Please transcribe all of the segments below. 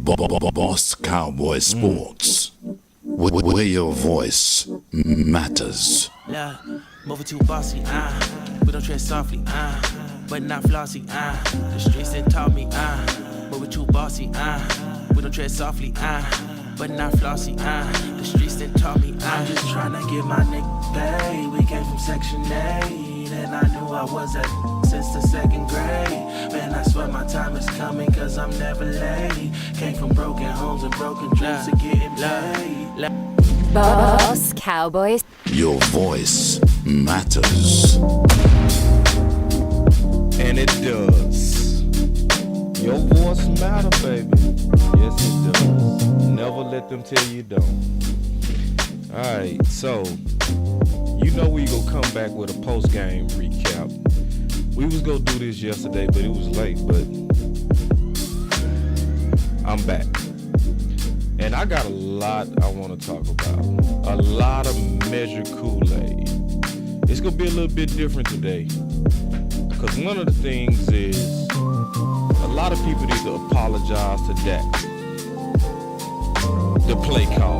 Boss Cowboy Sports, where your voice matters. Yeah, moving too bossy, we don't tread softly, but not flossy, the streets done taught me, moving too bossy, we don't tread softly, but not flossy, the streets done taught me, I'm just tryna get my nigga paid. We came from Section 8, and I knew I was that since the second grade. Man, I swear my time is coming, cause I'm never late. Came from broken homes and broken dreams to getting paid. Boss Cowboys. Your voice matters. And it does. Your voice matter, baby. Yes, it does. Never let them tell you don't. Alright, so you know we gonna come back with a post-game recap. We was gonna do this yesterday, but it was late, but I'm back. And I got a lot I want to talk about. A lot of measured Kool-Aid. It's going to be a little bit different today. Because one of the things is a lot of people need to apologize to Dak, the play call.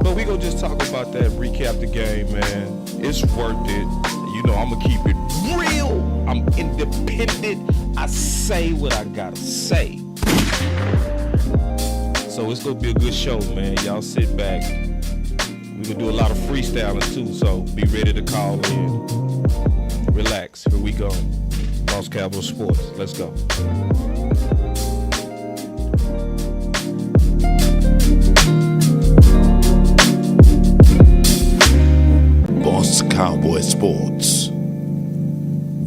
But we going to just talk about that, recap the game, man. It's worth it. You know, I'm going to keep it real. I'm independent. I say what I got to say. So it's gonna be a good show, man. Y'all sit back. We gonna do a lot of freestyling too, so be ready to call in. Relax, here we go. Boss Cowboy Sports, let's go. Boss Cowboy Sports,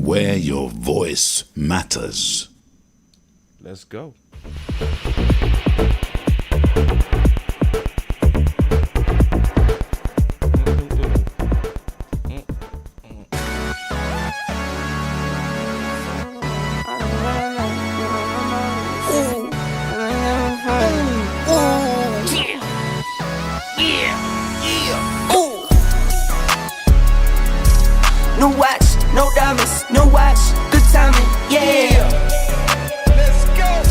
where your voice matters. Let's go. No watch, no diamonds, no watch, good timing, yeah. Let's go.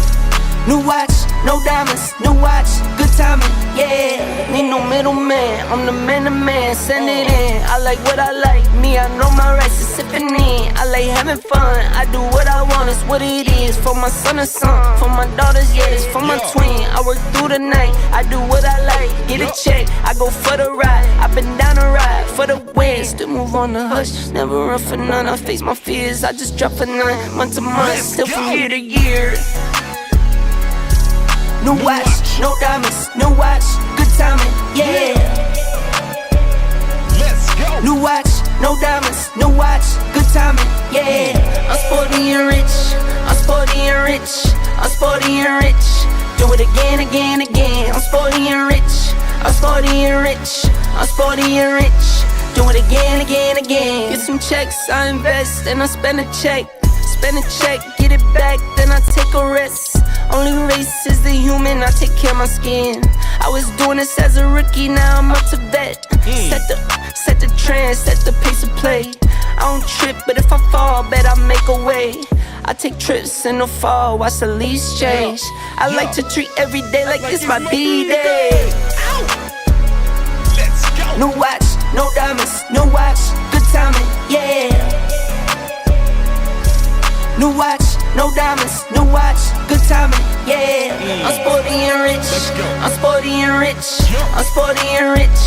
New watch, no diamonds, no watch, good timing, yeah. Need no middleman, I'm the man to man, send it in. I like what I like, me, I know my rights, it's sipping in. I like having fun, I do what I want, it's what it is. For my son and son, for my daughters, yeah, it's for my twin. I work through the night, I do what I like, get a check, I go for the ride. I've been down the ride for the win, still move on the hush, never run for none. I face my fears, I just drop a 9 month to month, still from year to year. No watch, no diamonds, no watch, good timing, yeah. Let's go. New watch, no diamonds, no watch, good timing, yeah. I'm sporty and rich, I'm sporty and rich, I'm sporty and rich. Do it again, again, again. I'm sporty and rich, I'm sporty and rich, I'm sporty and rich. Do it again, again, again. Get some checks, I invest, and I spend a check. Spend a check, get it back, then I take a rest. Only race is the human, I take care of my skin. I was doing this as a rookie, now I'm up to vet. Set the trend, set the pace of play. I don't trip, but if I fall, bet I make a way. I take trips in the fall, watch the leaves change. I like to treat every day like this my B-day. Let's go. No watch, no diamonds, no watch, good timing, yeah. No watch, no diamonds, no watch, good timing, yeah. I'm sporty and rich, I'm sporty and rich, I'm sporty and rich.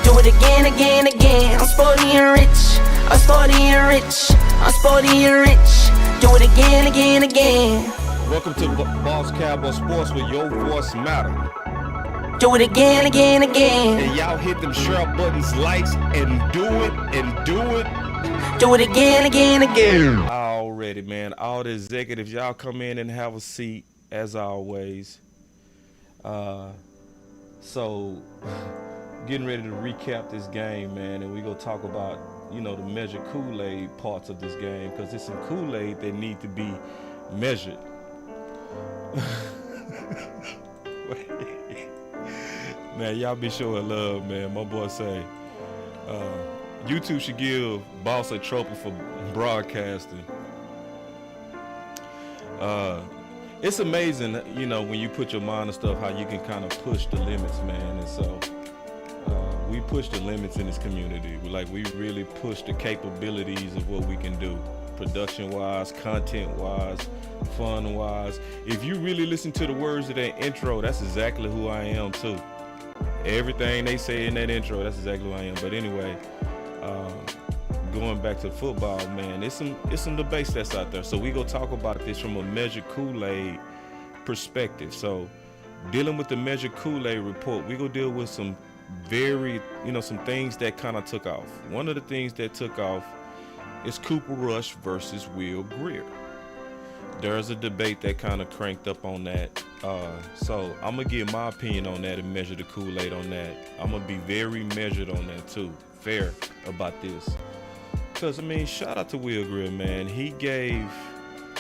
Do it again, again, again. I'm sporty and rich, I'm sporty and rich, I'm sporty and rich. Do it again, again, again. Welcome to Boss Cowboy Sports, where your voice matter. Do it again, again, again. And y'all hit them share buttons, likes, and do it, and do it. Do it again, again, again. Already, man. All the executives, y'all come in and have a seat, as always. So, getting ready to recap this game, man, and we gonna talk about, you know, the measured Kool-Aid parts of this game, because there's some Kool-Aid that need to be measured. Man, y'all be showing love, man. My boy say, YouTube should give Boss a trophy for broadcasting. it's amazing, when you put your mind on stuff, how you can kind of push the limits, man. And so we push the limits in this community. We really push the capabilities of what we can do, production-wise, content-wise, fun-wise. If you really listen to the words of that intro, that's exactly who I am too. Everything they say in that intro, that's exactly who I am. But anyway, going back to football, man, it's some debates that's out there. So we go talk about this from a measured Kool-Aid perspective. So dealing with the measured Kool-Aid report, we go deal with some very, some things that kind of took off. One of the things that took off is Cooper Rush versus Will Grier. There's a debate that kind of cranked up on that. So I'm going to give my opinion on that and measure the Kool-Aid on that. I'm going to be very measured on that too, fair about this. Because, shout out to Will Grier, man. He gave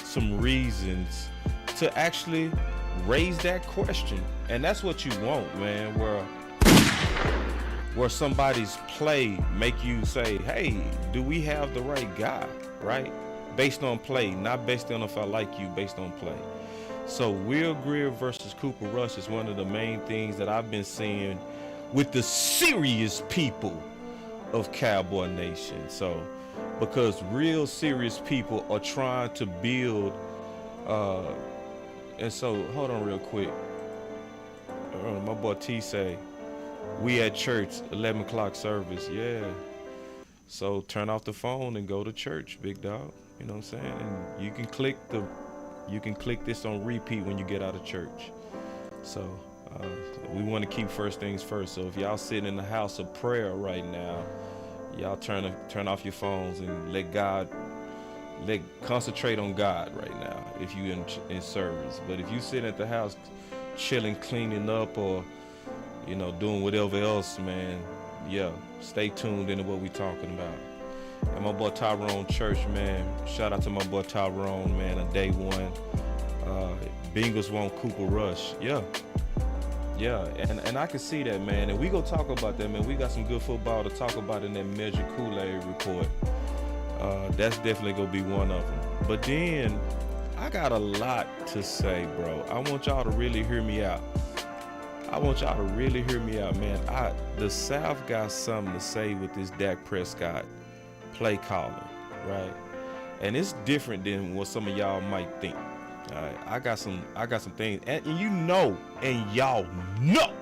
some reasons to actually raise that question. And that's what you want, man, where somebody's play make you say, hey, do we have the right guy, right? Based on play, not based on if I like you, based on play. So Will Grier versus Cooper Rush is one of the main things that I've been seeing with the serious people of Cowboy Nation. So, because real serious people are trying to build, and so, hold on real quick. My boy T say, we at church, 11 o'clock service. Yeah. So turn off the phone and go to church, big dog. You know what I'm saying? And you can click this on repeat when you get out of church. So we want to keep first things first. So if y'all sitting in the house of prayer right now, y'all turn off your phones and concentrate on God right now if you in service. But if you sitting at the house chilling, cleaning up, or doing whatever else, man, yeah, stay tuned into what we talking about. And my boy Tyrone Church, man, shout out to my boy Tyrone, man, on day one. Bengals want Cooper Rush. Yeah, and I can see that, man. And we go talk about that, man. We got some good football to talk about in that measured Kool-Aid report. That's definitely gonna be one of them. But then I got a lot to say, bro. I want y'all to really hear me out. Man. The South got something to say with this Dak Prescott play calling, right? And it's different than what some of y'all might think. All right, I got some things, and y'all know,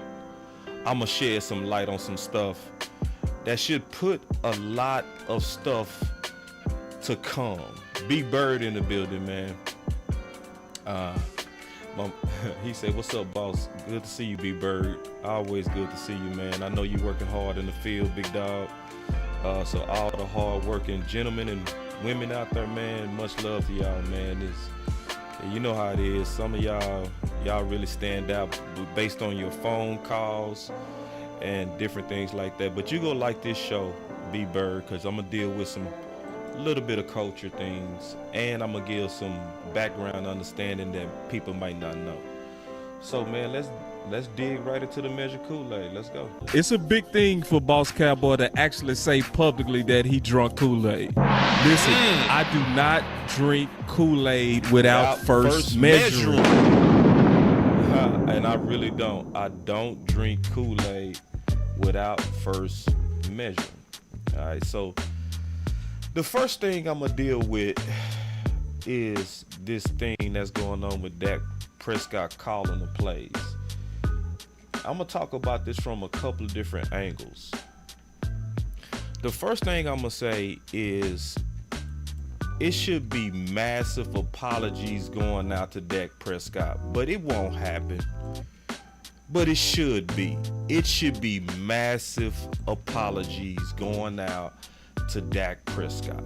I'ma shed some light on some stuff that should put a lot of stuff to come. Big Bird in the building, man. He said, what's up, boss? Good to see you, Big Bird. Always good to see you, man. I know you working hard in the field, big dog. So all the hard-working gentlemen and women out there, man, much love to y'all, man. You know how it is. Some of y'all really stand out based on your phone calls and different things like that. But you go like this show, Big Bird, because I'm going to deal with some little bit of culture things, and I'm gonna give some background understanding that people might not know. So, man, let's dig right into the measured Kool-Aid. Let's go. It's a big thing for Boss Cowboy to actually say publicly that he drunk Kool-Aid. Listen, I do not drink Kool-Aid without first measuring. And I really don't. I don't drink Kool-Aid without first measuring. All right, so the first thing I'm going to deal with is this thing that's going on with Dak Prescott calling the plays. I'm going to talk about this from a couple of different angles. The first thing I'm going to say is it should be massive apologies going out to Dak Prescott, but it won't happen. But it should be. It should be massive apologies going out to Dak Prescott,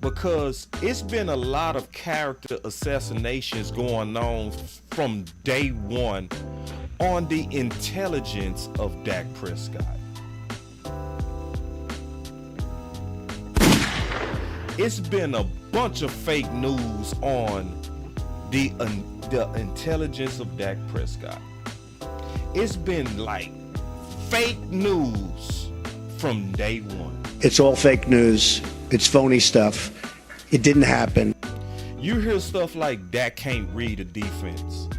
because it's been a lot of character assassinations going on from day one on the intelligence of Dak Prescott. It's been a bunch of fake news on the intelligence of Dak Prescott. It's been like fake news from day one. It's all fake news. It's phony stuff. It didn't happen. you hear stuff like Dak can't read a defense.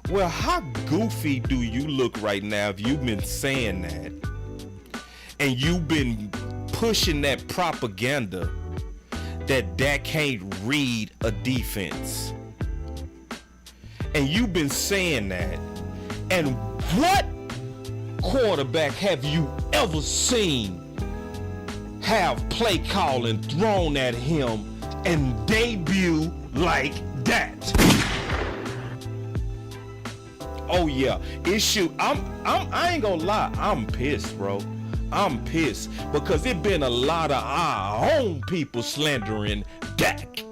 Well, how goofy do you look right now if you've been saying that and you've been pushing that propaganda that Dak can't read a defense? And you've been saying that. And what quarterback have you ever seen have play calling thrown at him and debut like that? Oh yeah, it shoot. I ain't gonna lie, I'm pissed, bro. I'm pissed because it been a lot of our own people slandering Dak.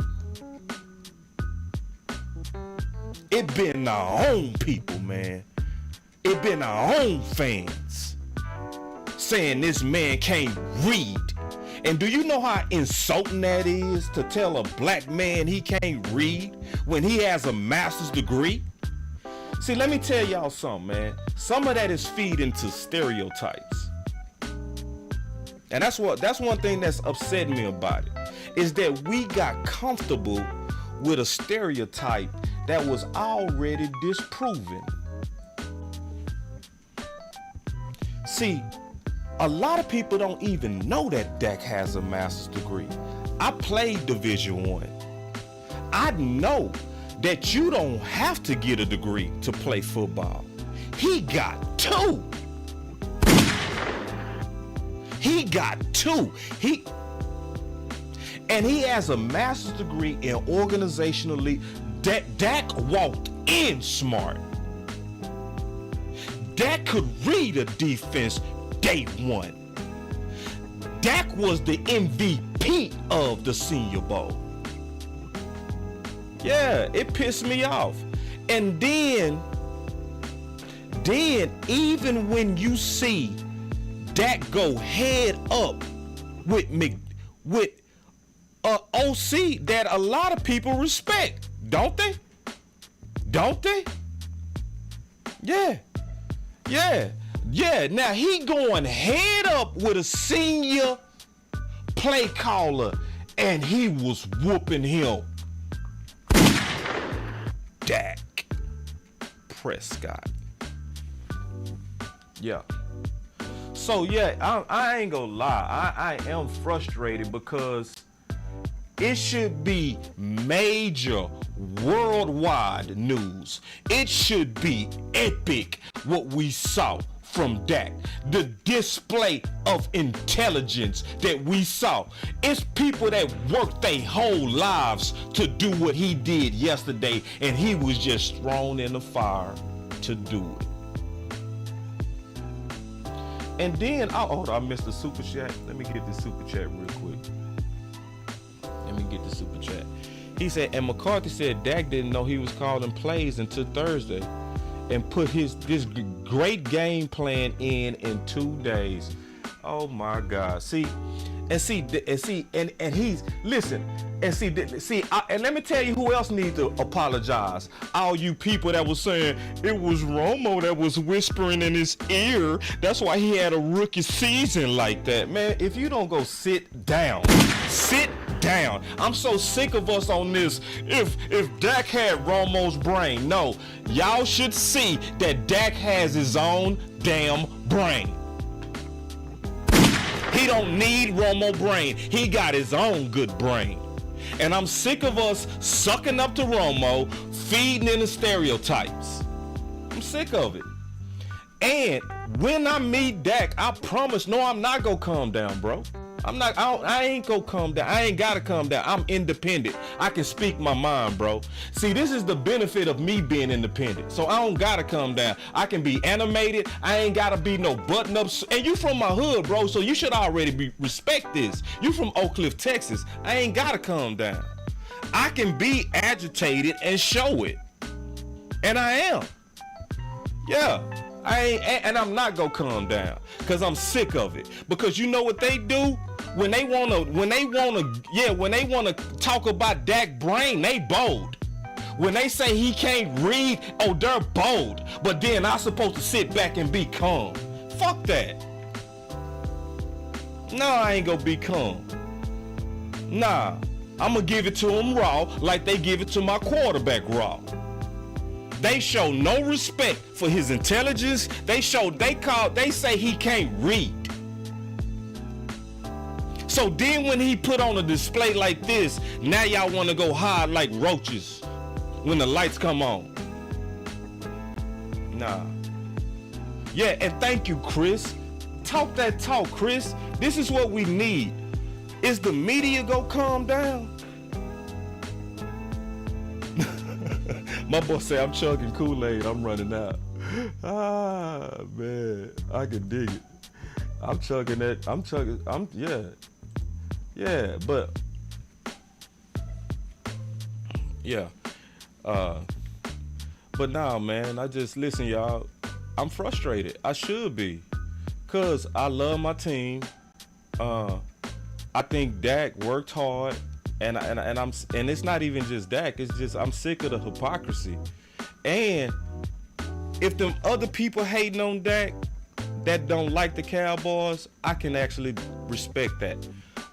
It been our own people, man. It been our own fans saying this man can't read. And do you know how insulting that is to tell a black man he can't read when he has a master's degree? See, let me tell y'all something, man. Some of that is feeding to stereotypes. And that's one thing that's upset me about it, is that we got comfortable with a stereotype that was already disproven. See, a lot of people don't even know that Dak has a master's degree. I played Division I. I know that you don't have to get a degree to play football. He got 2. He got 2. And he has a master's degree in organizational leadership. Dak walked in smart. Dak could read a defense day one. Dak was the MVP of the Senior Bowl. Yeah, it pissed me off. And then even when you see Dak go head up with OC that a lot of people respect, don't they? Don't they? Yeah. Now he going head up with a senior play caller, and he was whooping him. Dak Prescott. Yeah. So yeah, I ain't gonna lie. I am frustrated because it should be major worldwide news. It should be epic what we saw from Dak. The display of intelligence that we saw. It's people that worked their whole lives to do what he did yesterday, and he was just thrown in the fire to do it. And then, I missed the super chat. Let me get the super chat real quick. He said, and McCarthy said Dak didn't know he was calling plays until Thursday and put this great game plan in 2 days. Oh my God. And he's, listen, and let me tell you who else needs to apologize. All you people that was saying it was Romo that was whispering in his ear. That's why he had a rookie season like that. Man, if you don't go sit down. I'm so sick of us on this. If Dak had Romo's brain, no, y'all should see that Dak has his own damn brain. He don't need Romo brain. He got his own good brain. And I'm sick of us sucking up to Romo, feeding in the stereotypes. I'm sick of it. And when I meet Dak, I promise, no, I'm not gonna calm down, bro. I ain't gonna calm down. I ain't gotta calm down. I'm independent. I can speak my mind, bro. See, this is the benefit of me being independent. So I don't gotta calm down. I can be animated. I ain't gotta be no button ups. And you from my hood, bro, so you should already respect this. You from Oak Cliff, Texas. I ain't gotta calm down. I can be agitated and show it. And I am. Yeah. And I'm not gonna calm down because I'm sick of it. Because you know what they do? When they wanna talk about Dak brain, they bold. When they say he can't read, they're bold. But then I'm supposed to sit back and be calm. Fuck that. No, I ain't gonna be calm. Nah. I'm going to give it to them raw like they give it to my quarterback raw. They show no respect for his intelligence. They say he can't read. So then when he put on a display like this, now y'all want to go hide like roaches when the lights come on. Nah. Yeah, and thank you, Chris. Talk that talk, Chris. This is what we need. Is the media gonna calm down? My boy say I'm chugging Kool-Aid. I'm running out. Ah, man. I can dig it. I'm chugging that. Yeah, but yeah. But nah, man, I just listen, y'all. I'm frustrated. I should be, cause I love my team. I think Dak worked hard, and it's not even just Dak. It's just I'm sick of the hypocrisy. And if them other people hating on Dak that don't like the Cowboys, I can actually respect that.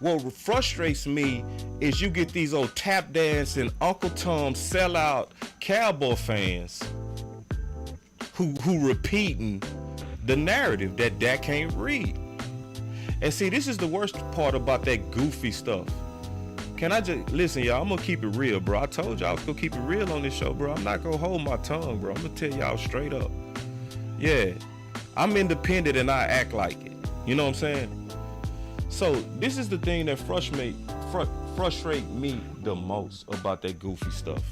What frustrates me is you get these old tap dancing Uncle Tom sellout Cowboy fans who repeating the narrative that Dak can't read. And see, this is the worst part about that goofy stuff. Can I just listen, y'all? I'm gonna keep it real, bro. I told y'all I was gonna keep it real on this show, bro. I'm not gonna hold my tongue, bro. I'm gonna tell y'all straight up. Yeah, I'm independent and I act like it. You know what I'm saying? So this is the thing that frustrate me the most about that goofy stuff.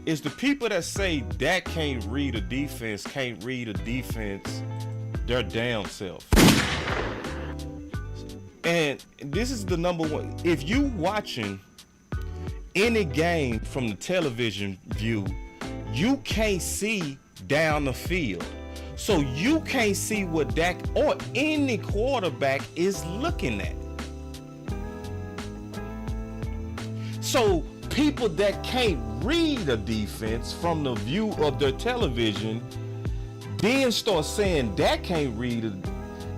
Is the people that say Dak can't read a defense, their damn self. And this is the number one. If you watching any game from the television view, you can't see down the field. So you can't see what Dak or any quarterback is looking at. So people that can't read a defense from the view of their television then start saying Dak can't read it.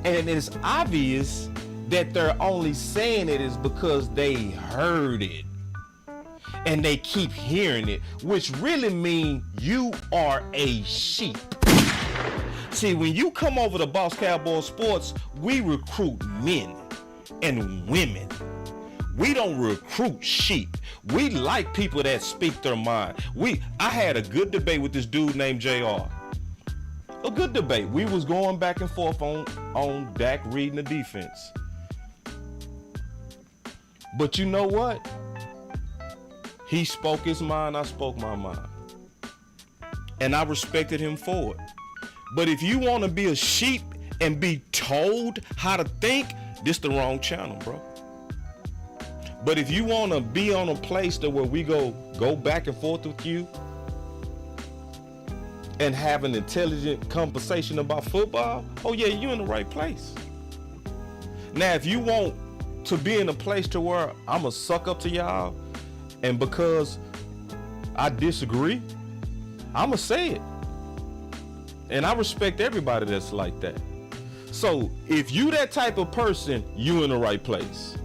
And it's obvious that they're only saying it is because they heard it. And they keep hearing it, which really means you are a sheep. See, when you come over to Boss Cowboy Sports, we recruit men and women. We don't recruit sheep. We like people that speak their mind. I had a good debate with this dude named JR. A good debate. We was going back and forth on Dak reading the defense. But you know what? He spoke his mind, I spoke my mind. And I respected him for it. But if you want to be a sheep and be told how to think, this the wrong channel, bro. But if you want to be on a place to where we go back and forth with you and have an intelligent conversation about football, oh yeah, you're in the right place. Now, if you want to be in a place to where I'm going to suck up to y'all, and because I disagree, I'm going to say it. And I respect everybody that's like that. So if you that type of person, you in the right place.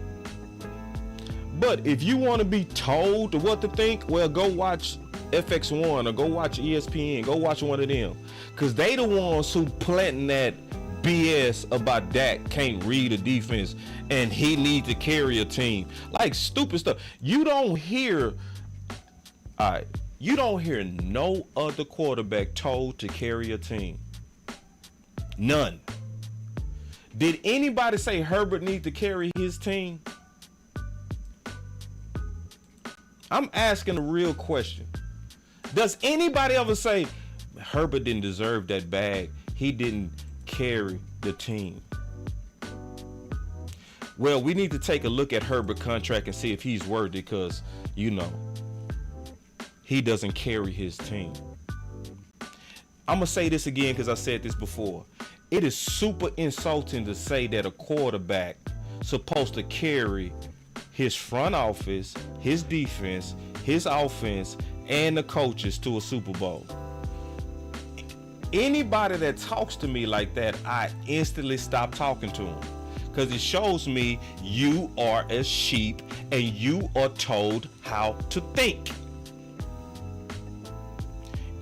But if you want to be told what to think, well, go watch FX1 or go watch ESPN, go watch one of them. Because they the ones who planting that BS about Dak can't read a defense and he needs to carry a team. Like stupid stuff. You don't hear no other quarterback told to carry a team. None. Did anybody say Herbert needs to carry his team? I'm asking a real question. Does anybody ever say Herbert didn't deserve that bag? He didn't carry the team. Well, we need to take a look at Herbert's contract and see if he's worthy, because, you know, he doesn't carry his team. I'm going to say this again because I said this before. It is super insulting to say that a quarterback supposed to carry his front office, his defense, his offense, and the coaches to a Super Bowl. Anybody that talks to me like that, I instantly stop talking to them, because it shows me you are a sheep and you are told how to think.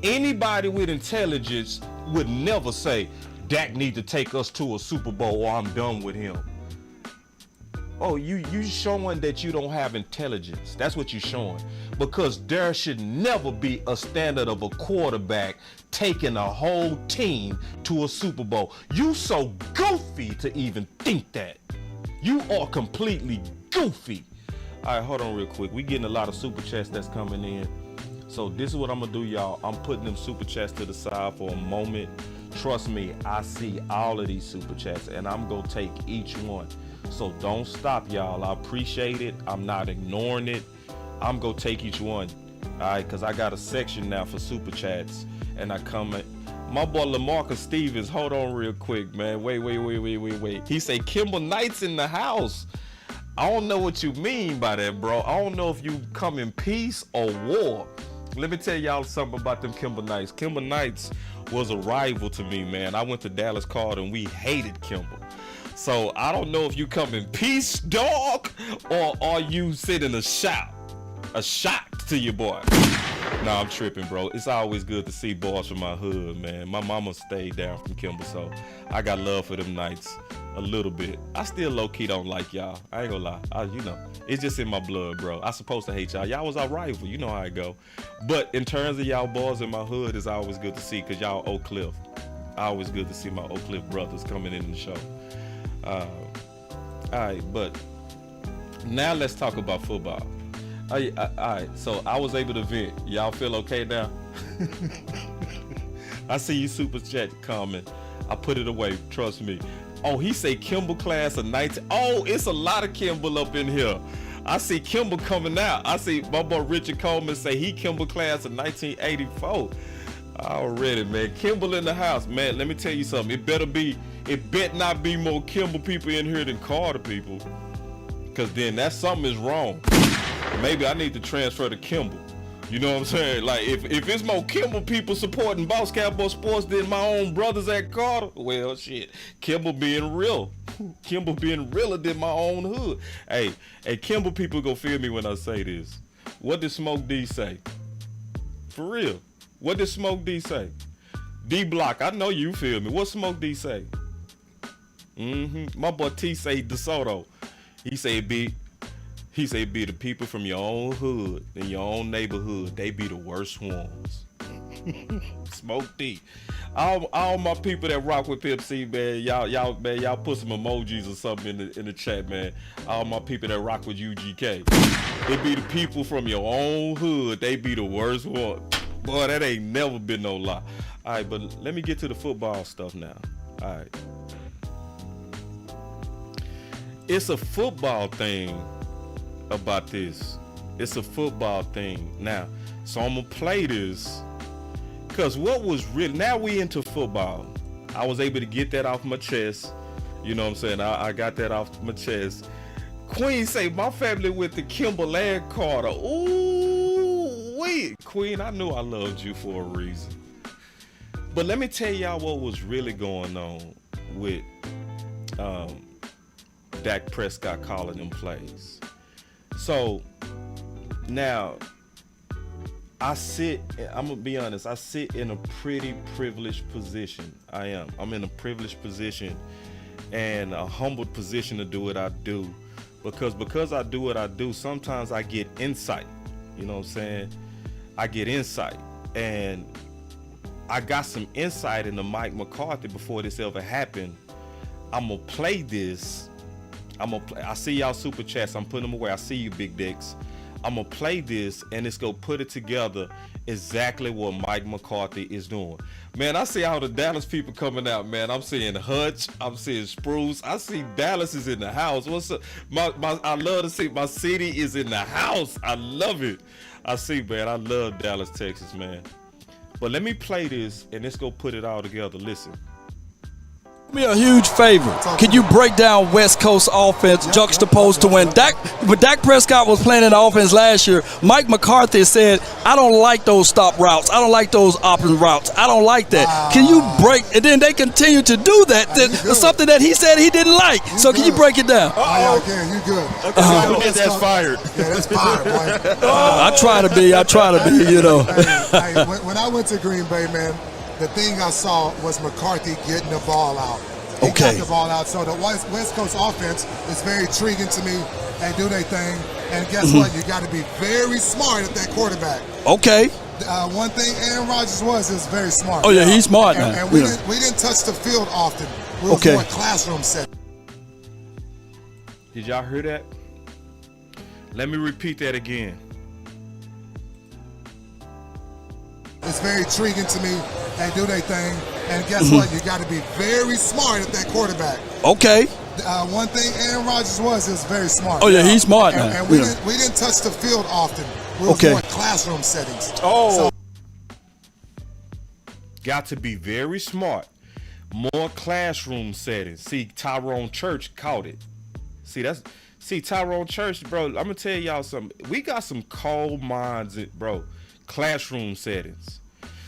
Anybody with intelligence would never say, Dak need to take us to a Super Bowl or I'm done with him. Oh, you showing that you don't have intelligence. That's what you're showing. Because there should never be a standard of a quarterback taking a whole team to a Super Bowl. You so goofy to even think that. You are completely goofy. All right, hold on real quick. We getting a lot of super chats that's coming in. So this is what I'm gonna do, y'all. I'm putting them super chats to the side for a moment. Trust me, I see all of these super chats and I'm gonna take each one. So don't stop, y'all. I appreciate it. I'm not ignoring it. I'm gonna take each one. All right, because I got a section now for super chats. And I comment. My boy LaMarcus Stevens, hold on real quick, man. Wait. He say Kimber Knight's in the house. I don't know what you mean by that, bro. I don't know if you come in peace or war. Let me tell y'all something about them Kimber Knights. Kimber Knights was a rival to me, man. I went to Dallas Cowboys and we hated Kimber. So I don't know if you come in peace, dog, or are you sending a shock to your boy. Nah, I'm tripping, bro. It's always good to see boys from my hood, man. My mama stayed down from Kimber, so I got love for them Knights a little bit. I still low-key don't like y'all. I ain't gonna lie. It's just in my blood, bro. I supposed to hate y'all. Y'all was our rival. You know how it go. But in terms of y'all boys in my hood, it's always good to see because y'all Oak Cliff. Always good to see my Oak Cliff brothers coming in the show. All right, but now let's talk about football. All right, so I was able to vent. Y'all feel okay now? I see you super chat comment. I put it away, trust me. Oh, he say Kimball class of 19. Oh, it's a lot of Kimball up in here. I see Kimball coming out. I see my boy Richard Coleman say he Kimball class of 1984. Already, man. Kimball in the house, man. Let me tell you something. It bet not be more Kimball people in here than Carter people. Cause then that something is wrong. Maybe I need to transfer to Kimball. You know what I'm saying? Like if it's more Kimball people supporting Boss Cowboy Sports than my own brothers at Carter, well shit. Kimball being real. Kimball being realer than my own hood. Hey, Kimball people go feel me when I say this. What did Smoke D say? For real. What did Smoke D say? D Block, I know you feel me. What Smoke D say? My boy T say DeSoto. He say be the people from your own hood and your own neighborhood. They be the worst ones. Smoke D. All my people that rock with Pimp C, man, y'all put some emojis or something in the chat, man. All my people that rock with UGK. They be the people from your own hood. They be the worst ones. Boy, that ain't never been no lie. All right, but let me get to the football stuff now. All right. It's a football thing about this. It's a football thing now. So I'm gonna play this because what was real. Now we into football. I was able to get that off my chest. You know what I'm saying? I got that off my chest. Queen say my family with the Kimball and Carter. Ooh, wait, Queen, I knew I loved you for a reason. But let me tell y'all what was really going on with Dak Prescott calling them plays. So now I'm gonna be honest, I sit in a pretty privileged position. I'm in a privileged position and a humbled position to do what I do. Because I do what I do, sometimes I get insight. You know what I'm saying? I get insight. And I got some insight into Mike McCarthy before this ever happened. I'm gonna play this. I see y'all super chats. I'm putting them away. I see you, Big Dicks. I'm gonna play this and it's gonna put it together exactly what Mike McCarthy is doing. Man, I see all the Dallas people coming out, man. I'm seeing Hutch. I'm seeing Spruce. I see Dallas is in the house. What's up? I love to see my city is in the house. I love it. I see, man. I love Dallas, Texas, man. But let me play this and it's gonna put it all together. Listen. Me a huge favor. Can you break down West Coast offense juxtaposed to when Dak Prescott was playing in the offense last year? Mike McCarthy said, "I don't like those stop routes. I don't like those option routes. I don't like that." Can you break? And then they continue to do that. That's something that he said he didn't like. So can you break it down? Yeah, I can. You good? That's fired. Yeah, that's fired, boy. I try to be. You know. Hey, when I went to Green Bay, man, the thing I saw was McCarthy getting the ball out. He got the ball out. So the West Coast offense is very intriguing to me. They do their thing. And guess what? You got to be very smart at that quarterback. Okay. One thing Aaron Rodgers is very smart. Oh, yeah, he's smart, and, man. And we didn't touch the field often. We was more classroom set. Did y'all hear that? Let me repeat that again. It's very intriguing to me. They do their thing. And guess what? You got to be very smart at that quarterback. Okay. One thing Aaron Rodgers is very smart. Oh, yeah, he's smart, man. And we didn't touch the field often. We was more classroom settings. Got to be very smart. More classroom settings. See, Tyrone Church caught it. See, Tyrone Church, bro, I'm going to tell y'all something. We got some cold minds, bro. Classroom settings.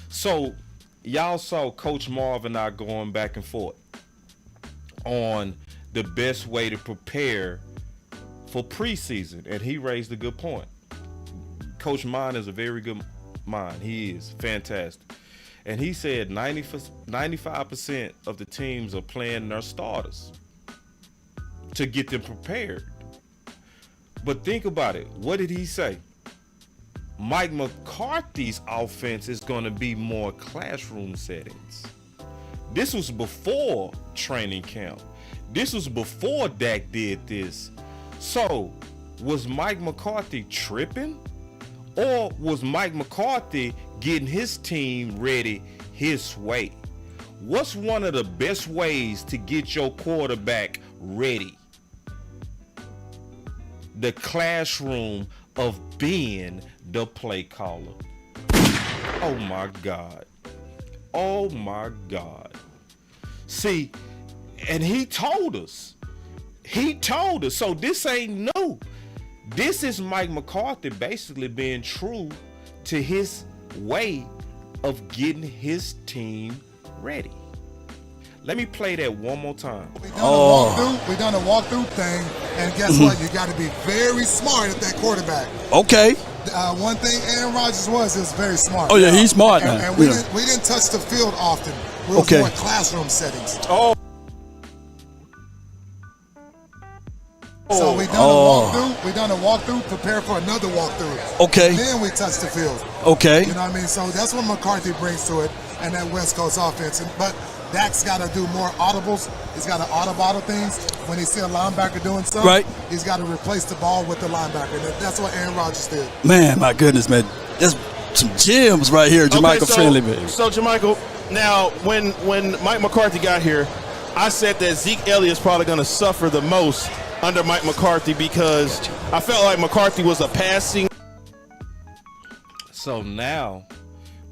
So, y'all saw Coach Marv and I going back and forth on the best way to prepare for preseason, and he raised a good point. Coach Mind is a very good mind. He is fantastic. And he said 95% of the teams are playing their starters to get them prepared. But think about it. What did he say? Mike McCarthy's offense is going to be more classroom settings. This was before training camp. This was before Dak did this. So, was Mike McCarthy tripping? Or was Mike McCarthy getting his team ready his way? What's one of the best ways to get your quarterback ready? The classroom of being the play caller. Oh my God. Oh my God. See, and he told us. So this ain't new. This is Mike McCarthy basically being true to his way of getting his team ready. Let me play that one more time. We done a walkthrough thing, and guess what? You got to be very smart at that quarterback. Okay. One thing Aaron Rodgers is very smart. Oh, yeah, he's smart, man. And we didn't touch the field often. We was more classroom settings. So we done a walkthrough, prepare for another walkthrough. Okay. And then we touch the field. Okay. You know what I mean? So that's what McCarthy brings to it, and that West Coast offense. But Dak's got to do more audibles. He's got to audible things. When he see a linebacker doing something, right, he's got to replace the ball with the linebacker. And that's what Aaron Rodgers did. Man, my goodness, man. That's some gems right here, Jermichael Finley, man. So, Jermichael, now, when Mike McCarthy got here, I said that Zeke Elliott's probably going to suffer the most under Mike McCarthy because I felt like McCarthy was a passing. So now,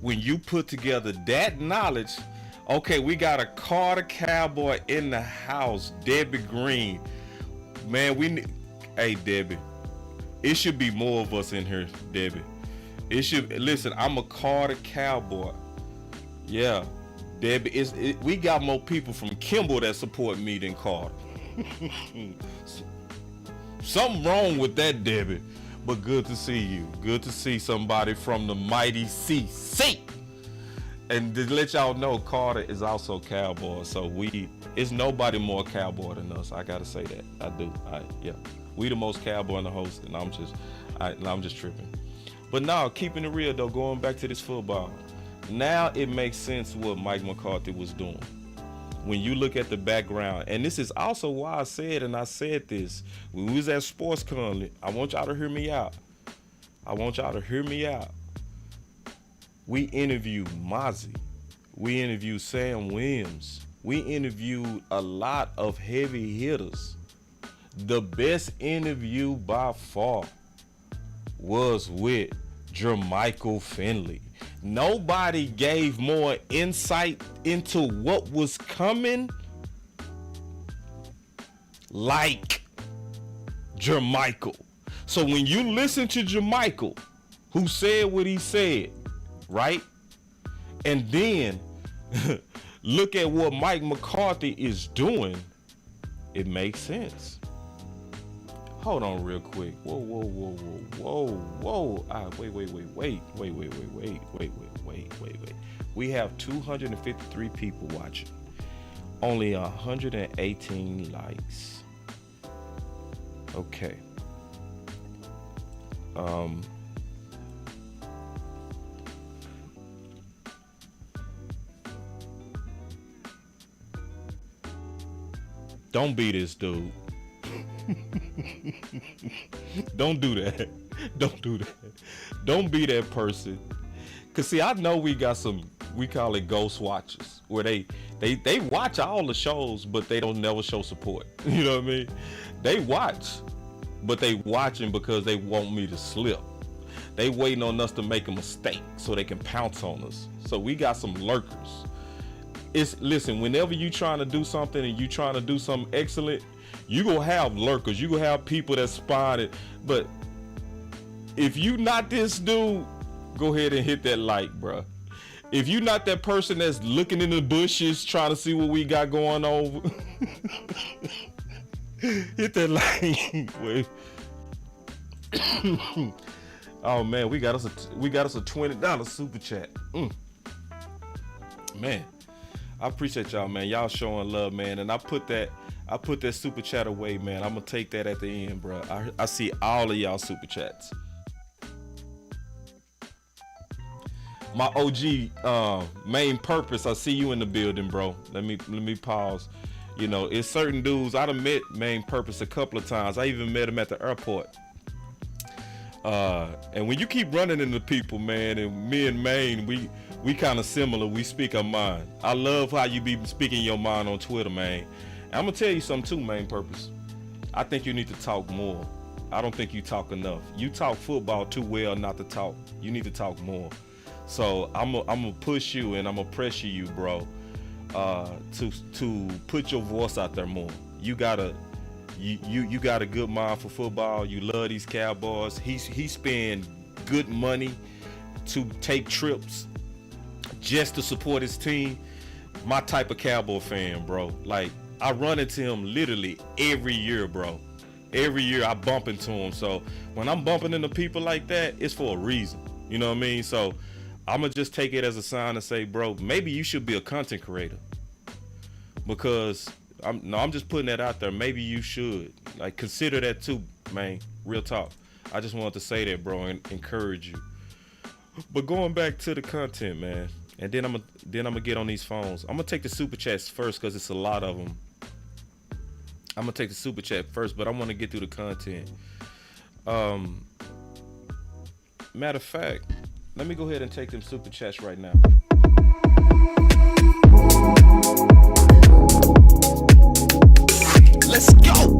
when you put together that knowledge, okay, we got a Carter Cowboy in the house, Debbie Green. Man, hey, Debbie, it should be more of us in here, Debbie. Listen, I'm a Carter Cowboy. Yeah, Debbie, we got more people from Kimball that support me than Carter. Something wrong with that, Debbie, but good to see you. Good to see somebody from the mighty CC. And to let y'all know, Carter is also Cowboy, so it's nobody more Cowboy than us. I gotta say that. I do. Yeah, we the most Cowboy in the host, and I'm just tripping. But now, keeping it real though, going back to this football, now it makes sense what Mike McCarthy was doing. When you look at the background, and this is also why I said this, when we was at SportsCon, I want y'all to hear me out. We interviewed Mozzie. We interviewed Sam Williams. We interviewed a lot of heavy hitters. The best interview by far was with Jermichael Finley. Nobody gave more insight into what was coming like Jermichael. So when you listen to Jermichael, who said what he said, right? And then look at what Mike McCarthy is doing, it makes sense. Hold on real quick. Whoa. Wait. We have 253 people watching. Only 118 likes. Okay. Don't be this dude. Don't do that. Don't be that person. Cause see, I know we got some, we call it ghost watchers, where they watch all the shows, but they don't never show support. You know what I mean? They watch, but they watching because they want me to slip. They waiting on us to make a mistake so they can pounce on us. So we got some lurkers. Listen, whenever you trying to do something and you trying to do something excellent, you gonna have lurkers. You gonna have people that spotted. But if you not this dude, go ahead and hit that like, bruh. If you not that person that's looking in the bushes trying to see what we got going on, hit that like. Wait. Oh man, we got us a $20 super chat. Man, I appreciate y'all, man. Y'all showing love, man. And I put that super chat away, man. I'm gonna take that at the end, bro. I see all of y'all super chats. My OG main purpose, I see you in the building, bro. Let me pause. You know, it's certain dudes. I done met main purpose a couple of times. I even met him at the airport. And when you keep running into people, man, and me and Maine, we kind of similar. We speak our mind. I love how you be speaking your mind on Twitter, man. And I'm gonna tell you something too, main purpose. I think you need to talk more. I don't think you talk enough. You talk football too well not to talk. You need to talk more. So I'm gonna push you and I'm gonna pressure you, bro, to put your voice out there more. You got a good mind for football. You love these Cowboys. He spend good money to take trips just to support his team. My type of Cowboy fan, bro. Like, I run into him literally every year, bro. Every year I bump into him. So when I'm bumping into people like that, it's for a reason. You know what I mean? So I'm gonna just take it as a sign to say, bro, maybe you should be a content creator. Because I'm just putting that out there. Maybe you should, like, consider that too, man. Real talk. I just wanted to say that, bro, and encourage you. But going back to the content, man, and then I'm gonna get on these phones. I'm gonna take the super chats first because it's a lot of them. I'm gonna take the super chat first, but I want to get through the content. Matter of fact, let me go ahead and take them super chats right now. Let's go.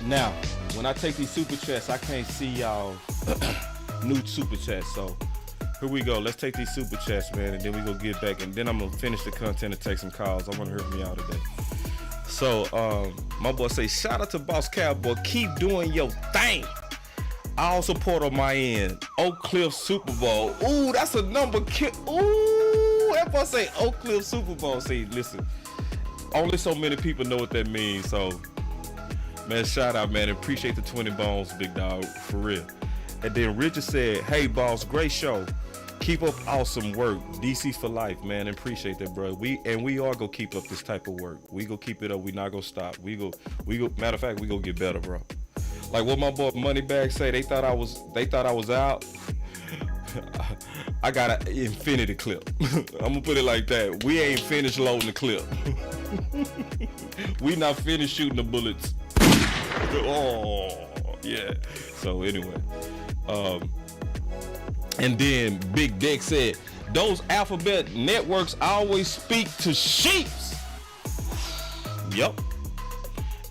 Now, when I take these super chats, I can't see y'all new super chats. So here we go. Let's take these super chats, man, and then we go get back, and then I'm gonna finish the content and take some calls. I want to hear from y'all today. So my boy say, shout out to Boss Cowboy. Keep doing your thing. I'll support on my end. Oak Cliff Super Bowl. Ooh, that's a number. Ooh, that boy say Oak Cliff Super Bowl. See, listen, only so many people know what that means. So, man, shout out, man. Appreciate the 20 bones, big dog, for real. And then Richard said, hey, boss, great show. Keep up awesome work. DC for life, man. Appreciate that, bro. We are gonna keep up this type of work. We go keep it up. We not gonna stop. We go. Matter of fact, we go get better, bro. Like what my boy Moneybag say, they thought I was out. I got an infinity clip. I'm gonna put it like that. We ain't finished loading the clip. We not finished shooting the bullets. Oh, yeah. So anyway, And then Big Dick said, those alphabet networks always speak to sheeps. Yup.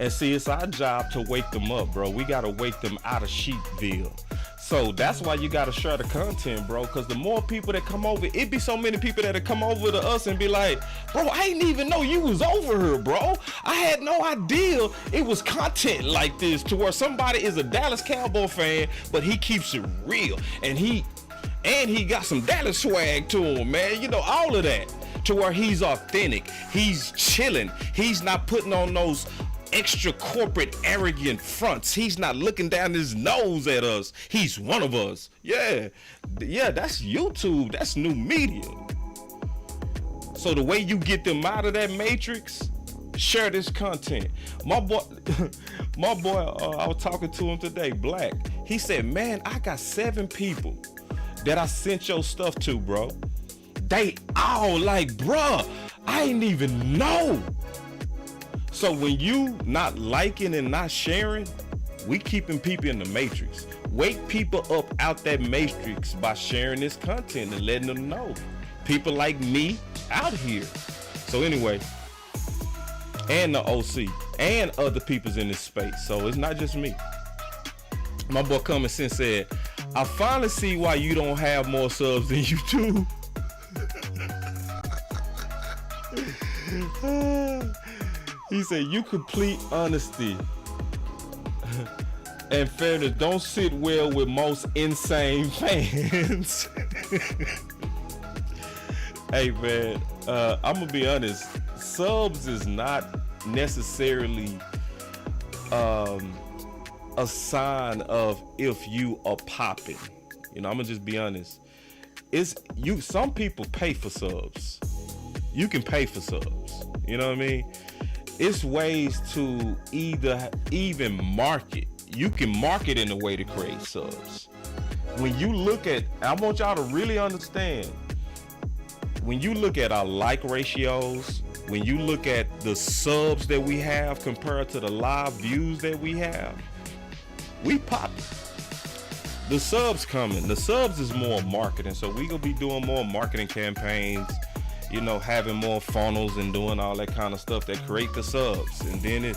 And see, it's our job to wake them up, bro. We got to wake them out of Sheepville. So that's why you got to share the content, bro. Because the more people that come over, it be so many people that come over to us and be like, bro, I didn't even know you was over here, bro. I had no idea it was content like this, to where somebody is a Dallas Cowboy fan, but he keeps it real. And he got some Dallas swag to him, man. You know, all of that. To where he's authentic. He's chilling. He's not putting on those extra corporate arrogant fronts. He's not looking down his nose at us. He's one of us. Yeah, that's YouTube. That's new media. So the way you get them out of that matrix, share this content. My boy, I was talking to him today, Black. He said, man, I got 7 people that I sent your stuff to, bro. They all like, bruh, I ain't even know. So when you not liking and not sharing, we keeping people in the matrix. Wake people up out that matrix by sharing this content and letting them know. People like me out here. So anyway, and the OC and other people's in this space. So it's not just me. My boy Common Sense said, I finally see why you don't have more subs than you do. He said, you complete honesty and fairness don't sit well with most insane fans. Hey man, I'm gonna be honest, subs is not necessarily a sign of if you are popping. You know, I'm gonna just be honest. Some people pay for subs. You can pay for subs. You know what I mean? It's ways to even market. You can market in a way to create subs. When you look at, I want y'all to really understand, when you look at our like ratios, when you look at the subs that we have compared to the live views that we have, we pop. The subs coming. The subs is more marketing. So we gonna be doing more marketing campaigns, you know, having more funnels and doing all that kind of stuff that create the subs. And then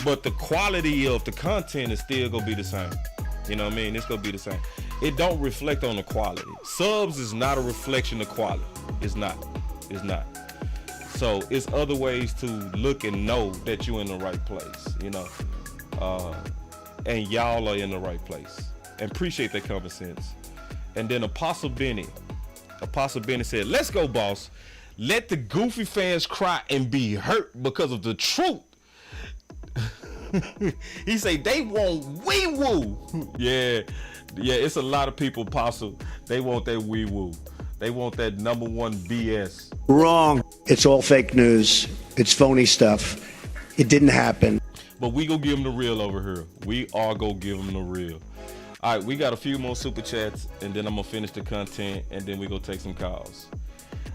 but the quality of the content is still gonna be the same. You know what I mean? It's gonna be the same. It don't reflect on the quality. Subs is not a reflection of quality. It's not. So it's other ways to look and know that you're in the right place, you know. And y'all are in the right place. And appreciate that common sense. And then Apostle Benny said, let's go, boss. Let the goofy fans cry and be hurt because of the truth. He say they want wee woo. Yeah, it's a lot of people, Apostle. They want that wee woo. They want that number one BS. Wrong. It's all fake news. It's phony stuff. It didn't happen. But we gonna give them the real over here. We are gonna give them the real. All right, we got a few more super chats, and then I'm gonna finish the content, and then we gonna take some calls.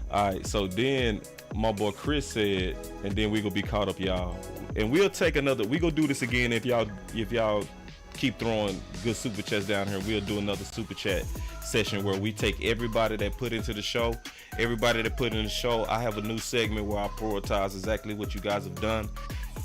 All right, so then my boy Chris said, and then we gonna be caught up, y'all. And we'll take another. We gonna do this again if y'all keep throwing good super chats down here. We'll do another super chat session where we take everybody that put into the show. Everybody that put in the show, I have a new segment where I prioritize exactly what you guys have done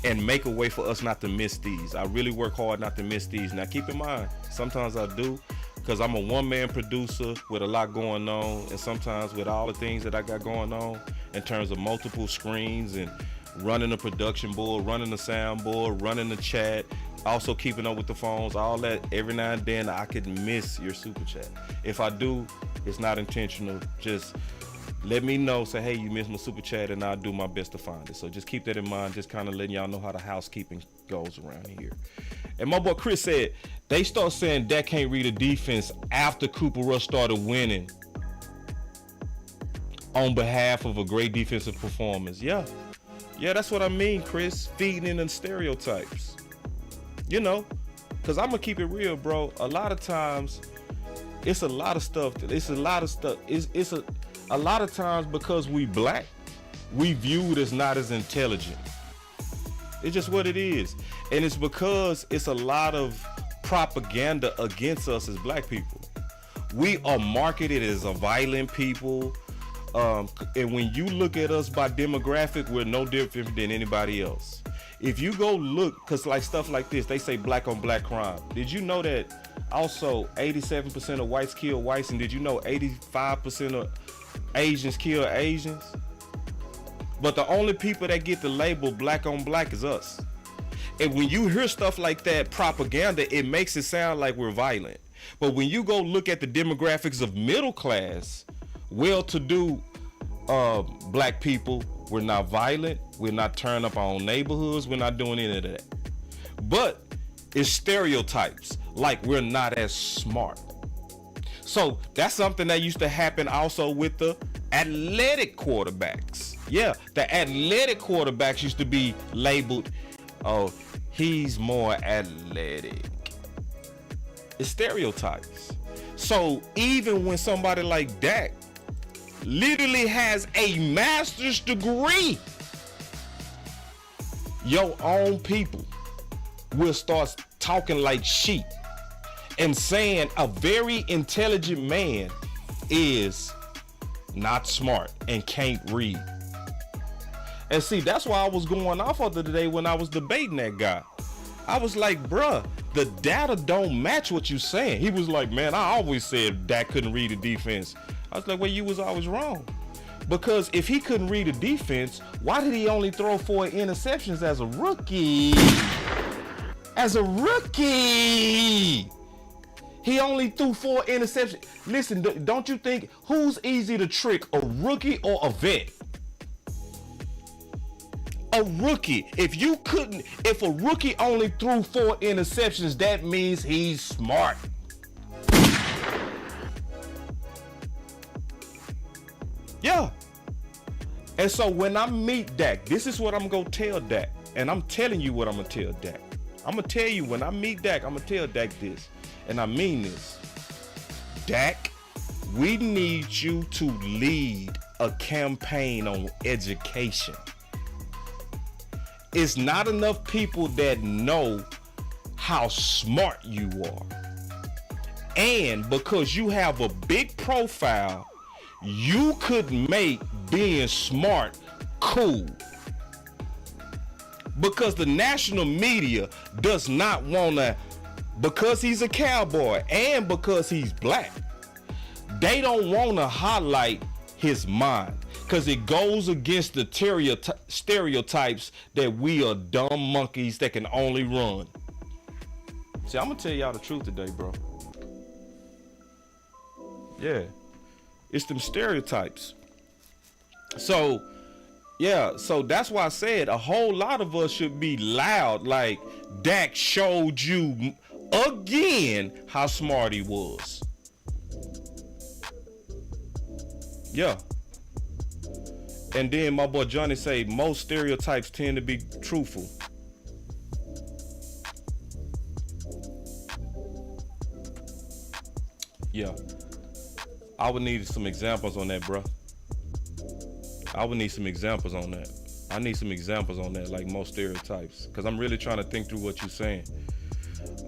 and make a way for us not to miss these. I really work hard not to miss these. Now keep in mind, sometimes I do, because I'm a one-man producer with a lot going on, and sometimes with all the things that I got going on in terms of multiple screens and running the production board, running the soundboard, running the chat, also keeping up with the phones, all that, every now and then I could miss your super chat. If I do, it's not intentional. Just let me know, say, hey, you missed my super chat, and I'll do my best to find it. So just keep that in mind, just kind of letting y'all know how the housekeeping goes around here. And my boy Chris said, they start saying Dak can't read a defense after Cooper Rush started winning on behalf of a great defensive performance. Yeah, that's what I mean, Chris, feeding in the stereotypes. You know, because I'm going to keep it real, bro. A lot of times, it's a lot of stuff. It's a lot of times because we black, we viewed as not as intelligent. It's just what it is. And it's because it's a lot of propaganda against us as black people. We are marketed as a violent people. And when you look at us by demographic, we're no different than anybody else. If you go look, because like stuff like this, they say black on black crime. Did you know that also 87% of whites kill whites? And did you know 85% of Asians kill Asians? But the only people that get the label black on black is us. And when you hear stuff like that propaganda, it makes it sound like we're violent. But when you go look at the demographics of middle class, well-to-do black people, we're not violent. We're not tearing up our own neighborhoods. We're not doing any of that. But it's stereotypes, like we're not as smart. So that's something that used to happen also with the athletic quarterbacks. Yeah, the athletic quarterbacks used to be labeled, oh, he's more athletic. It's stereotypes. So even when somebody like Dak literally has a master's degree, your own people will start talking like sheep and saying a very intelligent man is not smart and can't read. And see, that's why I was going off of it today when I was debating that guy. I was like, bruh, the data don't match what you saying. He was like, man, I always said Dak couldn't read the defense. I was like, well, you was always wrong. Because if he couldn't read a defense, why did he only throw 4 interceptions as a rookie? As a rookie! He only threw 4 interceptions. Listen, don't you think, who's easy to trick, a rookie or a vet? A rookie. If a rookie only threw 4 interceptions, that means he's smart. Yeah. And so when I meet Dak, this is what I'm going to tell Dak. And I'm telling you what I'm going to tell Dak. I'm going to tell you when I meet Dak, I'm going to tell Dak this. And I mean this. Dak, we need you to lead a campaign on education. It's not enough people that know how smart you are. And because you have a big profile, you could make being smart cool. Because the national media does not want to, because he's a cowboy and because he's black, they don't want to highlight his mind. Because it goes against the stereotypes that we are dumb monkeys that can only run. See, I'm going to tell y'all the truth today, bro. Yeah. It's them stereotypes. So, yeah, so that's why I said a whole lot of us should be loud, like Dak showed you again how smart he was. Yeah. And then my boy Johnny say most stereotypes tend to be truthful. Yeah. I would need some examples on that, bro. I would need some examples on that. I need some examples on that, like most stereotypes. Because I'm really trying to think through what you're saying.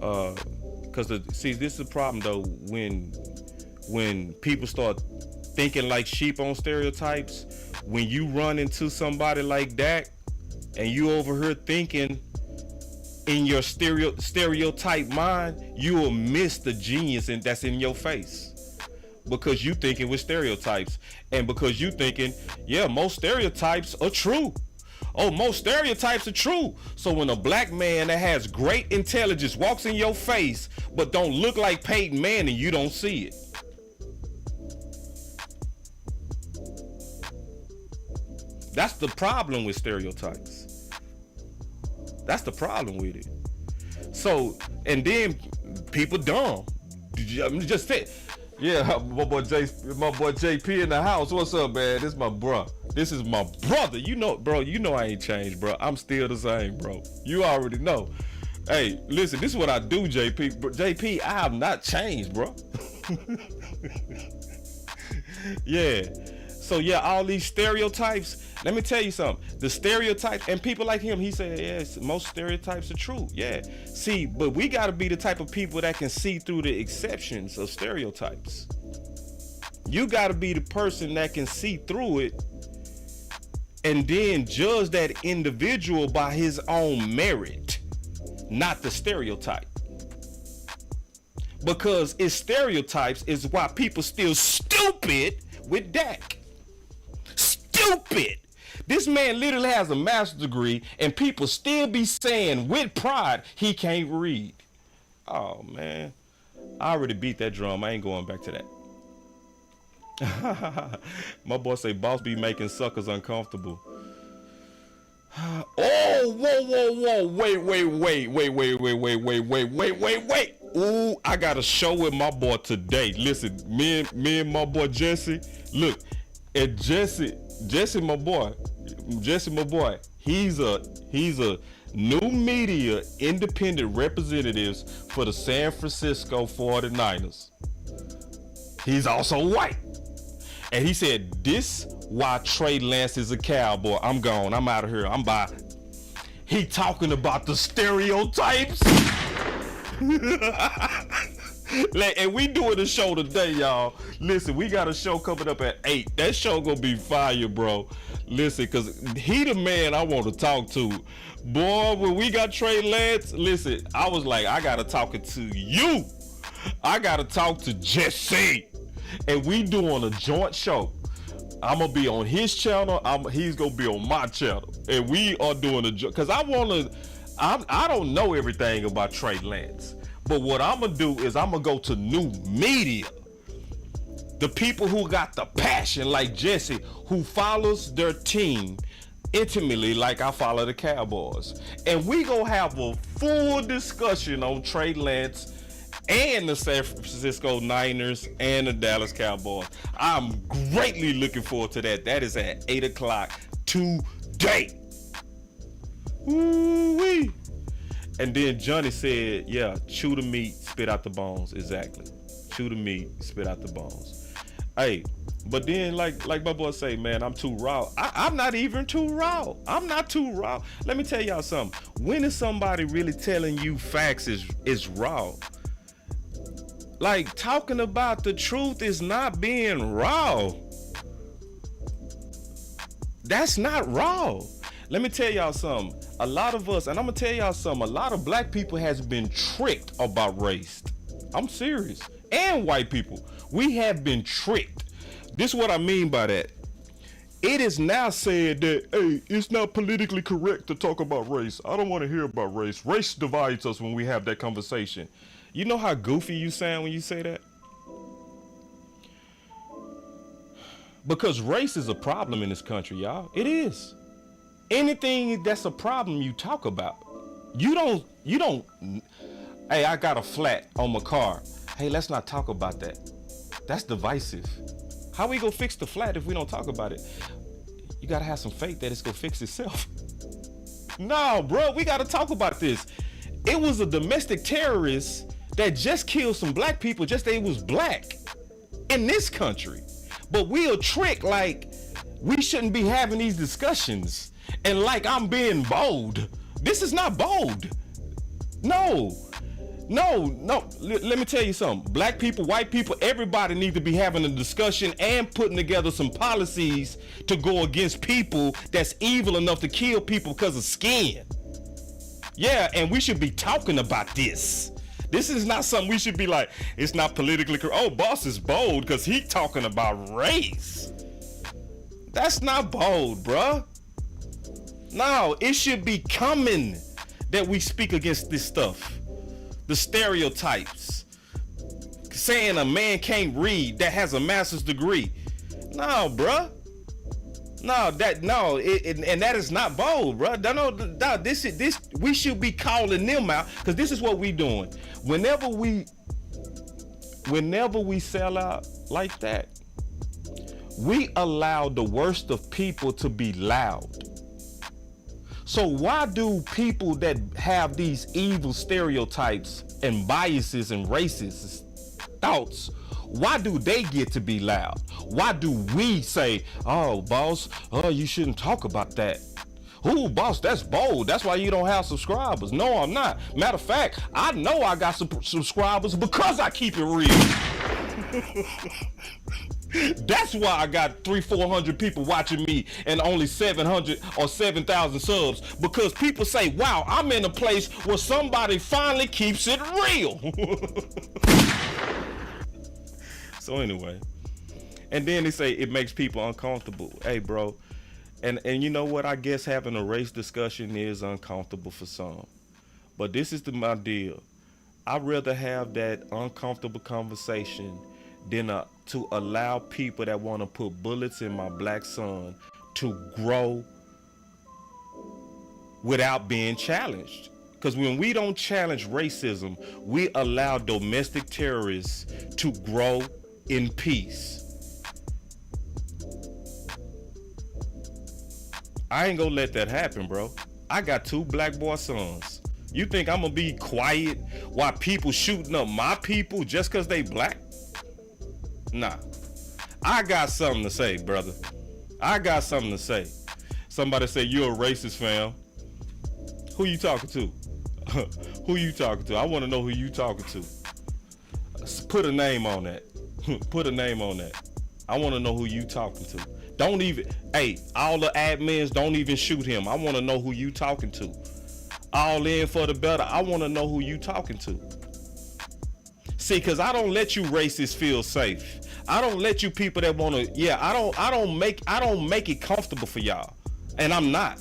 Because, see, this is the problem, though, when people start thinking like sheep on stereotypes. When you run into somebody like Dak and you over here thinking in your stereotype mind, you will miss the genius that's in your face. Because you thinking with stereotypes, and because you thinking, yeah, most stereotypes are true. Oh, most stereotypes are true. So when a black man that has great intelligence walks in your face but don't look like Peyton Manning, you don't see it. That's the problem with stereotypes. That's the problem with it. So, and then people dumb. Just fit. Yeah, my boy JP in the house. What's up, man? This is my bro. This is my brother. You know, bro, you know I ain't changed, bro. I'm still the same, bro. You already know. Hey, listen, this is what I do, JP. JP, I have not changed, bro. Yeah. So, yeah, all these stereotypes. Let me tell you something. The stereotypes, and people like him, he said, yes, most stereotypes are true. Yeah. See, but we got to be the type of people that can see through the exceptions of stereotypes. You got to be the person that can see through it and then judge that individual by his own merit, not the stereotype. Because it's stereotypes is why people still stupid with Dak. Stupid. This man literally has a master's degree and people still be saying with pride he can't read. Oh man, I already beat that drum. I ain't going back to that. My boy say boss be making suckers uncomfortable. Oh, whoa. Wait. Ooh, I got a show with my boy today. Listen, me and my boy Jesse. Look, and Jesse my boy, he's a new media independent representatives for the San Francisco 49ers. He's also white. And he said, this why Trey Lance is a Cowboy. I'm gone. I'm out of here. I'm by. He talking about the stereotypes. And we doing a show today, y'all. Listen, we got a show coming up at 8. That show gonna be fire, bro. Listen, cause he the man I want to talk to. Boy, when we got Trey Lance, listen, I was like, I gotta talk it to you. I gotta talk to Jesse. And we doing a joint show. I'm gonna be on his channel. He's gonna be on my channel, and we are doing a joint. Cause I don't know everything about Trey Lance, but what I'm gonna do is I'm gonna go to new media, the people who got the passion, like Jesse, who follows their team intimately, like I follow the Cowboys, and we gonna have a full discussion on Trey Lance and the San Francisco Niners and the Dallas Cowboys. I'm greatly looking forward to that. That is at 8 o'clock today. Ooh-wee. And then Johnny said, yeah, chew the meat, spit out the bones. Exactly. Chew the meat, spit out the bones. Hey, but then like my boy say, man, I'm too raw. I'm not even too raw. I'm not too raw. Let me tell y'all something. When is somebody really telling you facts is raw? Like, talking about the truth is not being raw. That's not raw. Let me tell y'all something. A lot of us, and I'm gonna tell y'all something, a lot of black people has been tricked about race. I'm serious. And white people. We have been tricked. This is what I mean by that. It is now said that, hey, it's not politically correct to talk about race. I don't want to hear about race. Race divides us when we have that conversation. You know how goofy you sound when you say that? Because race is a problem in this country, y'all. It is. Anything that's a problem you talk about. You don't, hey, I got a flat on my car. Hey, let's not talk about that. That's divisive. How we gonna fix the flat if we don't talk about it? You gotta have some faith that it's gonna fix itself. No, bro, we gotta talk about this. It was a domestic terrorist that just killed some black people, just they was black in this country. But we'll trick like we shouldn't be having these discussions. And like I'm being bold. This is not bold. No. Let me tell you something. Black people, white people, everybody need to be having a discussion and putting together some policies to go against people that's evil enough to kill people because of skin. Yeah, and we should be talking about this. This is not something we should be like, it's not politically correct. Oh, boss is bold because he talking about race. That's not bold, bruh. No, it should be coming that we speak against this stuff. The stereotypes. Saying a man can't read that has a master's degree. No, bruh. And that is not bold, bro. No, this we should be calling them out because this is what we doing. Whenever we sell out like that, we allow the worst of people to be loud. So why do people that have these evil stereotypes and biases and racist thoughts, why do they get to be loud? Why do we say, oh, boss, you shouldn't talk about that? Ooh, boss, that's bold. That's why you don't have subscribers. No, I'm not. Matter of fact, I know I got some subscribers because I keep it real. That's why I got 300-400 people watching me and only 700 or 7,000 subs, because people say, wow, I'm in a place where somebody finally keeps it real. So anyway, and then they say it makes people uncomfortable. Hey bro, and you know what, I guess having a race discussion is uncomfortable for some, but this is my deal. I'd rather have that uncomfortable conversation than to allow people that want to put bullets in my black son to grow without being challenged. Because when we don't challenge racism, we allow domestic terrorists to grow in peace. I ain't gonna let that happen, bro. I got 2 black boy sons. You think I'm gonna be quiet while people shooting up my people just because they black? Nah. I got something to say, brother. I got something to say. Somebody say you're a racist, fam. Who you talking to? Who you talking to? I want to know who you talking to. Put a name on that. Put a name on that. I want to know who you talking to. Don't even, hey, all the admins, don't even shoot him. I want to know who you talking to. All in for the better. I want to know who you talking to. See, cause I don't let you racists feel safe. I don't let you people that want to, yeah, I don't make it comfortable for y'all. And I'm not.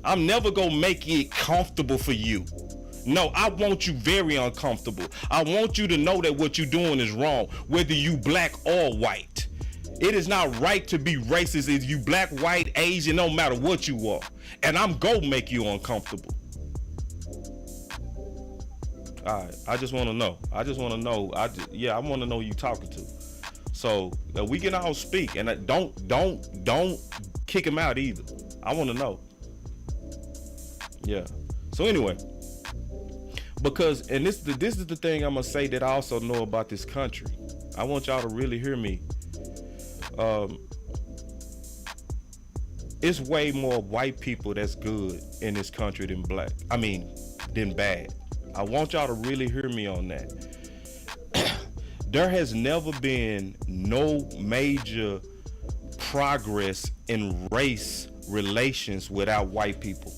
I'm never gonna make it comfortable for you. No, I want you very uncomfortable. I want you to know that what you're doing is wrong, whether you black or white. It is not right to be racist if you black, white, Asian, no matter what you are. And I'm gonna make you uncomfortable. All right, I just want to know. I want to know who you talking to. So we can all speak, and don't kick him out either. I want to know. Yeah. So anyway, because, and this is the thing I'm gonna say that I also know about this country. I want y'all to really hear me. It's way more white people that's good in this country than black. I mean, than bad. I want y'all to really hear me on that. There has never been no major progress in race relations without white people.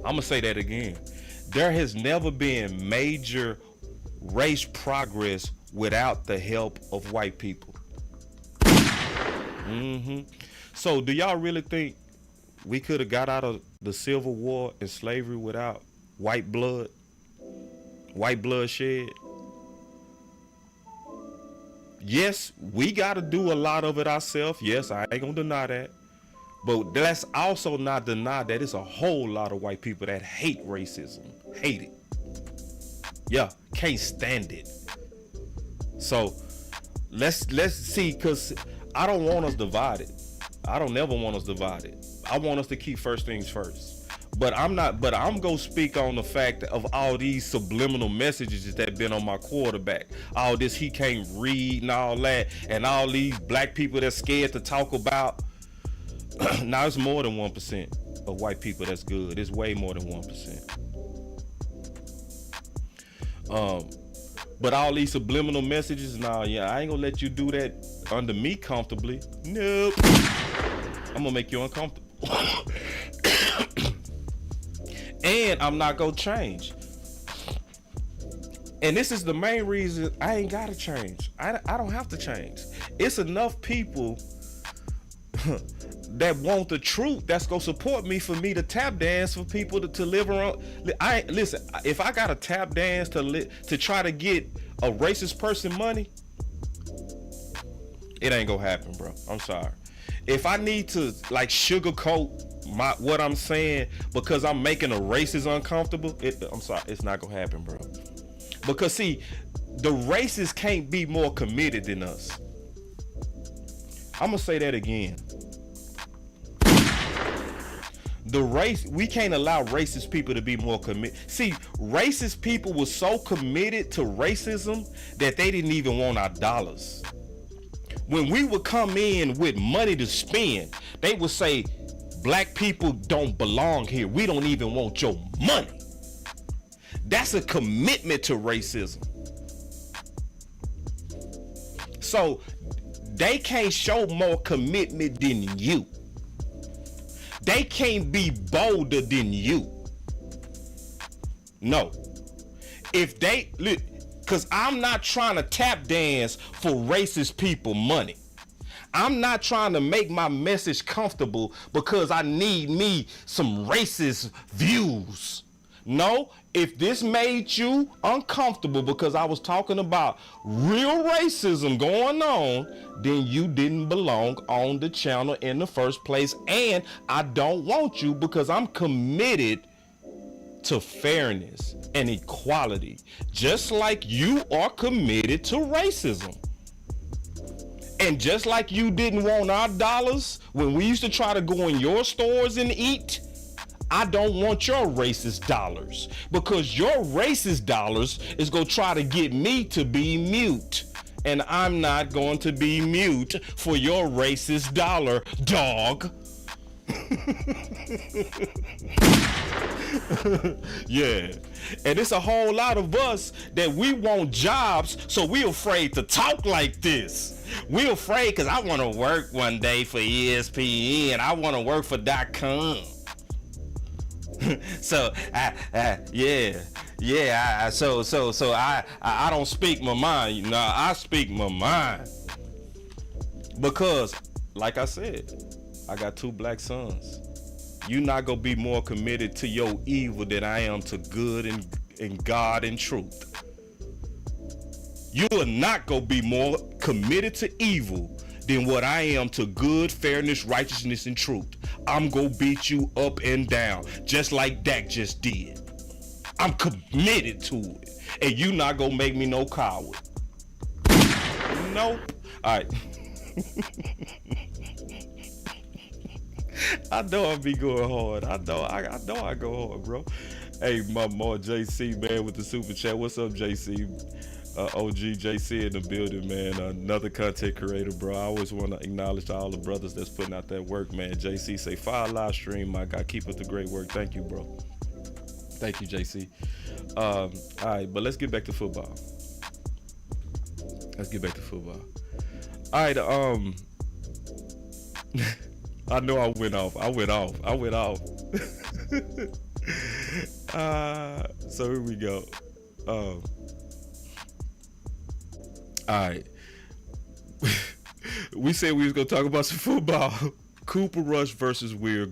I'm gonna say that again. There has never been major race progress without the help of white people. So do y'all really think we could have got out of the Civil War and slavery without white blood shed? Yes, we got to do a lot of it ourselves. Yes, I ain't gonna deny that. But let's also not deny that it's a whole lot of white people that hate racism. Hate it. Yeah, can't stand it. So let's see, because I don't want us divided. I don't never want us divided. I want us to keep first things first. But I'm gonna speak on the fact of all these subliminal messages that been on my quarterback. All this he can't read and all that, and all these black people that's scared to talk about. Now it's more than 1% of white people that's good. It's way more than 1%. But all these subliminal messages, nah, yeah, I ain't gonna let you do that under me comfortably. Nope. I'm gonna make you uncomfortable. And I'm not gonna change. And this is the main reason I ain't gotta change. I don't have to change. It's enough people that want the truth that's gonna support me for me to tap dance for people to live around. Listen, if I gotta tap dance to try to get a racist person money, it ain't gonna happen, bro. I'm sorry. If I need to like sugarcoat what I'm saying because I'm making a racist uncomfortable, I'm sorry, it's not gonna happen, bro. Because see, the racists can't be more committed than us. I'm gonna say that again. We can't allow racist people to be more committed. See, racist people were so committed to racism that they didn't even want our dollars. When we would come in with money to spend, they would say, black people don't belong here. We don't even want your money. That's a commitment to racism. So they can't show more commitment than you. They can't be bolder than you. No. If they, because I'm not trying to tap dance for racist people money. I'm not trying to make my message comfortable because I need me some racist views. No, if this made you uncomfortable because I was talking about real racism going on, then you didn't belong on the channel in the first place. And I don't want you because I'm committed to fairness and equality, just like you are committed to racism. And just like you didn't want our dollars when we used to try to go in your stores and eat, I don't want your racist dollars, because your racist dollars is going to try to get me to be mute. And I'm not going to be mute for your racist dollar, dog. Yeah. And it's a whole lot of us that we want jobs, so we're afraid to talk like this. We're afraid because I want to work one day for ESPN. I want to work for .com. So I don't speak my mind. You know, I speak my mind because, like I said, I got 2 black sons. You not gonna be more committed to your evil than I am to good and God and truth. You are not gonna be more committed to evil than what I am to good, fairness, righteousness, and truth. I'm gonna beat you up and down, just like Dak just did. I'm committed to it, and you not gonna make me no coward. Nope. All right. I know I be going hard. I know I go hard, bro. Hey, my boy JC, man, with the super chat. What's up, JC? OG JC in the building, man. Another content creator, bro. I always want to acknowledge all the brothers that's putting out that work, man. JC say, fire live stream, my guy. Keep up the great work. Thank you, bro. Thank you, JC. All right, but let's get back to football. All right, I know I went off. So here we go. All right. We said we was gonna talk about some football. Cooper Rush versus Grier.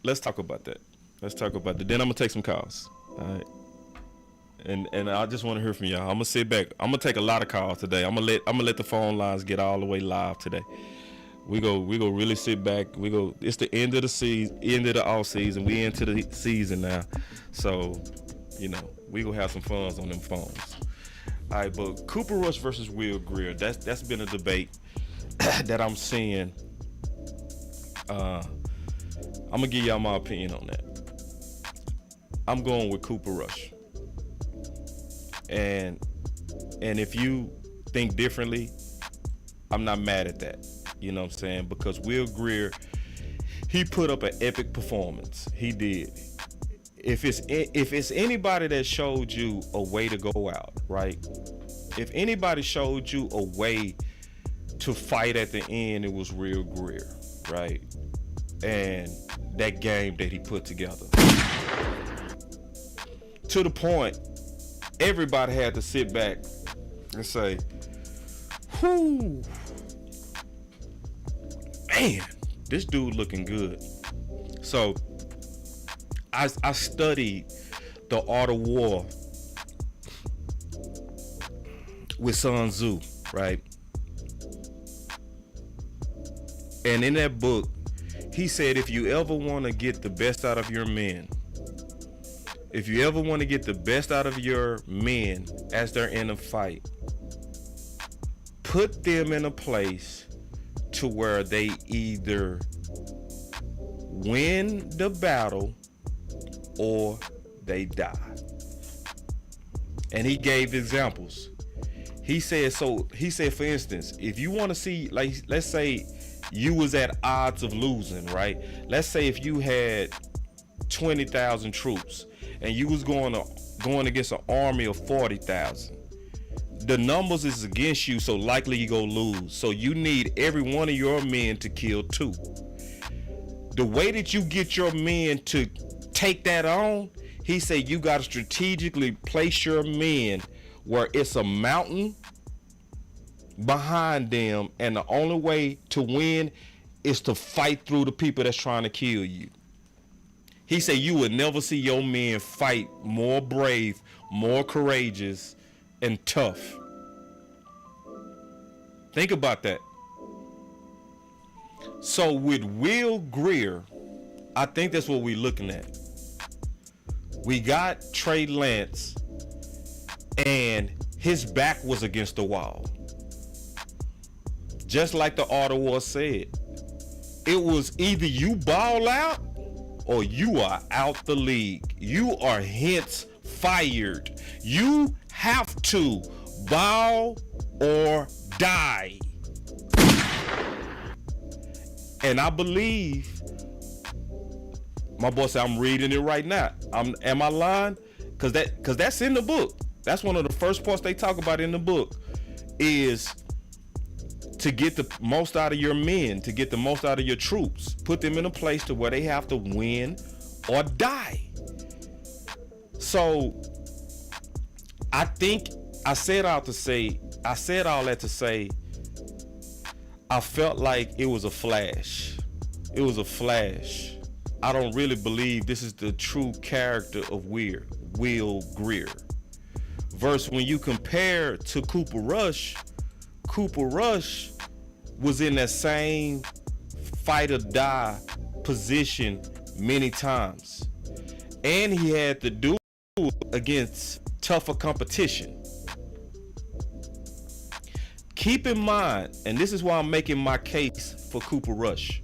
Let's talk about that. Then I'm gonna take some calls. All right. And I just want to hear from y'all. I'm gonna sit back. I'm gonna take a lot of calls today. I'm gonna let the phone lines get all the way live today. We go really sit back. It's the end of the season, end of the off season. We into the season now, so you know we gonna have some fun on them phones. All right, but Cooper Rush versus Grier. That's been a debate that I'm seeing. I'm gonna give y'all my opinion on that. I'm going with Cooper Rush. And if you think differently, I'm not mad at that. You know what I'm saying? Because Grier, he put up an epic performance. He did. If it's anybody that showed you a way to go out, right? If anybody showed you a way to fight at the end, it was Grier, right? And that game that he put together. To the point, everybody had to sit back and say, whoo, man, this dude looking good. So I studied the art of war with Sun Tzu, right? And in that book, he said, if you ever want to get the best out of your men, if you ever want to get the best out of your men as they're in a fight, put them in a place to where they either win the battle or they die. And he gave examples. He said, for instance, if you want to see, like, let's say you was at odds of losing, right? Let's say if you had 20,000 troops and you was going against an army of 40,000, The numbers is against you, so likely you go lose. So you need every one of your men to kill 2. The way that you get your men to take that on, he said you got to strategically place your men where it's a mountain behind them, and the only way to win is to fight through the people that's trying to kill you. He said you would never see your men fight more brave, more courageous, and tough. Think about that. So with Will Grier, I think that's what we're looking at. We got Trey Lance, and his back was against the wall. Just like the Ottawa said, it was either you ball out or you are out the league. You are hence fired. You have to ball or die. And I believe, my boy said, I'm reading it right now. Am I lying? Cause that's in the book. That's one of the first parts they talk about in the book, is to get the most out of your men, to get the most out of your troops. Put them in a place to where they have to win or die. So I think I said all that to say I felt like it was a flash. It was a flash. I don't really believe this is the true character of Will Grier. Versus when you compare to Cooper Rush was in that same fight or die position many times. And he had to do it against tougher competition. Keep in mind, and this is why I'm making my case for Cooper Rush.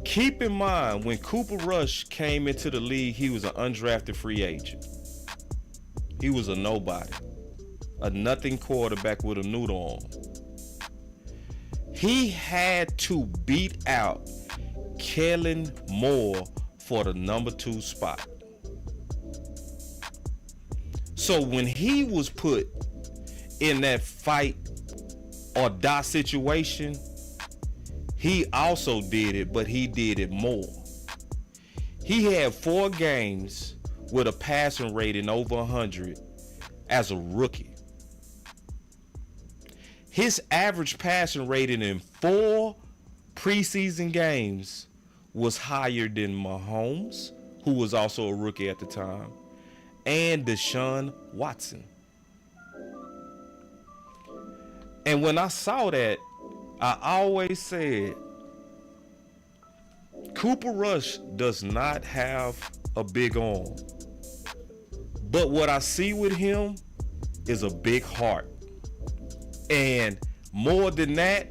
Keep in mind, when Cooper Rush came into the league, he was an undrafted free agent. He was a nobody, a nothing quarterback with a noodle on. He had to beat out Kellen Moore for the number 2 spot. So when he was put in that fight or die situation, he also did it, but he did it more. He had 4 games with a passing rating over 100 as a rookie. His average passing rating in 4 preseason games was higher than Mahomes, who was also a rookie at the time, and Deshaun Watson. And when I saw that, I always said, Cooper Rush does not have a big arm. But what I see with him is a big heart. And more than that,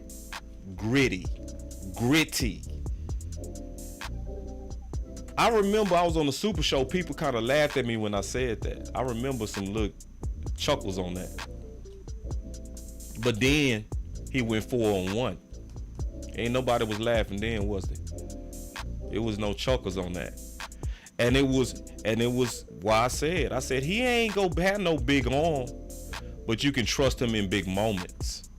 gritty. I remember I was on the Super Show. People kind of laughed at me when I said that. I remember some little chuckles on that. But then he went 4-on-1. Ain't nobody was laughing then, was there? It was no chuckles on that. And it was why I said he ain't gonna have no big arm, but you can trust him in big moments.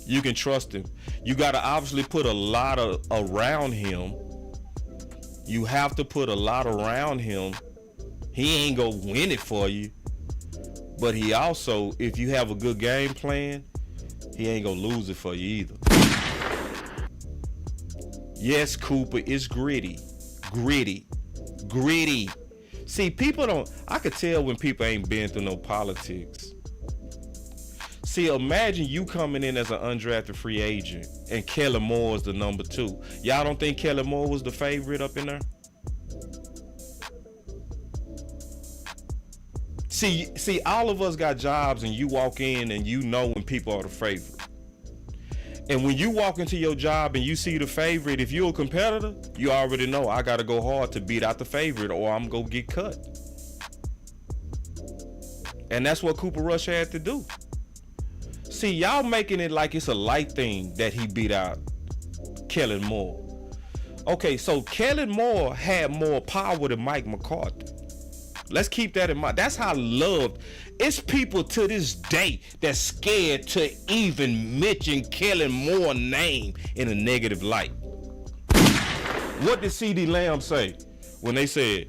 You can trust him. You gotta obviously put a lot around him. You have to put a lot around him. He ain't gonna win it for you, but he also, if you have a good game plan, he ain't gonna lose it for you either. Yes, Cooper is gritty. See, I could tell when people ain't been through no politics. See, imagine you coming in as an undrafted free agent and Kellen Moore is the number 2. Y'all don't think Kellen Moore was the favorite up in there? See, all of us got jobs, and you walk in and you know when people are the favorite. And when you walk into your job and you see the favorite, if you're a competitor, you already know I got to go hard to beat out the favorite or I'm going to get cut. And that's what Cooper Rush had to do. See, y'all making it like it's a light thing that he beat out Kellen Moore. Okay, so Kellen Moore had more power than Mike McCarthy. Let's keep that in mind. That's how loved. It's people to this day that's scared to even mention Kellen Moore's name in a negative light. What did C.D. Lamb say when they said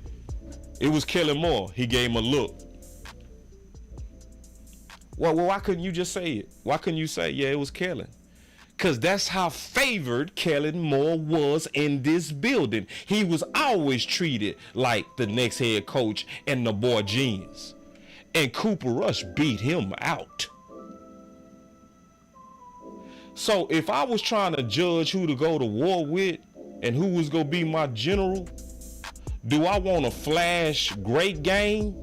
it was Kellen Moore? He gave him a look. Well, why couldn't you just say it? Why couldn't you say, yeah, it was Kellen? Because that's how favored Kellen Moore was in this building. He was always treated like the next head coach and the boy genius. And Cooper Rush beat him out. So if I was trying to judge who to go to war with and who was going to be my general, do I want a flash great game?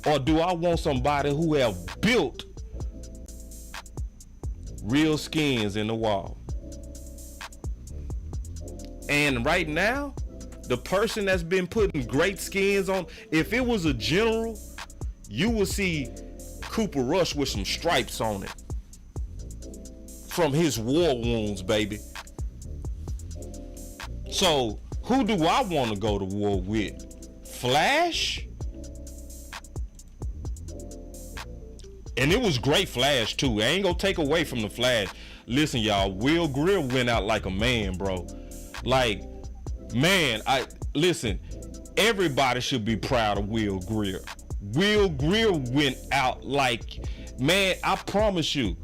Or do I want somebody who have built real skins in the wall? And right now, the person that's been putting great skins on, if it was a general, you will see Cooper Rush with some stripes on it from his war wounds, baby. So who do I want to go to war with? Flash? And it was great Flash too. I ain't gonna take away from the Flash. Listen, y'all, Will Grier went out like a man, bro. Like, man, listen, everybody should be proud of Will Grier. Will Grier went out like, man, I promise you,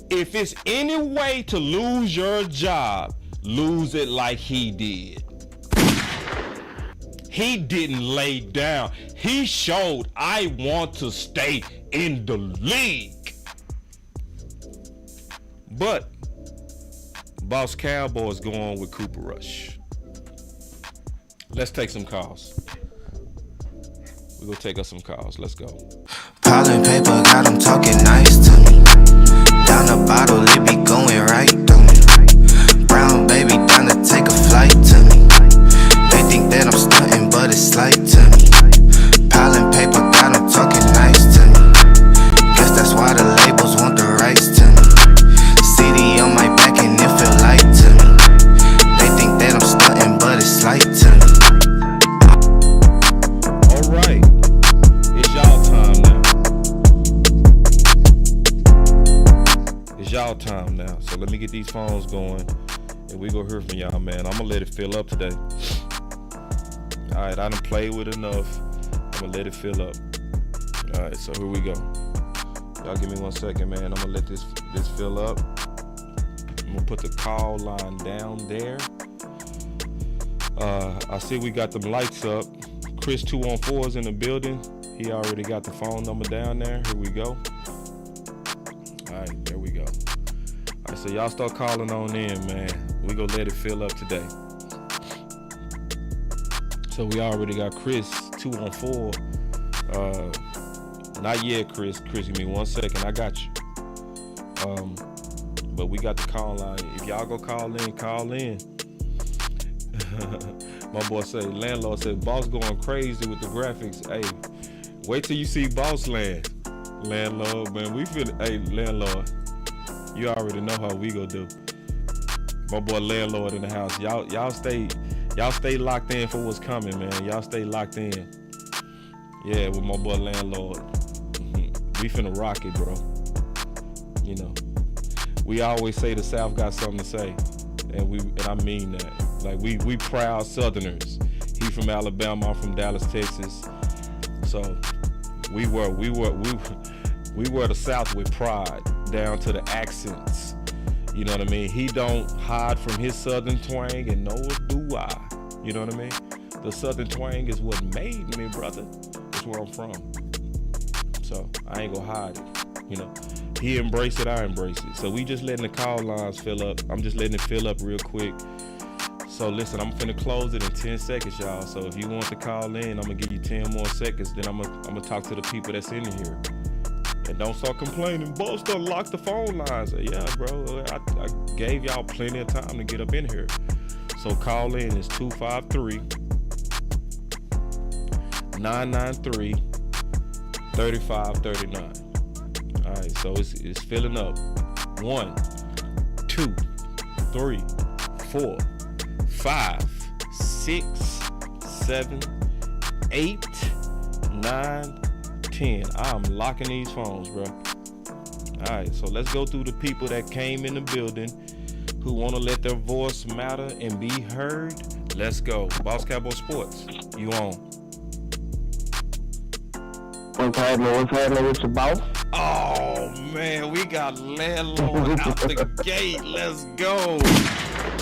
if it's any way to lose your job, lose it like he did. He didn't lay down. He showed, I want to stay in the league. But Boss Cowboys going with Cooper Rush. Let's take some calls. We're gonna take us some calls. Let's go. Piling paper got them talking nice to me. Down the bottle, it be going right through me. Brown baby down to take a flight to me. They think that I'm stunting, but it's slight to me. Piling paper got them talking nice to me. Guess that's why the labels want the rights to me. CD on my back and it feel light to me. They think that I'm stunting, but it's slight to me. All right, it's y'all time now. It's y'all time now. So let me get these phones going, and we gonna hear from y'all, man. I'm gonna let it fill up today. All right, I done played with enough. I'm gonna let it fill up. All right, so here we go. Y'all give me 1 second, man. I'm gonna let this fill up. I'm gonna put the call line down there. I see we got them lights up. Chris 214 is in the building. He already got the phone number down there. Here we go. All right, there we go. All right, so y'all start calling on in, man. We gonna let it fill up today. So we already got Chris 214. Not yet, Chris. Chris, give me 1 second. I got you. But we got the call line. If y'all go call in, call in. My boy say, landlord said, boss going crazy with the graphics. Hey, wait till you see Boss Land. Landlord, man, we feel, hey, landlord, you already know how we go do. My boy landlord in the house. Y'all stay locked in for what's coming, man. Y'all stay locked in. Yeah, with my boy landlord. We finna rock it, bro. You know, we always say the South got something to say, and I mean that. Like we proud Southerners. He from Alabama, I'm from Dallas, Texas. So we wear the South with pride, down to the accents. You know what I mean? He don't hide from his Southern twang, and nor do I. You know what I mean? The Southern twang is what made me, brother. That's where I'm from. So I ain't gonna hide it. You know, he embraced it, I embrace it. So we just letting the call lines fill up. I'm just letting it fill up real quick. So listen, I'm finna close it in 10 seconds, y'all. So if you want to call in, I'm gonna give you 10 more seconds. Then I'm gonna talk to the people that's in here. And don't start complaining, boss done locked the phone lines. Yeah, bro, I gave y'all plenty of time to get up in here. So call in, it's 253-993-3539. All right, so it's filling up. 1, 2, 3, 4, 5, 6, 7, 8, 9, 10. I'm locking these phones, bro. All right, so let's go through the people that came in the building who want to let their voice matter and be heard. Let's go. Boss Cowboy Sports, you on. What's happening with your boss? Oh, man, we got Landlord out the gate. Let's go.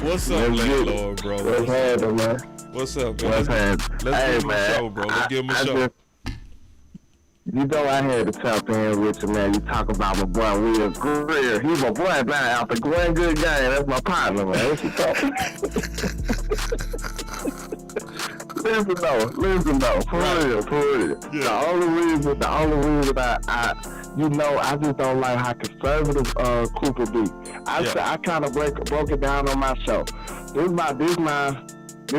What's up, Landlord, bro? What's happening, man? What's up, man? Let's give him a show, bro. Let's give him a show. You know I had to tap in with you, man. You talk about my boy Will Grier. He's my boy, man. After one good game, that's my partner, man. What you talking? Listen though, for real. Yeah. The only reason I just don't like how conservative Cooper be. I kind of broke it down on my show. This is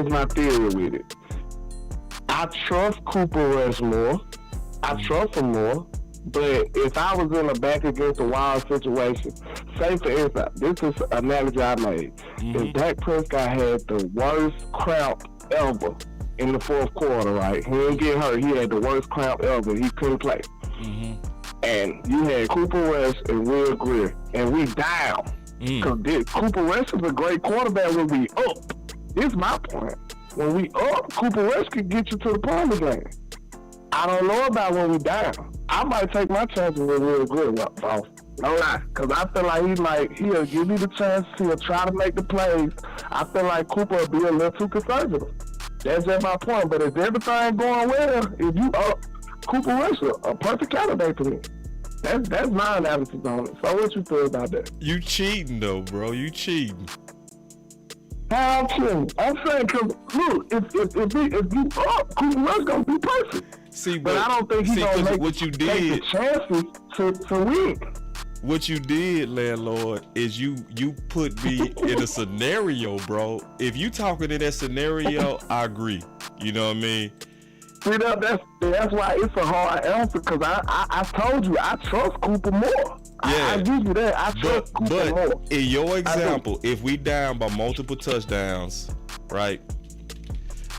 my theory with it. I trust Cooper Rush more. I trust him more. But if I was in a back against the wall situation, say for instance, this is an analogy I made. If Dak Prescott had the worst cramp ever in the fourth quarter, right? He didn't get hurt. He had the worst cramp ever. He couldn't play. And you had Cooper Rush and Will Grier, and we down. Because Cooper Rush is a great quarterback when we up. This is my point. When we up, Cooper Rush could get you to the promised land. I don't know about when we down. I might take my chances with Will Grier, boss. No lie. Because I feel like he'll give me the chance. He'll try to make the plays. I feel like Cooper will be a little too conservative. That's just my point. But if everything going well, if you up, Cooper Rush is a perfect candidate for me. That's my analysis on it. So what you feel about that? You cheating though, bro. You cheating. How I'm cheating? I'm saying because look, if you up, Cooper Rush gonna be perfect. See, but I don't think he's gonna make take the chances to win. What you did, Landlord, is you put me in a scenario, bro. If you talking in that scenario, I agree. You know what I mean? See, that's why it's a hard answer, because I told you I trust Cooper more. I give you that. I trust Cooper more. In your example, if we down by multiple touchdowns, right?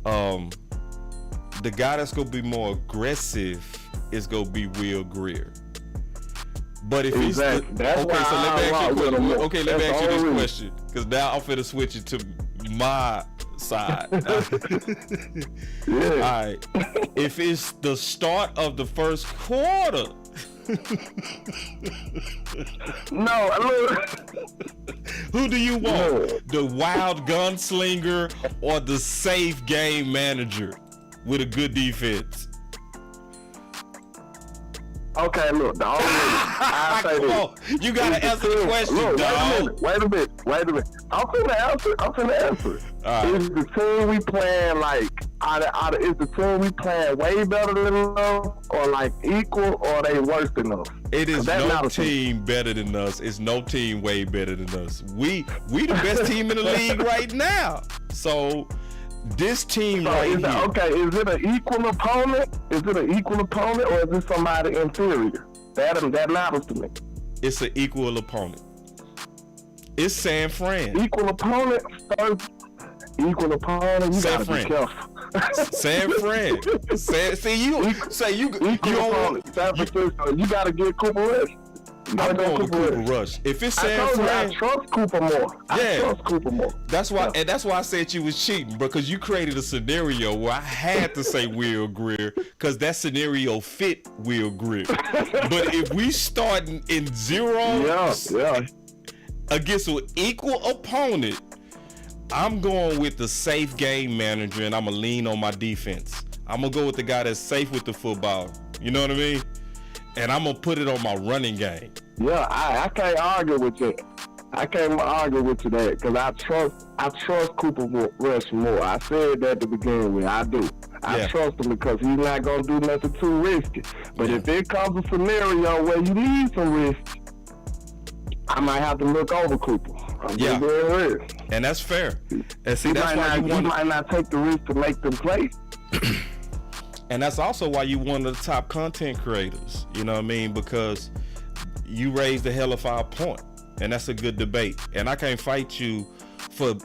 The guy that's gonna be more aggressive is gonna be Will Grier. But if he's let me ask you this question, because now I'm finna switch it to my side. All right. If it's the start of the first quarter. No, look. Who do you want? The wild gunslinger or the safe game manager with a good defense? Okay, look, the only I say this. You gotta answer the question, dog. Wait a minute. I'm finna answer. Right. Is the team we playing is the team we playing way better than us, or like equal, or they worse than us? It is no team better than us. It's no team way better than us. We the best team in the league right now. So this team right here. Okay, is it an equal opponent? Or is it somebody inferior? That matters to me. It's an equal opponent. It's San Fran. Equal opponent. You gotta be careful. San Fran. San Francisco. You gotta get Cooper Rush. I'm going with Cooper Rush. If it's San Fran, I trust Cooper more. I trust Cooper more. That's why, and that's why I said you was cheating, because you created a scenario where I had to say Will Grier, because that scenario fit Will Grier. But if we starting in zeros against an equal opponent, I'm going with the safe game manager, and I'm gonna lean on my defense. I'm gonna go with the guy that's safe with the football. You know what I mean? And I'm gonna put it on my running game. Yeah, I can't argue with you. I can't argue with you that, because I trust Cooper Rush more. I said that to begin with. I do. I trust him because he's not gonna do nothing too risky. But if there comes a scenario where you need some risk, I might have to look over Cooper. And that's fair. And see, he might not take the risk to make them play. And that's also why you one of the top content creators. You know what I mean? Because you raised the hell of our point, and that's a good debate. And I can't fight you for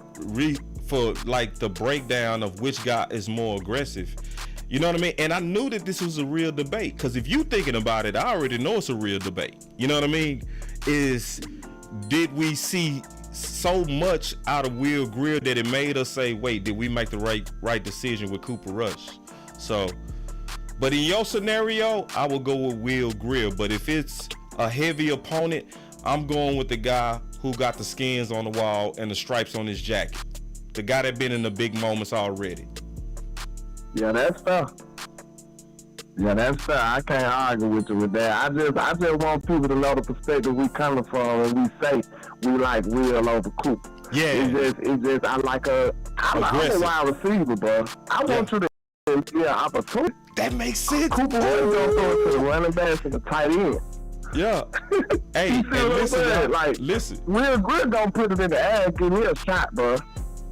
like the breakdown of which guy is more aggressive. You know what I mean? And I knew that this was a real debate, because if you thinking about it, I already know it's a real debate. You know what I mean? Did we see so much out of Will Grier that it made us say, wait, did we make the right decision with Cooper Rush? So, but in your scenario, I will go with Will Grier. But if it's a heavy opponent, I'm going with the guy who got the skins on the wall and the stripes on his jacket. The guy that been in the big moments already. Yeah, that's fair. I can't argue with you with that. I just want people to know the perspective we coming from when we say we like Will over Cooper. Yeah. It's just I'm a wide receiver, bro. I want you to opportunity. That makes sense. Cooper Rush don't throw it to the running back and the tight end. Yeah. Hey, and listen. Will Grier don't put it in the air and give me a shot, bro.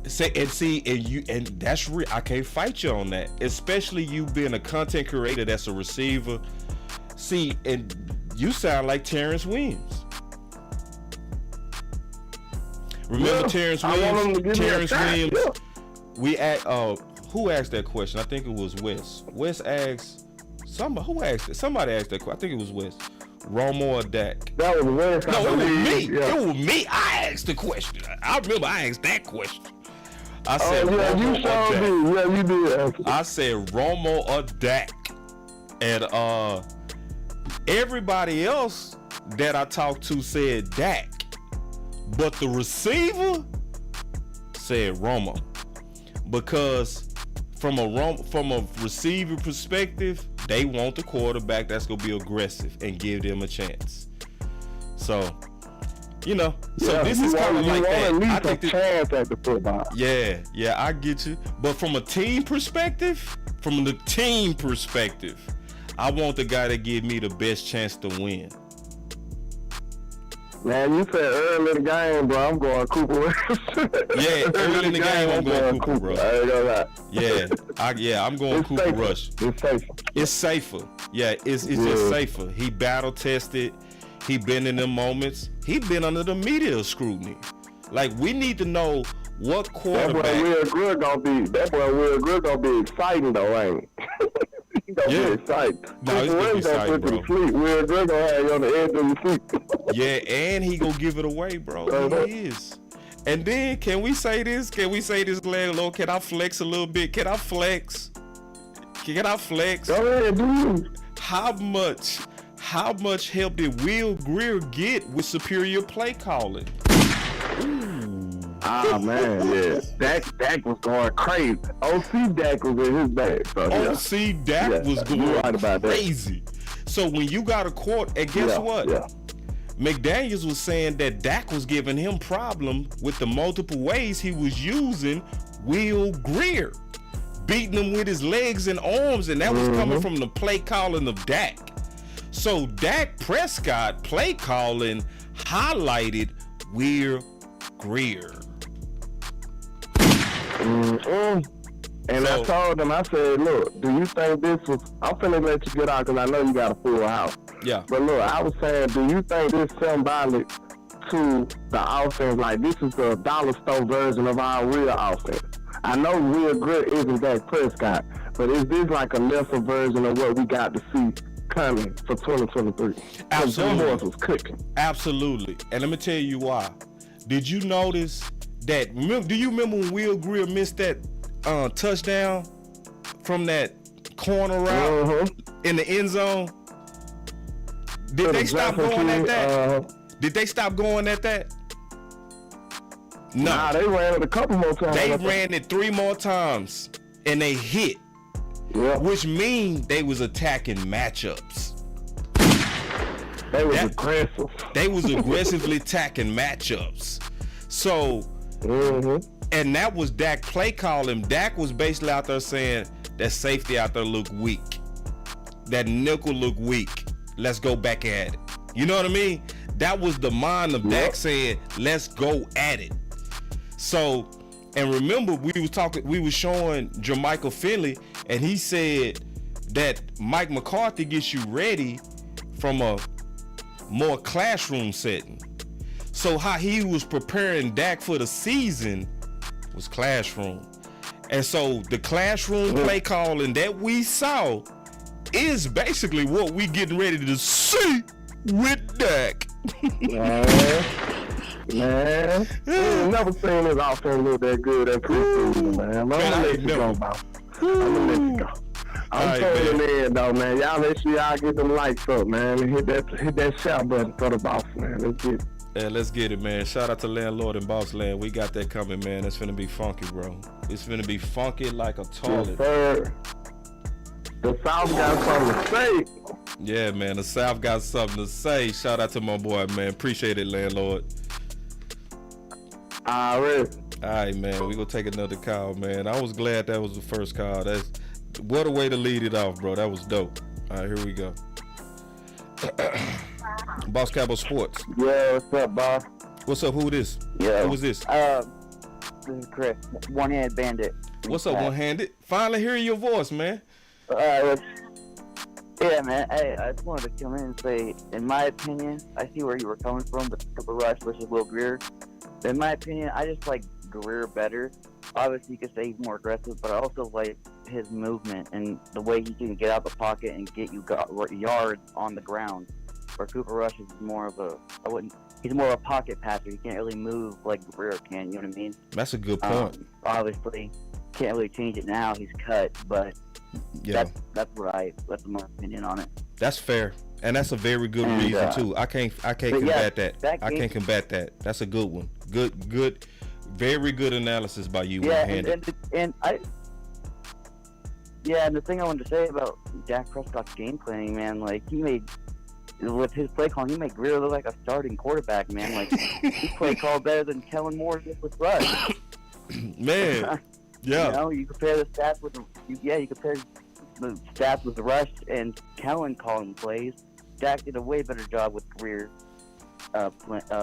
And that's real. I can't fight you on that, especially you being a content creator that's a receiver. See, and you sound like Terrence Williams. Remember Terrence Williams? Terrence Williams. Yeah. We asked. Who asked that question? I think it was Wes. Wes asked somebody. Who asked it? Somebody asked that question. I think it was Wes. Romo or Dak? That was Wes. No, it was me. Yeah. It was me. I asked the question. I remember I asked that question. I said Romo or Dak. Yeah, you did. I said Romo or Dak. And everybody else that I talked to said Dak. But the receiver said Romo. Because from a receiver perspective, they want the quarterback that's going to be aggressive and give them a chance. So, this is kind of like that. I think the chance at the football. Yeah, I get you. But from the team perspective, I want the guy that give me the best chance to win. Man, you said early in the game, bro. I'm going Cooper Rush. Yeah, early in the game, I'm going Cooper Rush. I ain't gonna lie. I'm going Cooper safer. Rush. It's safer. It's safer. Yeah, it's just safer. He battle tested. He been in them moments. He been under the media scrutiny. Like, we need to know what quarterback. That boy Will Grier gonna be exciting though, ain't he? Be exciting. No, he's gonna be exciting, bro. Will Grier gonna have you on the edge of your seat. Yeah, and he gonna give it away, bro. He is. And then, can we say this, Glenn? Can I flex a little bit? Can I flex? Go ahead, dude. How much help did Will Grier get with superior play calling? Man, yeah. Dak was going crazy. OC Dak was in his bag. So, OC Dak was going crazy. So when you got a court, and guess what? Yeah. McDaniels was saying that Dak was giving him problem with the multiple ways he was using Will Grier, beating him with his legs and arms, and that was coming from the play calling of Dak. So Dak Prescott play calling highlighted Will Grier. And I told him, I said, look, do you think this was, I'm finna let you get out because I know you got a full house. Yeah. But look, I was saying, do you think this symbolic to the offense? Like, this is the dollar store version of our real offense. I know Will Grier isn't Dak Prescott, but is this like a lesser version of what we got to see coming for 2023? Absolutely. Them boys was cooking. Absolutely. And let me tell you why. Did you notice that, do you remember when Will Grier missed that touchdown from that corner route in the end zone? Did they stop going at that? Did they stop going at that? No. Nah, they ran it a couple more times. They ran it 3 more times and they hit. Yeah. Which means they was attacking matchups. They was aggressive. They was aggressively attacking matchups. So, and that was Dak play calling. Dak was basically out there saying that safety out there look weak. That nickel look weak. Let's go back at it. You know what I mean? That was the mind of Dak saying, let's go at it. So, and remember, we was showing Jermichael Finley, and he said that Mike McCarthy gets you ready from a more classroom setting. So how he was preparing Dak for the season was classroom. And so the classroom play calling that we saw is basically what we getting ready to see with Dak. Man, we ain't never seen his offense look that good at preseason, man. I'm gonna let you go, boss. I'm gonna let you go. I'm throwing it in, though, man. Y'all make sure y'all get them lights up, man, and hit that shout button for the boss, man. Let's get it. Yeah, let's get it, man. Shout out to Landlord and Boss Land. We got that coming, man. It's finna be funky, bro. It's finna be funky like a toilet. Yes, sir. The South got something to say. Yeah, man. The South got something to say. Shout out to my boy, man. Appreciate it, Landlord. All right, man. We gonna take another call, man. I was glad that was the first call. That's what a way to lead it off, bro. That was dope. All right, here we go. Boss Cowboy Sports. Yeah, what's up, boss? What's up? Who this? Yeah. Who is this? This is Chris, One-Handed Bandit. What's up, One-Handed? Finally hearing your voice, man. Yeah, man. Hey, I just wanted to come in and say, in my opinion, I see where you were coming from with Cooper Rush versus Will Grier. In my opinion, I just like Grier better. Obviously, you could say he's more aggressive, but I also like his movement and the way he can get out the pocket and get you yards on the ground. Where Cooper Rush is more of he's more of a pocket passer. He can't really move like Grier can, you know what I mean? That's a good point. Obviously, can't really change it now. He's cut, but yeah, that's my opinion on it. That's fair. And that's a very good reason too. I can't combat that. I can't combat that. That's a good one. Good, very good analysis by you. Yeah, and the thing I wanted to say about Dak Prescott's game planning, man, like with his play calling, he made Grier look like a starting quarterback, man. Like he play called better than Kellen Moore just with Rush. Man, yeah. You know, you compare the stats with the stats with Rush and Kellen calling plays. Dak did a way better job with Grier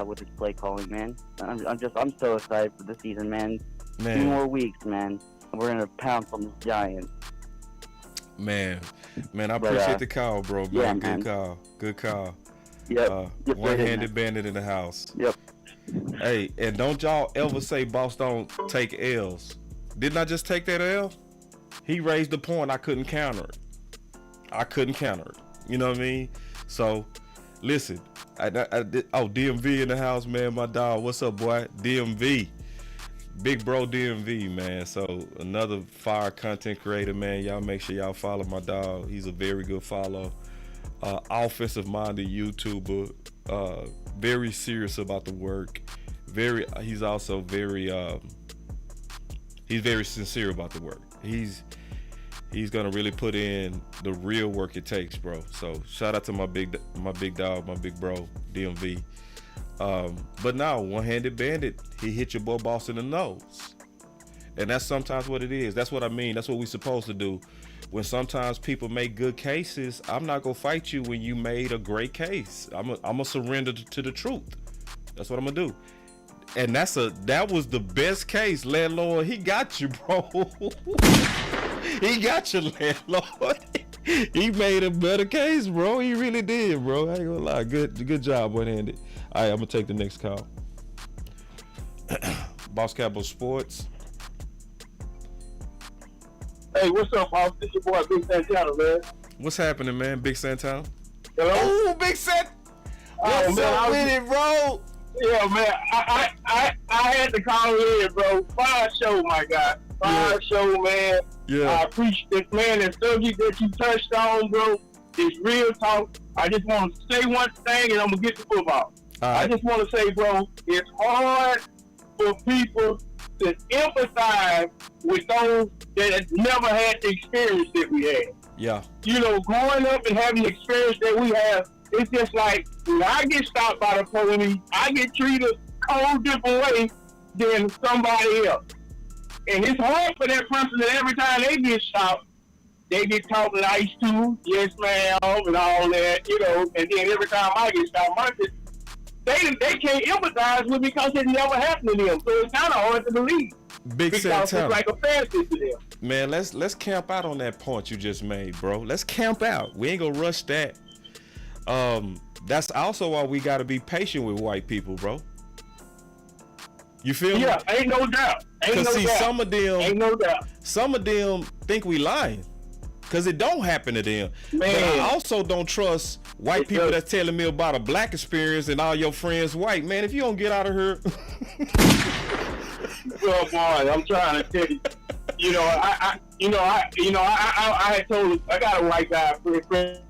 with his play calling, man. I'm so excited for this season, man. 2 more weeks, man. We're gonna pounce on the Giants. Man, I appreciate the call, bro. Yeah, Good call. Yep. One-handed bandit in the house. Yep. Hey, and don't y'all ever say boss don't take L's. Didn't I just take that L? He raised the point. I couldn't counter it. You know what I mean? So, listen. DMV in the house, man. My dog. What's up, boy? DMV. Big bro DMV, man. So another fire content creator, man. Y'all make sure y'all follow my dog. He's a very good follow. Offensive minded YouTuber. Very serious about the work. He's also very sincere about the work. He's gonna really put in the real work it takes, bro. So shout out to my big dog, my big bro DMV. But now, One-Handed Bandit, he hit your boy boss in the nose. And that's sometimes what it is. That's what I mean. That's what we're supposed to do. When sometimes people make good cases, I'm not going to fight you when you made a great case. I'm going to surrender to the truth. That's what I'm going to do. And that was the best case, landlord. He got you, bro. He got you, landlord. He made a better case, bro. He really did, bro. I ain't gonna lie. Good job, One-Handed. All right, I'm gonna take the next call. Boss Cowboy Sports. Hey, what's up, boss? This your boy, Big Santana, man. What's happening, man? Big Santana. Hello? Oh, Big Sant. What's up with it, bro? Yeah, man. I had to call in, bro. Fire show, my guy. Fire show, man. Yeah. I appreciate this, man. The subject that you touched on, bro, is real talk. I just want to say one thing, and I'm going to get to football. Right. I just want to say, bro, it's hard for people to empathize with those that have never had the experience that we had. Yeah. You know, growing up and having the experience that we have, it's just like when I get stopped by the police, I get treated a whole different way than somebody else. And it's hard for that person that every time they get stopped, they get talked nice to, yes ma'am, and all that, you know, and then every time I get stopped, they can't empathize with me because it never happened to them. So it's kind of hard to believe. Big Santana. Because it's like a fantasy to them. Man, let's camp out on that point you just made, bro. Let's camp out. We ain't gonna rush that. That's also why we gotta be patient with white people, bro. You feel me? Yeah, ain't no doubt. Ain't no doubt. some of them, ain't no doubt. Some of them think we lying, cause it don't happen to them. Man. But I also don't trust white people that's telling me about a black experience and all your friends white. Man, if you don't get out of here. Well, boy, I'm trying to tell you. I had told, I got a white guy friend.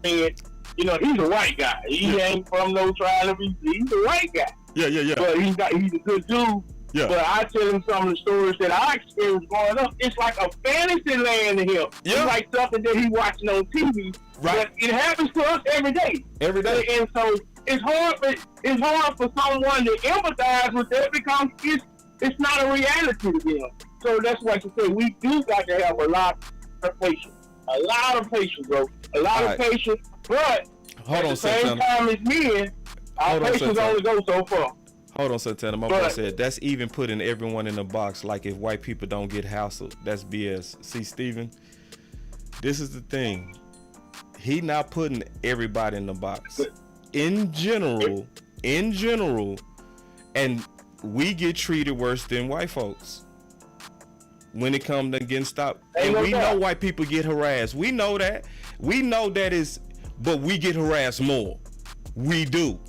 He's a white guy. He ain't from no tribe of BC. He's a white guy. Yeah. But he's a good dude. Yeah. But I tell him some of the stories that I experienced growing up. It's like a fantasy land to him. Yeah. It's like something that he watching on TV. Right. But it happens to us every day. Every day. And so it's hard for someone to empathize with that because it's not a reality to them. So that's why you say we do got to have a lot of patience. A lot of patience, bro. A lot of patience. But at the same time as men, our patience only goes so far. Hold on, Santana. My boy said that's even putting everyone in the box. Like if white people don't get hassled, that's BS. See, Steven, this is the thing. He not putting everybody in the box. In general, and we get treated worse than white folks when it comes to getting stopped. And we know white people get harassed. We know that. We know that is, but we get harassed more. We do.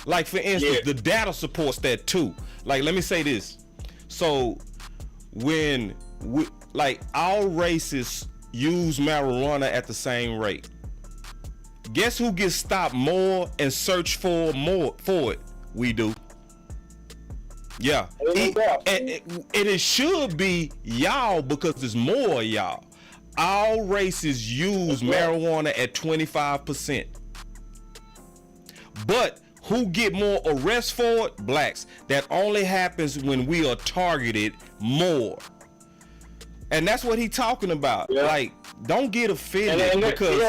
Like for instance, the data supports that too. Like let me say this. So when all races use marijuana at the same rate, guess who gets stopped more and searched for more for it? We do. Yeah. And it should be y'all because there's more of y'all. All races use marijuana at 25%. But who get more arrests for it? Blacks. That only happens when we are targeted more. And that's what he talking about. Yeah. Like, don't get offended because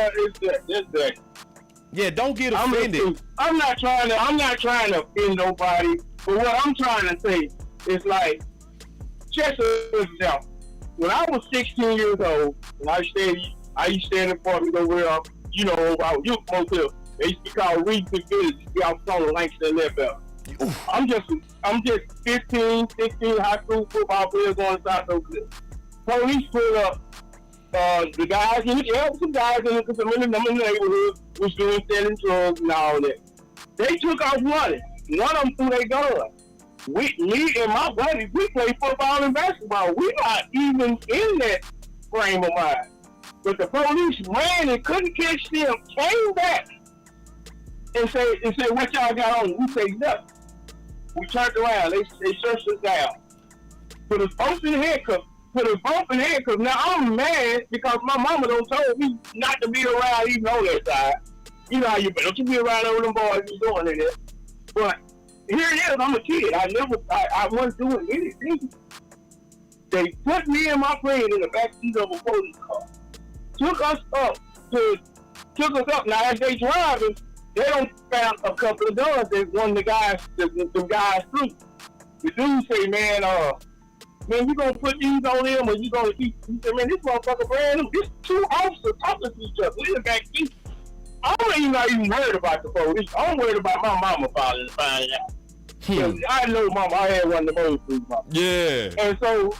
don't get offended. I'm not trying to offend nobody, but what I'm trying to say is like, just an example. When I was 16 years old, and I used to stay in the apartment over there, about Youth Motel. They used to be called Regency Village. I was on the Langston level. I'm just 15, 16, high school football players on the South Oakland. Police put up the guys in some guys in the neighborhood was doing selling drugs and all that. They took off running. One of them threw their gun. Me and my buddies, we play football and basketball. We're not even in that frame of mind. But the police ran and couldn't catch them, came back and said, what y'all got on? We say nothing. We turned around. They searched us down. Put us both in handcuffs. Now I'm mad because my mama done told me not to be around even on that side. You know how you don't you be around over them boys you doing in there. But here it is, I'm a kid. I wasn't doing anything. They put me and my friend in the backseat of a police car. Took us up. Now as they driving, they don't found a couple of guns that one of the guys threw. The dude say, man, you gonna put these on them or you gonna keep? He said, man, this motherfucker brand new. This two officers talking to each other. We in the back seat. I'm not even worried about the police. I'm worried about my mama finding out. I know mama, I had one of those three mama. Yeah. And so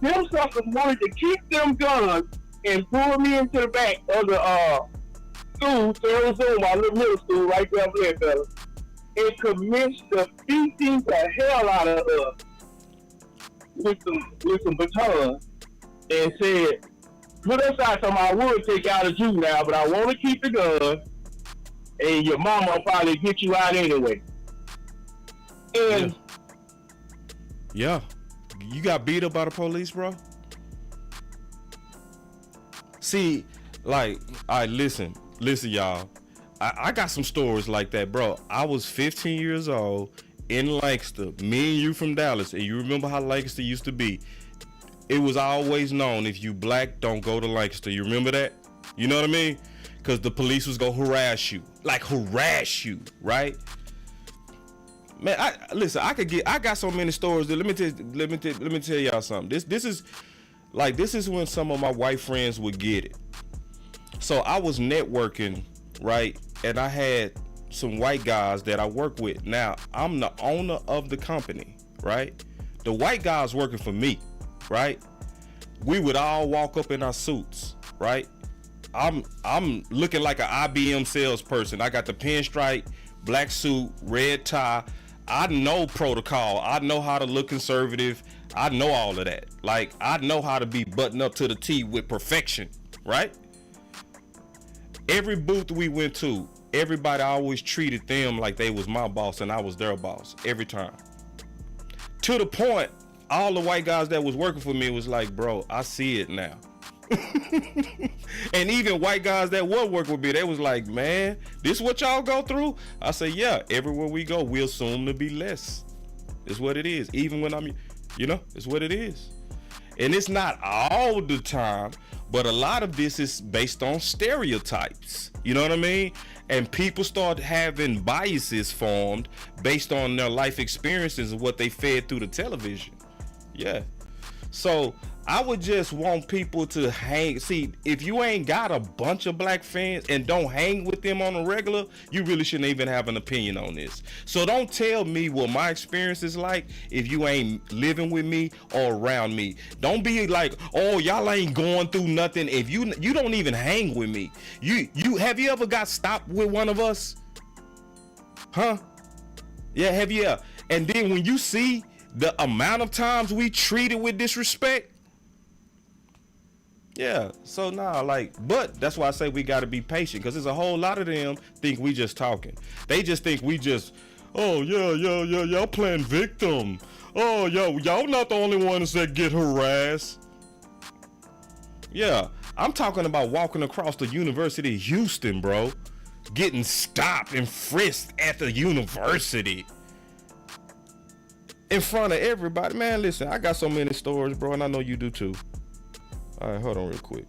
them suckers wanted to keep them guns and pull me into the back of the school, Sarah Zoom, my little middle school right there, fella. And commenced to beating the hell out of us with some batons and said, put us out so I would take out a juvenile, but I want to keep the gun and your mama will probably get you out anyway. And yeah. You got beat up by the police, bro? See, like, all right, listen, y'all. I got some stories like that, bro. I was 15 years old in Lancaster. Me and you from Dallas, and you remember how Lancaster used to be. It was always known, if you black, don't go to Lancaster. You remember that? You know what I mean? Because the police was gonna harass you, right? Man, I got so many stories. Let me tell y'all something. This is when some of my white friends would get it. So I was networking, right? And I had some white guys that I work with. Now, I'm the owner of the company, right? The white guys working for me, right? We would all walk up in our suits, right? I'm looking like an IBM salesperson. I got the pinstripe, black suit, red tie. I know protocol. I know how to look conservative. I know all of that. Like, I know how to be buttoned up to the T with perfection, right? Every booth we went to, everybody always treated them like they was my boss and I was their boss every time. To the point, all the white guys that was working for me was like, bro, I see it now. And even white guys that were working with me, they was like, man, this what y'all go through? I say, yeah, everywhere we go, we assume to be less. It's what it is. Even when I'm, it's what it is. And it's not all the time, but a lot of this is based on stereotypes. You know what I mean? And people start having biases formed based on their life experiences and what they fed through the television. Yeah. So I would just want people to hang. See, if you ain't got a bunch of black fans and don't hang with them on a regular, you really shouldn't even have an opinion on this. So don't tell me what my experience is like if you ain't living with me or around me. Don't be like, oh, y'all ain't going through nothing if you don't even hang with me. You have you ever got stopped with one of us? Huh? Yeah, have you? And then when you see the amount of times we treated with disrespect, yeah, so nah, but that's why I say we got to be patient, because there's a whole lot of them think we just talking. They just think we just, oh yeah, y'all playing victim. Oh y'all not the only ones that get harassed. Yeah, I'm talking about walking across the University of Houston, bro, getting stopped and frisked at the university in front of everybody. Man, listen, I got so many stories, bro, and I know you do too. All right, hold on real quick.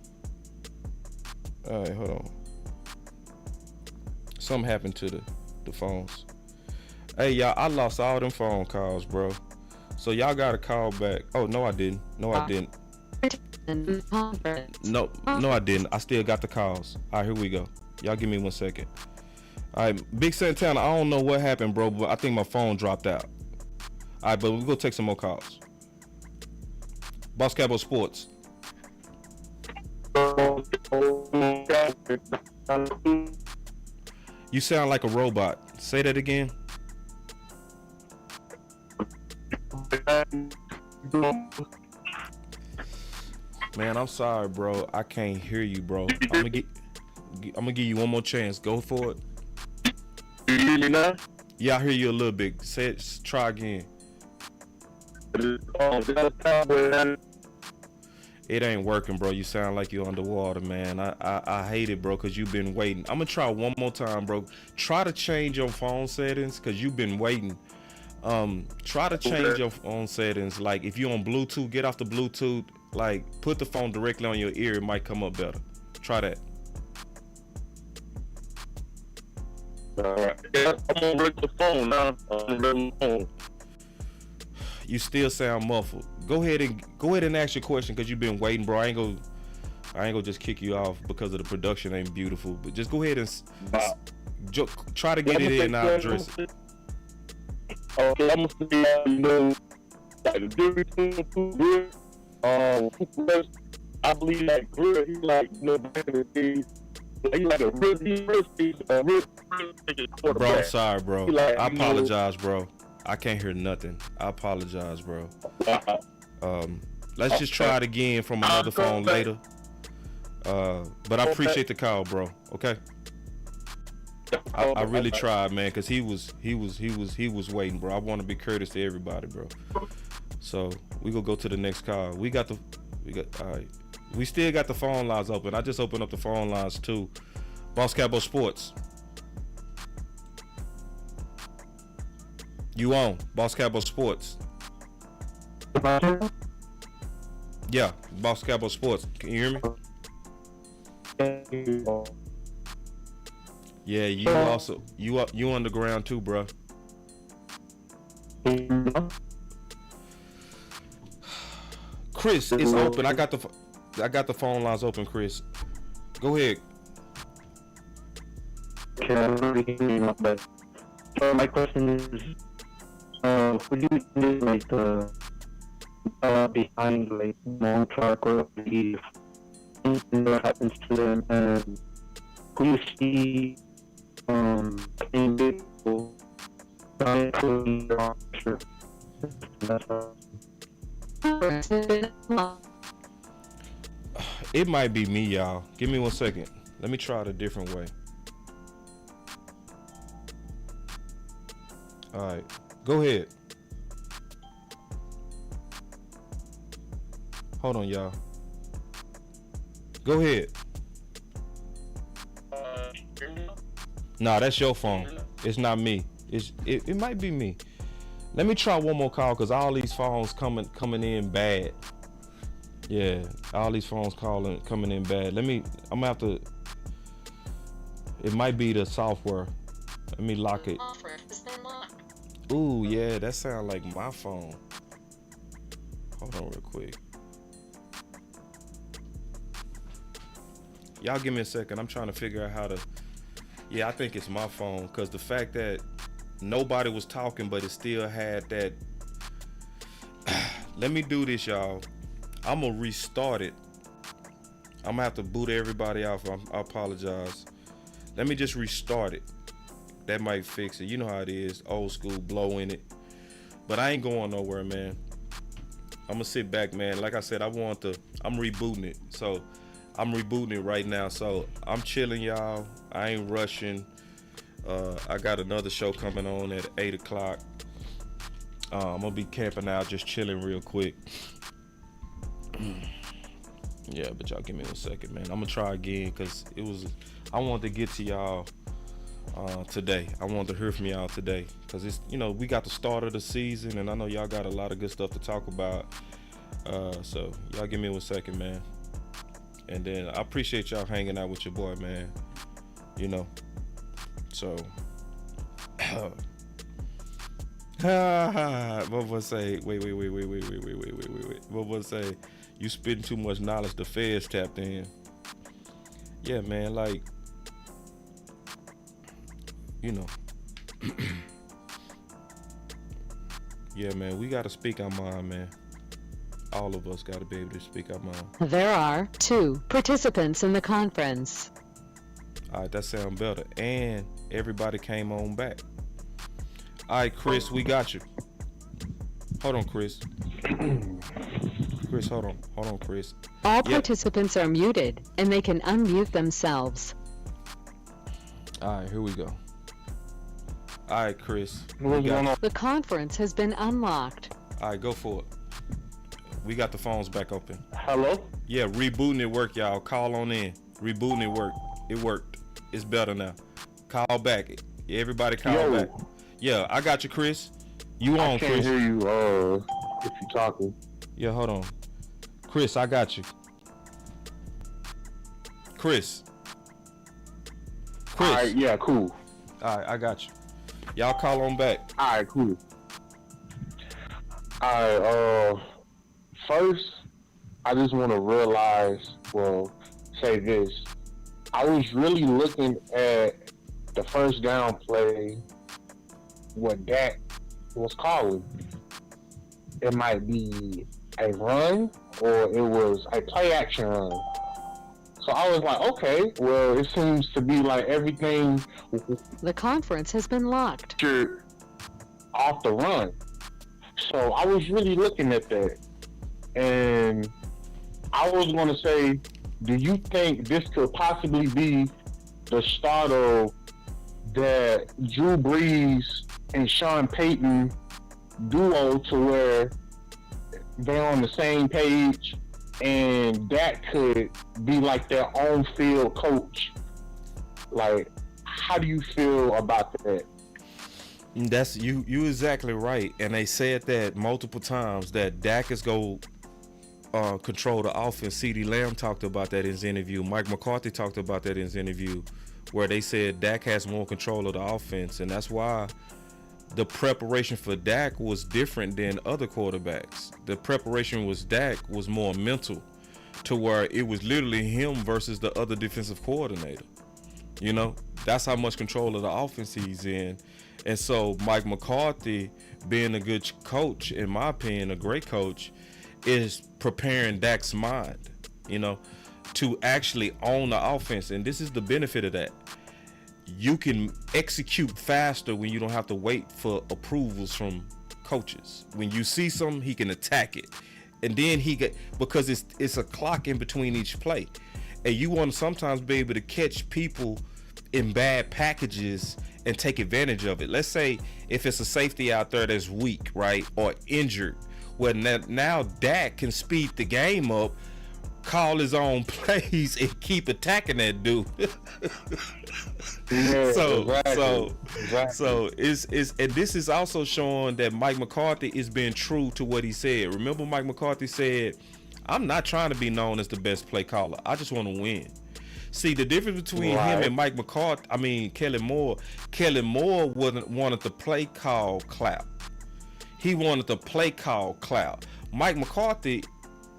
All right, hold on. Something happened to the phones. Hey, y'all, I lost all them phone calls, bro. So y'all got to call back. Oh, no, I didn't. No, I didn't. No, I didn't. I still got the calls. All right, here we go. Y'all give me 1 second. All right, Big Santana, I don't know what happened, bro, but I think my phone dropped out. All right, but we're going to take some more calls. Boss Cowboy Sports. You sound like a robot. Say that again. Man, I'm sorry, bro. I can't hear you, bro. I'm gonna give you one more chance. Go for it. You hear me now? Yeah, I hear you a little bit. Say it. Try again. Dallas Cowboys. It ain't working, bro. You sound like you're underwater, man. I hate it, bro, because you've been waiting. I'm going to try one more time, bro. Try to change your phone settings, because you've been waiting. Try to change your phone settings. Like, if you're on Bluetooth, get off the Bluetooth. Like, put the phone directly on your ear. It might come up better. Try that. Alright. Yeah, I'm on regular phone now. You still sound muffled. Go ahead and ask your question, because you've been waiting, bro. I ain't gonna just kick you off because of the production ain't beautiful. But just go ahead and try to get it in and I'll address it. Okay, I'm gonna say, like the difference between Grier, I believe like Grier, he's like, back in the days, he's like a real quarterback. Bro, I'm sorry, bro. Like, I apologize, bro. I can't hear nothing. I apologize, bro. Let's just try it again from another phone later. But I appreciate the call, bro. Okay. I really tried, man, because he was waiting, bro. I want to be courteous to everybody, bro. So we gonna go to the next call. We got all right. We still got the phone lines open. I just opened up the phone lines too. Boss Cowboy Sports. You on Boss Cowboy Sports? Yeah, Boss Cowboy Sports. Can you hear me? Yeah, you also you underground too, bro. Chris, it's open. I got the phone lines open, Chris. Go ahead. My question is, would you like behind like long track or leave. What happens to them, and who you see playing big people trying to lead their officer. That's all. It might be me, y'all. Give me 1 second. Let me try it a different way. All right, go ahead. Hold on, y'all. Go ahead. Nah, that's your phone. It's not me. It might be me. Let me try one more call because all these phones coming in bad. Yeah, all these phones coming in bad. I'm gonna have to. It might be the software. Let me lock it. Ooh, yeah, that sounds like my phone. Hold on real quick. Y'all give me a second. I'm trying to figure out how to. Yeah, I think it's my phone because the fact that nobody was talking, but it still had that. Let me do this, y'all. I'm gonna restart it. I'm gonna have to boot everybody off. I apologize. Let me just restart it. That might fix it. You know how it is. Old school, blow in it. But I ain't going nowhere, man. I'm gonna sit back, man. Like I said, I'm rebooting it. So I'm rebooting it right now. So I'm chilling, y'all. I ain't rushing. I got another show coming on at 8 o'clock. I'm gonna be camping out, just chilling real quick. Yeah, but y'all give me 1 second, man. I'm gonna try again because I wanted to get to y'all today. I wanted to hear from y'all today because it's, we got the start of the season and I know y'all got a lot of good stuff to talk about. So y'all give me 1 second, man. And then I appreciate y'all hanging out with your boy, man. So what was say? Wait. What was say? You spitting too much knowledge. The feds tapped in. Yeah, man. Like, yeah, man. We gotta speak our mind, man. All of us gotta be able to speak our mind. There are 2 participants in the conference. All right, that sounds better. And everybody came on back. All right, Chris, we got you. Hold on, Chris. Chris, hold on, Chris. All participants are muted, and they can unmute themselves. All right, here we go. All right, Chris. The conference has been unlocked. All right, go for it. We got the phones back open. Hello? Yeah, rebooting it worked, y'all. Call on in. Rebooting it worked. It worked. It's better now. Call back. Everybody call back. Yeah, I got you, Chris. You on, Chris? I can't hear you if you're talking. Yeah, hold on. Chris, I got you. Chris. All right, yeah, cool. All right, I got you. Y'all call on back. All right, cool. All right, first, I just want to say this. I was really looking at the first down play, what Dak was calling. It might be a run or it was a play action run. So I was like, okay, well, it seems to be like everything. The conference has been locked. Off the run. So I was really looking at that. And I was going to say, do you think this could possibly be the start of that Drew Brees and Sean Payton duo to where they're on the same page and that could be like their own field coach? Like, how do you feel about that? That's you exactly right. And they said that multiple times that Dak is go control the offense. CeeDee Lamb talked about that in his interview. Mike McCarthy talked about that in his interview, where they said Dak has more control of the offense, and that's why the preparation for Dak was different than other quarterbacks. The preparation was Dak was more mental, to where it was literally him versus the other defensive coordinator. That's how much control of the offense he's in. And so Mike McCarthy, being a good coach, in my opinion, a great coach, is preparing Dak's mind, you know, to actually own the offense. And this is the benefit of that. You can execute faster when you don't have to wait for approvals from coaches. When you see something, he can attack it. And then because it's a clock in between each play. And you want to sometimes be able to catch people in bad packages and take advantage of it. Let's say if it's a safety out there that's weak, right, or injured, well, now Dak can speed the game up, call his own plays, and keep attacking that dude. Yeah, So it's and this is also showing that Mike McCarthy is being true to what he said. Remember, Mike McCarthy said, "I'm not trying to be known as the best play caller. I just want to win." See, the difference between him and Mike McCarthy, Kellen Moore wanted the play call clout. He wanted the play call clout. Mike McCarthy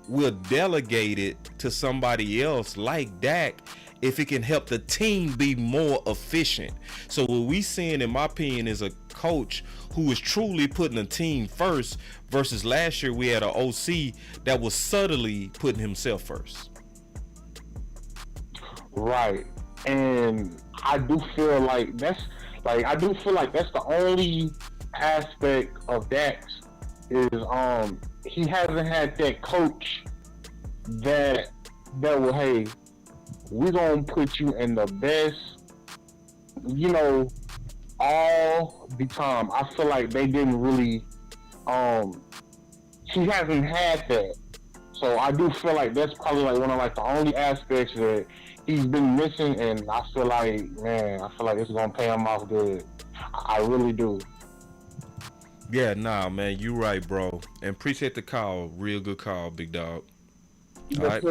will delegate it to somebody else like Dak if it can help the team be more efficient. So what we seeing, in my opinion, is a coach who is truly putting the team first, versus last year we had an OC that was subtly putting himself first. Right. And I do feel like that's the only aspect of Dax is he hasn't had that coach that will, hey, we're gonna put you in the best, all the time. I feel like they didn't really he hasn't had that. So I do feel like that's probably like one of like the only aspects that he's been missing, and I feel like it's gonna pay him off good. I really do. Yeah, nah, man, you right, bro. And appreciate the call. Real good call, big dog. All right.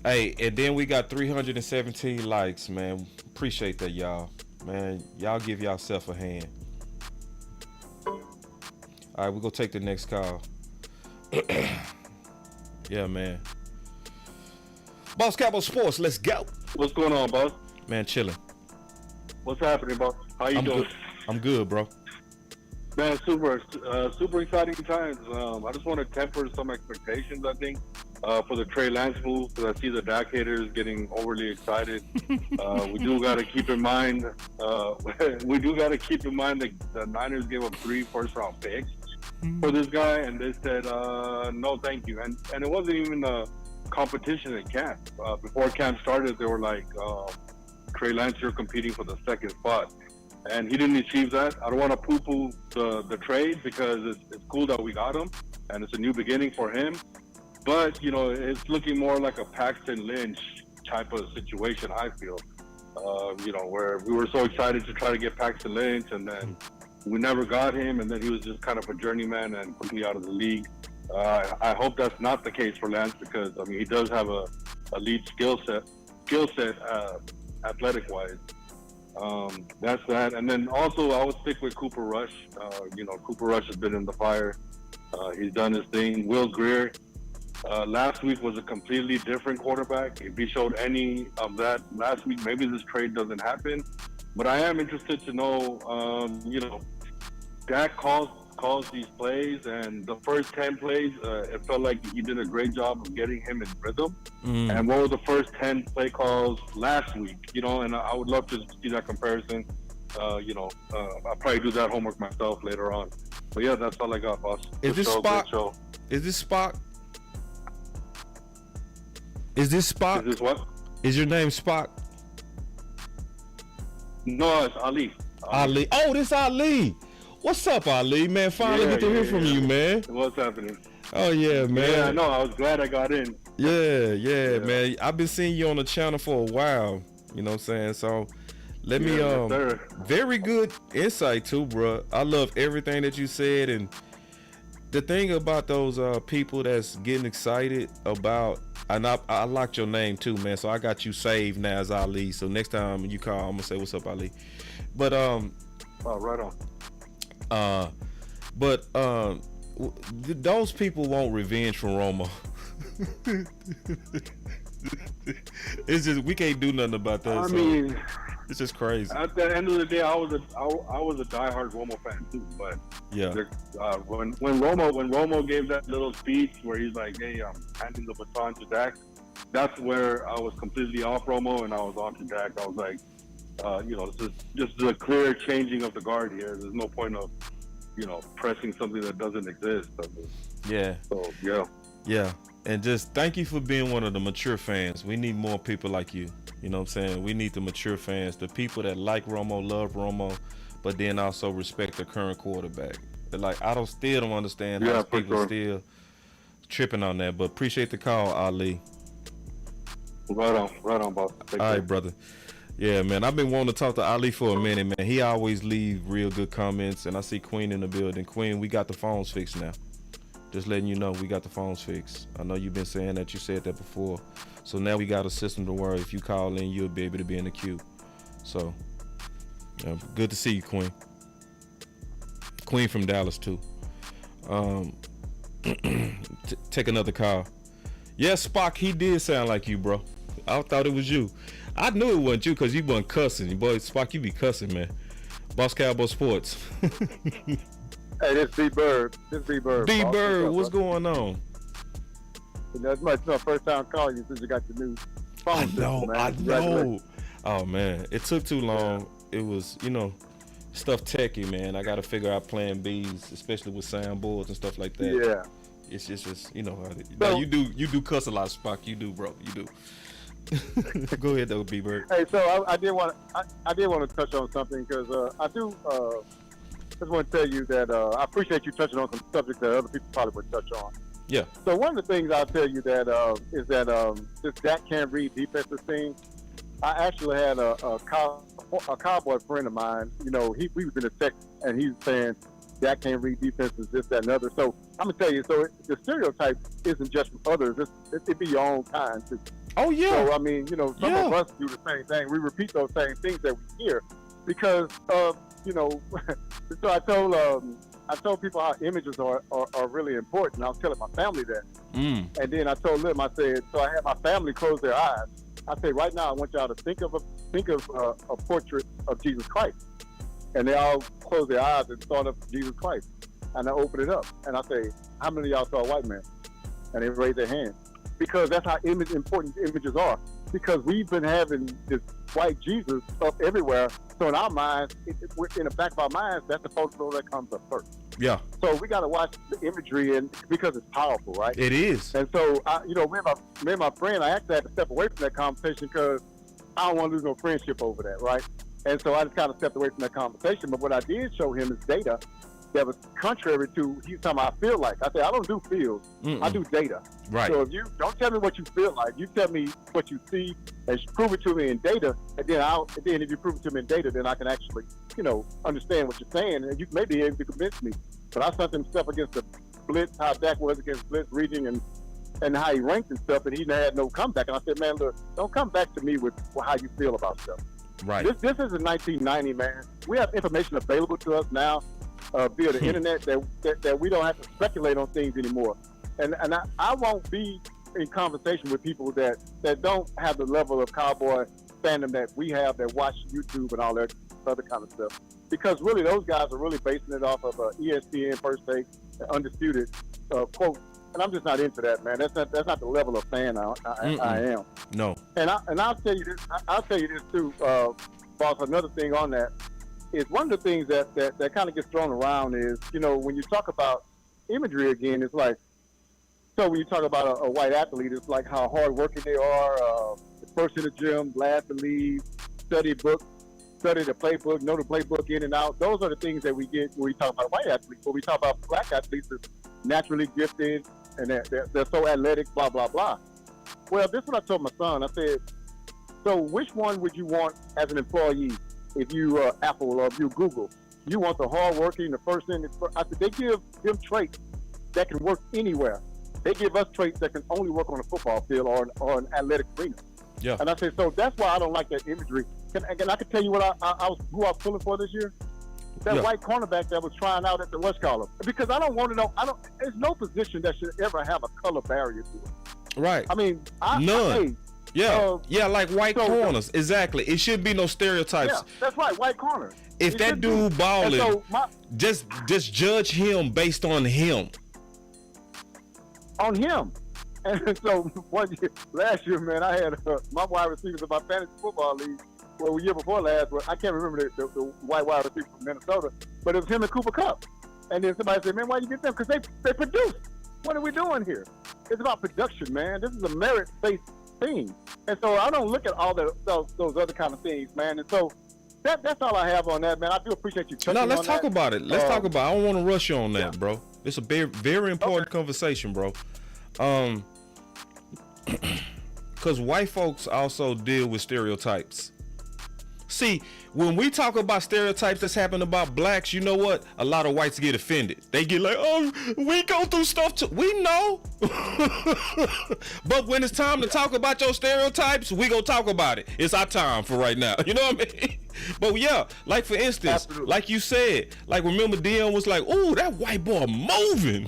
Hey, and then we got 317 likes, man. Appreciate that, y'all. Man, y'all give yourself a hand. All right, we're gonna take the next call. Yeah, man. Boss Cowboy Sports, let's go. What's going on, boss? Man, chilling. What's happening, boss? How you doing? Good. I'm good, bro. Man, super exciting times. I just want to temper some expectations, I think, for the Trey Lance move, because I see the Dak haters getting overly excited. We do got to keep in mind, that the Niners gave up 3 first-round picks for this guy, and they said, no, thank you. And it wasn't even a competition at camp. Before camp started, they were like, Trey Lance, you're competing for the second spot. And he didn't achieve that. I don't want to poo-poo the trade, because it's cool that we got him, and it's a new beginning for him. But, it's looking more like a Paxton Lynch type of situation, I feel. Where we were so excited to try to get Paxton Lynch, and then we never got him, and then he was just kind of a journeyman and quickly out of the league. I hope that's not the case for Lance, because, he does have a elite skill set, athletic-wise. That's that. And then also I would stick with Cooper Rush. Cooper Rush has been in the fire. He's done his thing. Will Grier, last week was a completely different quarterback. If he showed any of that last week, maybe this trade doesn't happen. But I am interested to know, Dak calls these plays, and the first 10 plays, it felt like he did a great job of getting him in rhythm. And what were the first 10 play calls last week? And I would love to see that comparison. I'll probably do that homework myself later on. But yeah, that's all I got, boss. Is this Spock? Is this Spock? Is this Spock? Is this what? Is your name Spock? No, it's Ali. Ali. Oh, this Ali. What's up, Ali, man? Finally get to hear from you, man. What's happening? Oh, yeah, man. Yeah, I know. I was glad I got in. Yeah, man. I've been seeing you on the channel for a while. You know what I'm saying? So let me, very good insight too, bro. I love everything that you said. And the thing about those people that's getting excited about, and I locked your name too, man. So I got you saved now as Ali. So next time you call, I'm gonna say, what's up, Ali? But right on. Those people want revenge from Romo. It's just we can't do nothing about that. I so mean, it's just crazy. at the end of the day, I was a diehard Romo fan too. But Yeah. when Romo gave that little speech where he's like, "Hey, I'm handing the baton to Dak," that's where I was completely off Romo and I was on to Dak. I was like, this is just a clear changing of the guard here. There's no point of, pressing something that doesn't exist. Yeah. So yeah. Yeah. And just thank you for being one of the mature fans. We need more people like you. You know what I'm saying? We need the mature fans, the people that like Romo, love Romo, but then also respect the current quarterback. They're like, still don't understand how people still tripping on that. But appreciate the call, Ali. Right on, boss. All right, brother. Yeah, man. I've been wanting to talk to Ali for a minute, man. He always leave real good comments, and I see Queen in the building. Queen, we got the phones fixed now. Just letting you know, we got the phones fixed. I know you've been saying that. You said that before. So now we got a system to where if you call in, you'll be able to be in the queue. So, good to see you, Queen. Queen from Dallas, too. Take another call. Yes, Spock, he did sound like you, bro. I thought it was you. I knew it wasn't you because you wasn't cussing. Boy, Spock, you be cussing, man. Boss Cowboy Sports. Hey, this B-Bird. B-Bird, what's going on? That's my first time calling you since you got the new phone system, man. I know. Oh, man. It took too long. It was, stuff techy, man. I got to figure out plan Bs, especially with soundboards and stuff like that. Yeah. It's just, now you do cuss a lot, Spock. You do, bro. You do. Go ahead, though, B-Bird. Hey, so I did want to touch on something because I do just want to tell you that I appreciate you touching on some subjects that other people probably would touch on. Yeah. So one of the things I'll tell you that is that this Dak can't read defensive thing. I actually had a Cowboy friend of mine. We was in a text and he was saying Dak can't read defenses, this, that, and other. So I'm gonna tell you. So the stereotype isn't just from others. It be your own kind too. Oh yeah. So I mean, some of us do the same thing. We repeat those same things that we hear because So I told people how images are really important. I was telling my family that. And then I told them, I said, so I had my family close their eyes. I said, right now I want y'all to think of a portrait of Jesus Christ. And they all close their eyes and thought of Jesus Christ. And I open it up and I say, how many of y'all saw a white man? And they raise their hand. Because that's how important images are. Because we've been having this white Jesus up everywhere. So in our minds, in the back of our minds, that's the photo that comes up first. Yeah. So we got to watch the imagery, and because it's powerful, right? It is. And so, me and my friend, I actually had to step away from that conversation because I don't want to lose no friendship over that, right? And so I just kind of stepped away from that conversation. But what I did show him is data that was contrary to he's talking about I feel like. I said, I don't do feels. I do data. Right. So if you don't tell me what you feel like, you tell me what you see and prove it to me in data, and then if you prove it to me in data, then I can actually, understand what you're saying, and you may be able to convince me. But I saw some stuff against the blitz, how Dak was against blitz reading and how he ranked and stuff, and he had no comeback. And I said, man, look, don't come back to me with how you feel about stuff. Right. This isn't 1990, man. We have information available to us now via the internet that we don't have to speculate on things anymore. And I won't be in conversation with people that don't have the level of Cowboy fandom that we have, that watch YouTube and all that other kind of stuff. Because really, those guys are really basing it off of ESPN, First Take, Undisputed quote. And I'm just not into that, man. That's not the level of fan I am. No. And I'll tell you this. I'll tell you this too, boss. Another thing on that is one of the things that kind of gets thrown around is, when you talk about imagery again, it's like, so when you talk about a white athlete, it's like how hardworking they are, first in the gym, last to leave, study the playbook, know the playbook in and out. Those are the things that we get when we talk about white athletes. When we talk about black athletes, it's naturally gifted and they're so athletic, blah, blah, blah. Well, this is what I told my son. I said, so which one would you want as an employee if you Apple or if you Google? You want the hardworking, the first in. I said, they give them traits that can work anywhere. They give us traits that can only work on a football field or an athletic arena. Yeah. And I said, so that's why I don't like that imagery. And I can tell you what who I was pulling for this year. That white cornerback that was trying out at the West Collar. Because I don't want to know. There's no position that should ever have a color barrier to it. Right. I mean, none. Yeah, like white corners. Exactly. It shouldn't be no stereotypes. Yeah, that's right, white corner. If that dude balling, just judge him based on him. On him. And so last year, man, I had my wide receivers in my fantasy football league. Well, the year before last, I can't remember the white wide receiver from Minnesota, but it was him and Cooper Kupp. And then somebody said, man, why you get them? Because they produce. What are we doing here? It's about production, man. This is a merit-based thing. And so I don't look at all those other kind of things, man. And so that's all I have on that, man. I do appreciate you touching on that. No, let's talk about it. Let's talk about it. I don't want to rush you on that, bro. It's a very, very important conversation, bro. Because white folks also deal with stereotypes. See, when we talk about stereotypes that's happening about blacks, you know what? A lot of whites get offended. They get like, oh, we go through stuff too. We know. But when it's time to talk about your stereotypes, we gonna talk about it. It's our time for right now. You know what I mean? But yeah, like for instance, like you said, like remember Dion was like, oh, that white boy moving.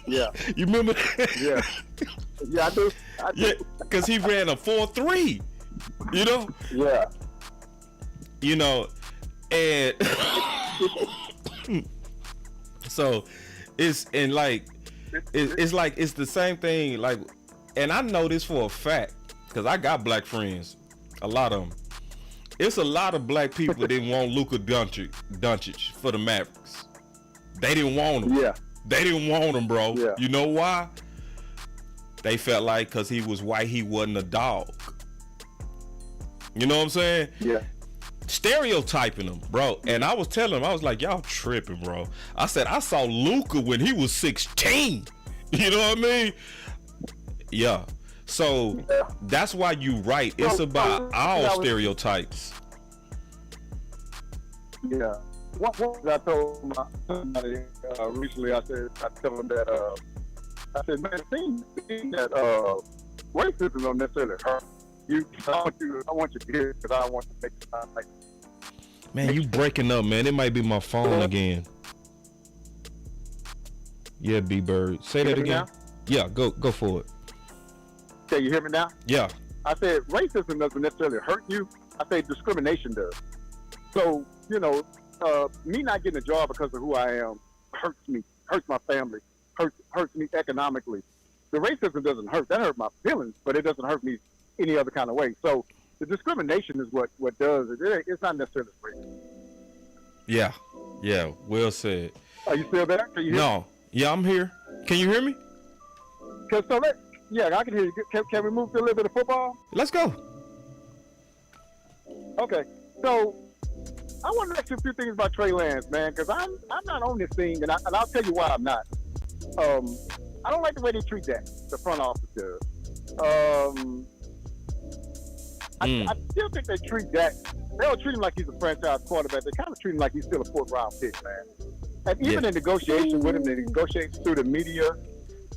Yeah. You remember that? Yeah. Yeah, I do. Yeah, because he ran a 4.3. You know? Yeah. You know, and so it's like it's the same thing. Like, and I know this for a fact because I got black friends, a lot of them. It's a lot of black people that didn't want Luka Doncic for the Mavericks. They didn't want him. Yeah. They didn't want him, bro. Yeah. You know why? They felt like because he was white, he wasn't a dog. You know what I'm saying? Yeah. Stereotyping him, bro. And I was telling him, I was like, y'all tripping, bro. I said, I saw Luka when he was 16. You know what I mean? Yeah. So that's why you right. It's about our stereotypes. Yeah. What I told somebody recently, I told him that I said, man, it seems that racism don't necessarily hurt you. I want you to hear it because I want to make it sound like. Man, you breaking up, man. It might be my phone again. Yeah, B-Bird. Say that again. Yeah, go for it. Can you hear me now? Yeah. I said racism doesn't necessarily hurt you. I say discrimination does. So, you know, me not getting a job because of who I am hurts me, hurts my family, hurts me economically. The racism doesn't hurt. That hurt my feelings, but it doesn't hurt me any other kind of way. So the discrimination is what does it. It's not necessarily racism. Yeah. Yeah. Well said. Are you still there? Can you hear me? Yeah, I'm here. Can you hear me? Yeah, I can hear you. Can we move to a little bit of football? Let's go. Okay. So I want to ask you a few things about Trey Lance, man, because I'm not on this thing, and I'll tell you why I'm not. I don't like the way they treat that, the front office does. I still think they treat Dak. They don't treat him like he's a franchise quarterback. They kind of treat him like he's still a fourth-round pick, man. And even in negotiation with him, they negotiate through the media.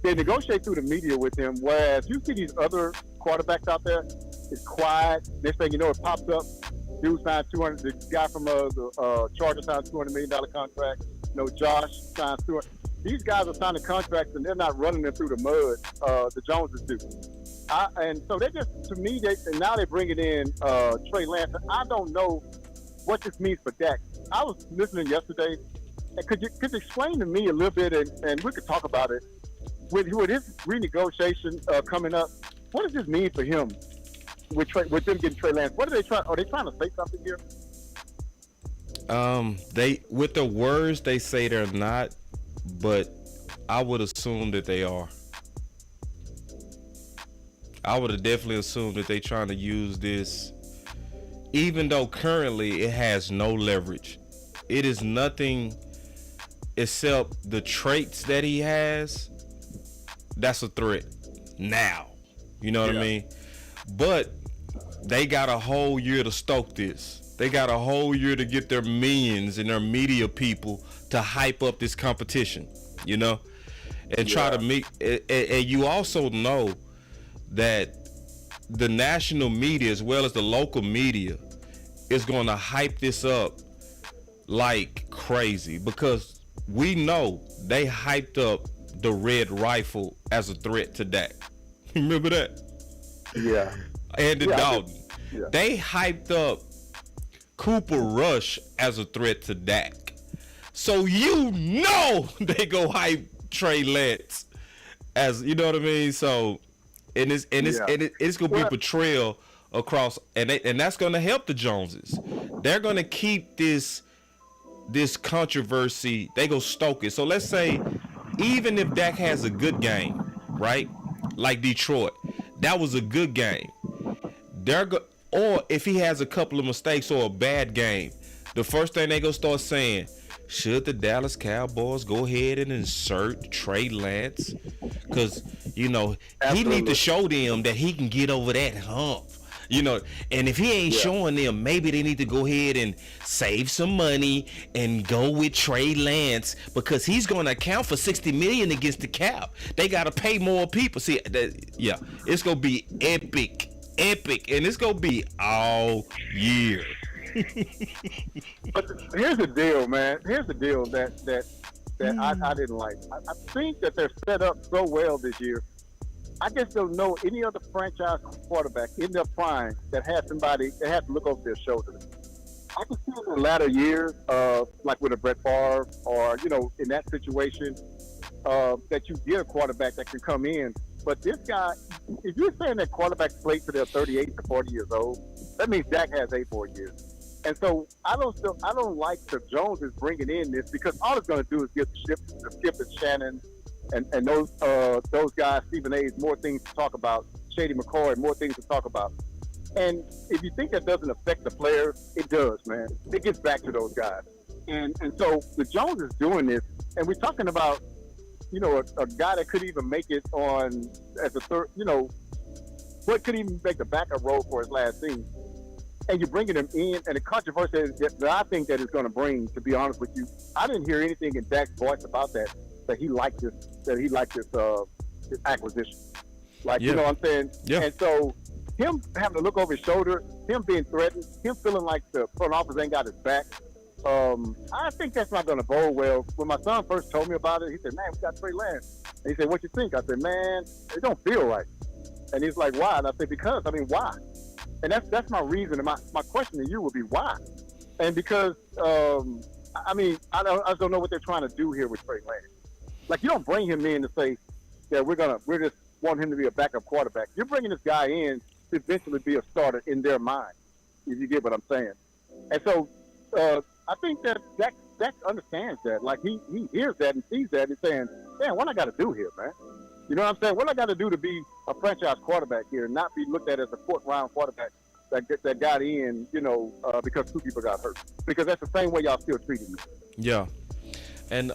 They negotiate through the media with him, whereas you see these other quarterbacks out there, it's quiet. Next thing you know, it pops up. Dude signed the guy from the Chargers signed $200 million contract. You know, Josh signed $200. These guys are signing contracts and they're not running them through the mud. The Joneses do. And so they just, to me, and now they're bringing in Trey Lance. I don't know what this means for Dak. I was listening yesterday. And could you explain to me a little bit, and we could talk about it, with his renegotiation coming up, what does this mean for him with them getting Trey Lance? What are they trying? Are they trying to say something here? They, with the words, they say they're not, but I would assume that they are. I would have definitely assumed that they're trying to use this, even though currently it has no leverage. It is nothing except the traits that he has. That's a threat now. You know what I mean? But they got a whole year to stoke this. They got a whole year to get their millions and their media people to hype up this competition, you know, and try to make. And you also know that the national media as well as the local media is going to hype this up like crazy, because we know they hyped up the red rifle as a threat to Dak. Remember that? Yeah. Andy Dalton. Yeah. They hyped up Cooper Rush as a threat to Dak. So they go hype Trey Lance as, you know what I mean? So it's gonna be betrayal across, and that's gonna help the Joneses. They're gonna keep this controversy. They go stoke it. So let's say even if Dak has a good game, right? Like Detroit, that was a good game. Or if he has a couple of mistakes or a bad game, the first thing they gonna start saying, should the Dallas Cowboys go ahead and insert Trey Lance? Because, he need to show them that he can get over that hump. And if he ain't showing them, maybe they need to go ahead and save some money and go with Trey Lance, because he's going to account for $60 million against the cap. They got to pay more people. See, it's going to be epic, and it's going to be all year. But here's the deal, man. Here's the deal that I didn't like. I think that they're set up so well this year. I just don't know any other franchise quarterback in their prime that has somebody that has to look over their shoulder. I can see in the latter years, like with a Brett Favre, or in that situation, that you get a quarterback that can come in. But this guy, if you're saying that quarterbacks play till they're 38 to 40 years old, that means Dak has 8 more years. And so I don't like the Joneses bringing in this, because all it's going to do is give the Skip and Shannon and those guys, Stephen A's, more things to talk about, Shady McCoy, more things to talk about. And if you think that doesn't affect the players, it does, man. It gets back to those guys. And so the Joneses doing this, and we're talking about, a guy that could even make it on as a third, what could even make the backup role for his last season. And you're bringing him in, and the controversy that I think that is going to bring, to be honest with you, I didn't hear anything in Dak's voice about that he liked this acquisition. You know what I'm saying? Yeah. And so him having to look over his shoulder, him being threatened, him feeling like the front office ain't got his back, I think that's not going to bode well. When my son first told me about it, he said, man, we got Trey Lance. And he said, what you think? I said, man, it don't feel right. And he's like, why? And I said, why? And that's my reason. And my question to you would be why? And because, I just don't know what they're trying to do here with Trey Lance. Like, you don't bring him in to say that we just want him to be a backup quarterback. You're bringing this guy in to eventually be a starter in their mind, if you get what I'm saying. And so I think that Dak understands that. Like, he hears that and sees that and saying, man, what I got to do here, man? You know what I'm saying? What I got to do to be a franchise quarterback here and not be looked at as a fourth-round quarterback that got in, because 2 people got hurt. Because that's the same way y'all still treating me. Yeah. And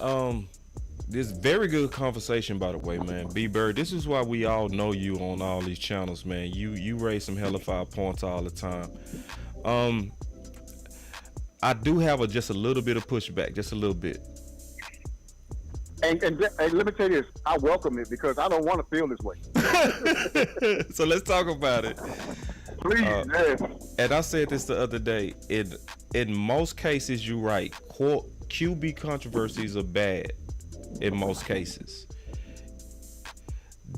this very good conversation, by the way, man. B-Bird, this is why we all know you on all these channels, man. You raise some hellified points all the time. I do have just a little bit of pushback, just a little bit. And let me tell you this, I welcome it, because I don't want to feel this way. So let's talk about it. Please, yes. And I said this the other day. In most cases, you're right. QB controversies are bad in most cases.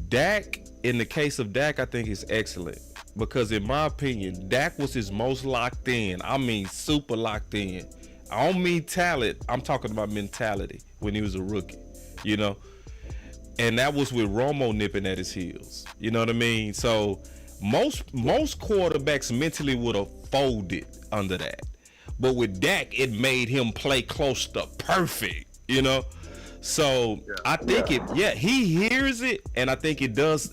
Dak, in the case of Dak, I think is excellent, because in my opinion, Dak was his most locked in. I mean, super locked in. I don't mean talent. I'm talking about mentality when he was a rookie, and that was with Romo nipping at his heels. You know what I mean? So most quarterbacks mentally would have folded under that, but with Dak, it made him play close to perfect. So I think he hears it, and I think it does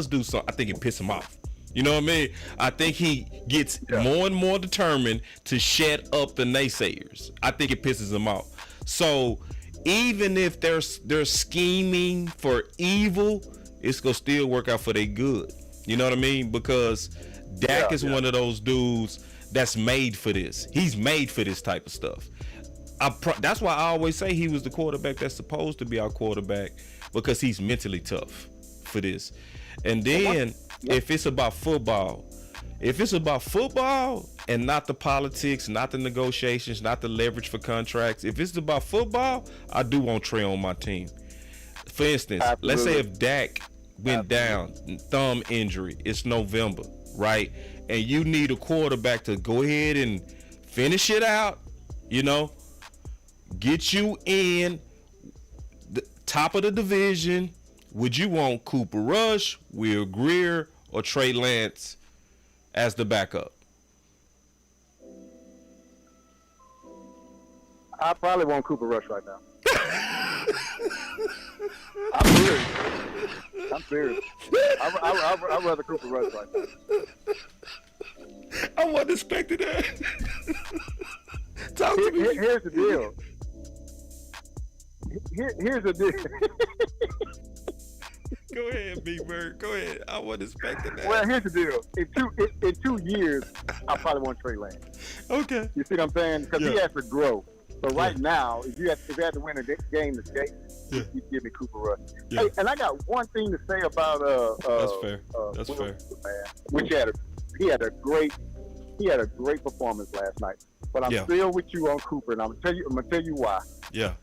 do something. I think it pisses him off. You know what I mean? I think he gets more and more determined to shut up the naysayers. I think it pisses him off. So even if they're scheming for evil, it's gonna still work out for their good. You know what I mean? Because Dak is one of those dudes that's made for this. He's made for this type of stuff. That's why I always say he was the quarterback that's supposed to be our quarterback, because he's mentally tough for this. And then if it's about football and not the politics, not the negotiations, not the leverage for contracts, if it's about football, I do want Trey on my team. For instance, let's say if Dak went down, thumb injury. It's November, right? And you need a quarterback to go ahead and finish it out, get you in the top of the division. Would you want Cooper Rush, Will Grier, or Trey Lance as the backup? I probably want Cooper Rush right now. I'm serious. I'd rather Cooper Rush right now. I wasn't expecting that. Talk to me. Here's the deal. Here's the deal. Go ahead, Big Bird. Go ahead. I wasn't expecting that. Well, here's the deal. In 2 years, I probably want Trey Lance. Okay. You see what I'm saying? Because he has to grow. But right now, if you had to win a game this game, you give me Cooper Rush. Yeah. Hey, and I got one thing to say about that's fair. That's Will, fair. Man, which he had a great performance last night. But I'm still with you on Cooper, and I'm gonna tell you why. Yeah.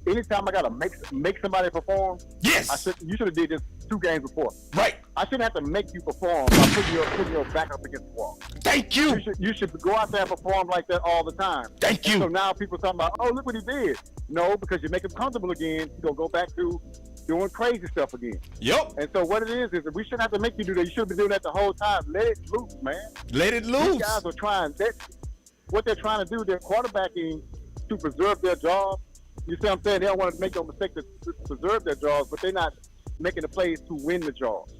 Anytime I gotta make somebody perform, yes, you should have did this 2 games before. Right. I shouldn't have to make you perform by putting your back up against the wall. Thank you. You should go out there and perform like that all the time. Thank you. So now people talking about, oh, look what he did. No, because you make him comfortable again, he's gonna go back to doing crazy stuff again. Yep. And so what it is that we shouldn't have to make you do that. You should have been doing that the whole time. Let it loose, man. Let it loose. These guys are trying. What they're trying to do, they're quarterbacking to preserve their job. You see what I'm saying? They don't want to make no mistake to preserve their jobs, but they're not making the plays to win the job.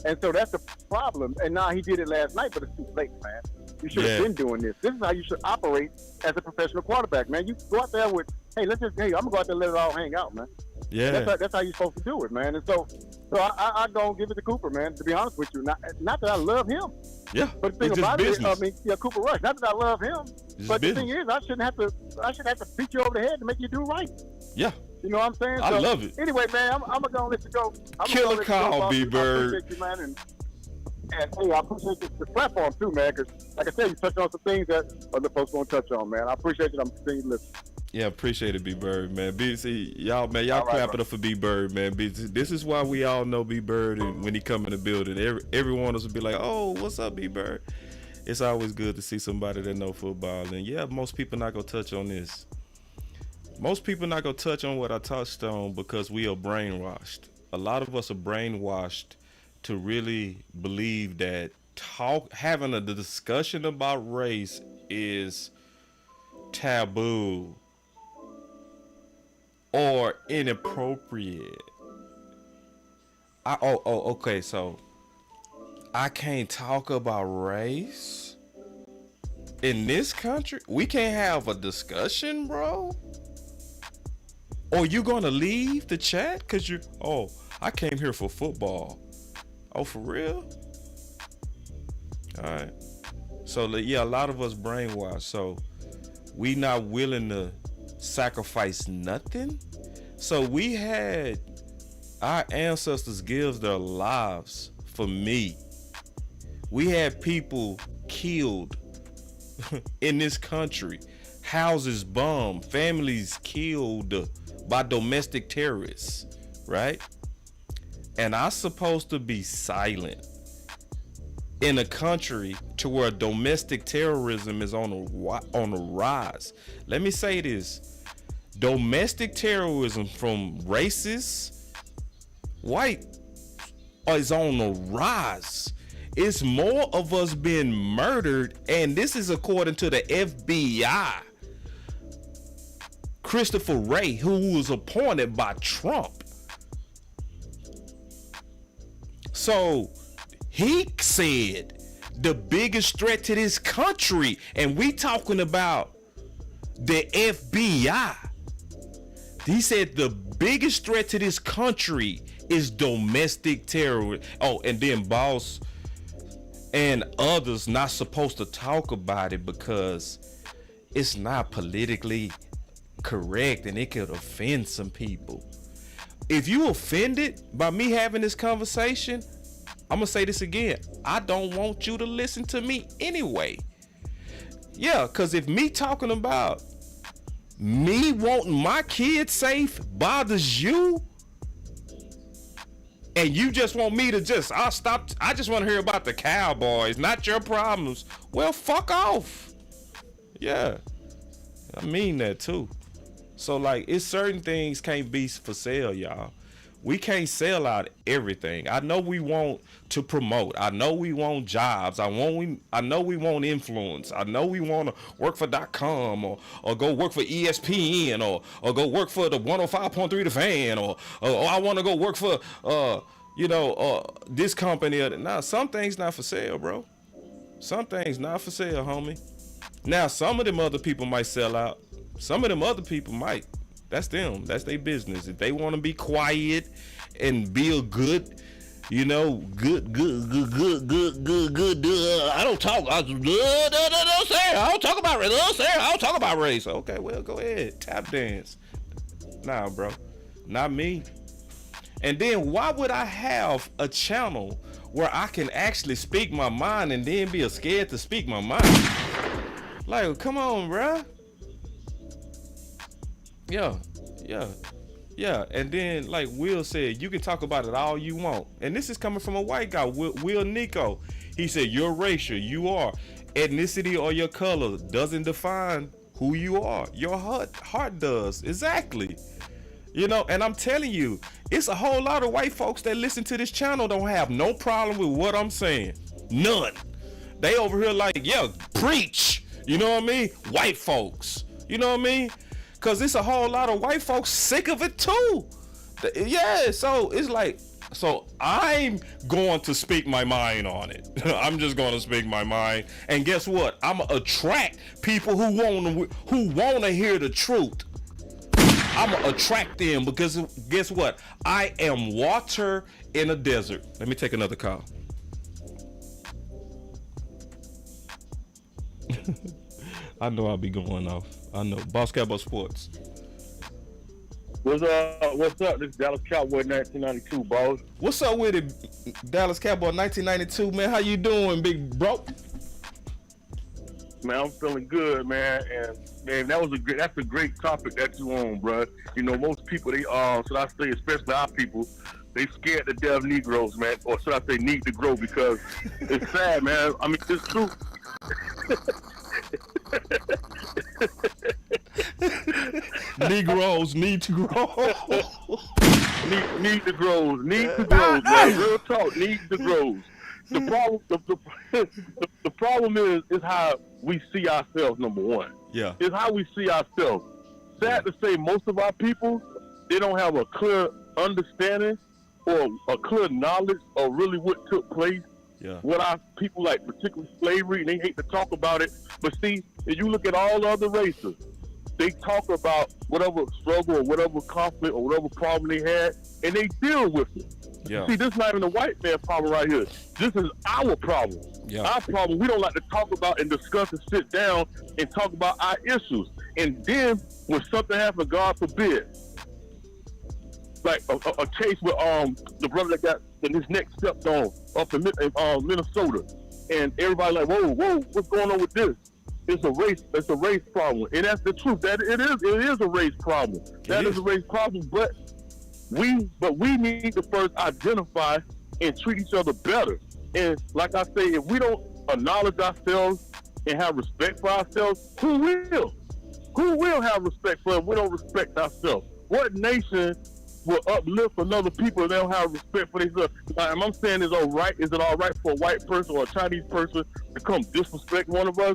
And so that's the problem. And now he did it last night, but it's too late, man. You should have been doing this. This is how you should operate as a professional quarterback, man. You go out there with, hey, I'm gonna go out there and let it all hang out, man. Yeah. That's how you're supposed to do it, man. And so I go and give it to Cooper, man. To be honest with you, not that I love him. Yeah. But the thing about it, Cooper Rush. Not that I love him, but the thing is, I shouldn't have to beat you over the head to make you do right. Yeah. You know what I'm saying? I love it. Anyway, man, I'm gonna go and let you go. Killer call, B-Bird. I appreciate you, man, and hey, I appreciate the platform too, man. Because like I said, you touched on some things that other folks won't touch on, man. I appreciate it. I'm continuing to listen. Yeah, appreciate it, B-Bird, man. Y'all clap it up for B-Bird, man. This is why we all know B-Bird, and when he come in the building, everyone else will be like, oh, what's up, B-Bird? It's always good to see somebody that know football. And yeah, most people not gonna touch on this. Most people not gonna touch on what I touched on because we are brainwashed. A lot of us are brainwashed to really believe that having a discussion about race is taboo or inappropriate. Okay, so I can't talk about race in this country? We can't have a discussion, bro? Or you gonna leave the chat because I came here for football. Oh, for real? All right. So yeah, a lot of us brainwashed. So we not willing to sacrifice nothing. So we had our ancestors give their lives for me. We had people killed in this country, houses bombed, families killed by domestic terrorists, right? And I'm supposed to be silent in a country to where domestic terrorism is on a rise. Let me say this: domestic terrorism from racist white is on the rise. It's more of us being murdered, and this is according to the FBI. Christopher Wray, who was appointed by Trump. So he said the biggest threat to this country, and we talking about the FBI. He said the biggest threat to this country is domestic terrorism. Oh, and then Boss and others not supposed to talk about it because it's not politically correct and it could offend some people. If you offended by me having this conversation, I'm gonna say this again: I don't want you to listen to me anyway. Yeah, because if me talking about me wanting my kids safe bothers you, And you just want me to I just want to hear about the Cowboys, not your problems. Well, fuck off. Yeah. I mean that too. So like, it's certain things can't be for sale, y'all. We can't sell out everything. I know we want to promote. I know we want jobs. I know we want influence. I know we want to work for .com or go work for ESPN or go work for the 105.3 The Fan or I want to go work for this company. Now, some things not for sale, bro. Some things not for sale, homie. Now, some of them other people might sell out. Some of them other people might. That's them. That's their business. If they want to be quiet and be a good, good. I don't talk. I don't talk about race. I don't talk about race. Okay, well, go ahead. Tap dance. Nah, bro. Not me. And then why would I have a channel where I can actually speak my mind and then be scared to speak my mind? Like, come on, bro. Yeah. And then, like Will said, you can talk about it all you want. And this is coming from a white guy, Will Nico. He said, you're racial, you are. Ethnicity or your color doesn't define who you are. Your heart does. Exactly. And I'm telling you, it's a whole lot of white folks that listen to this channel don't have no problem with what I'm saying. None. They over here like, yeah, preach. You know what I mean? White folks. You know what I mean? Because it's a whole lot of white folks sick of it too. Yeah, so it's like, so I'm going to speak my mind on it. I'm just going to speak my mind. And guess what? I'm going to attract people who want to hear the truth. I'm going to attract them because guess what? I am water in a desert. Let me take another call. I know I'll be going off. I know. Boss Cowboy Sports. What's up? This is Dallas Cowboy 1992, boss. What's up with it, Dallas Cowboy 1992, man? How you doing, big bro? Man, I'm feeling good, man. And man, that's a great topic that you on, bro. Most people should I say, especially our people, they scared to death Negroes, man, or should I say need to grow, because it's sad, man. I mean, it's true. Negroes need to grow. need to grow, man. Real talk, need to grow. The problem is how we see ourselves. Number one, is how we see ourselves. Sad to say, most of our people, they don't have a clear understanding or a clear knowledge of really what took place. What our people like, particularly slavery, and they hate to talk about it. But see, if you look at all the other races, they talk about whatever struggle or whatever conflict or whatever problem they had, and they deal with it. See, this is not even a white man problem right here. This is our problem. Our problem, we don't like to talk about and discuss and sit down and talk about our issues. And then when something happens, God forbid, like a case with the brother that got his neck stepped on up in Minnesota, and everybody like, whoa, what's going on with this? It's a race problem, and that's the truth. That it is a race problem. That is a race problem, but we need to first identify and treat each other better. And like I say, if we don't acknowledge ourselves and have respect for ourselves, who will? Who will have respect for us if we don't respect ourselves? What nation will uplift another people and they don't have respect for themselves? I'm saying, is it all right for a white person or a Chinese person to come disrespect one of us?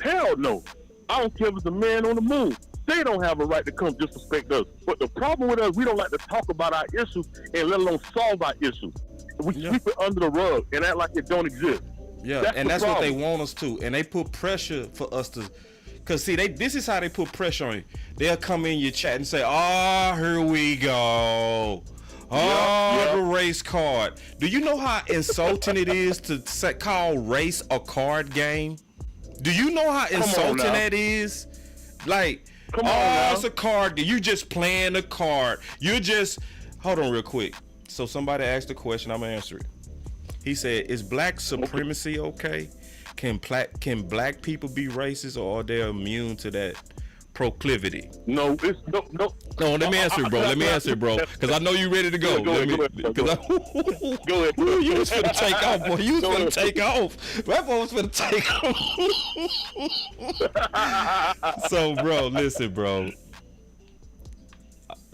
Hell no. I don't care if it's a man on the moon. They don't have a right to come disrespect us. But the problem with us, we don't like to talk about our issues and let alone solve our issues. We sweep it under the rug and act like it don't exist. That's what they want us to. And they put pressure for us to. Because, see, this is how they put pressure on you. They'll come in your chat and say, here we go. The race card. Do you know how insulting it is to call race a card game? Do you know how insulting that is? Like, it's a card. You just playing a card. Hold on real quick. So somebody asked a question. I'm going to answer it. He said, is black supremacy okay? Can black people be racist, or are they immune to that proclivity? No, it's no. No, let me answer it, bro. Let me answer it, bro. Because I know you ready to go. Go ahead. You was finna take off, boy. You was finna take off. That boy was finna take off. So, bro, listen, bro.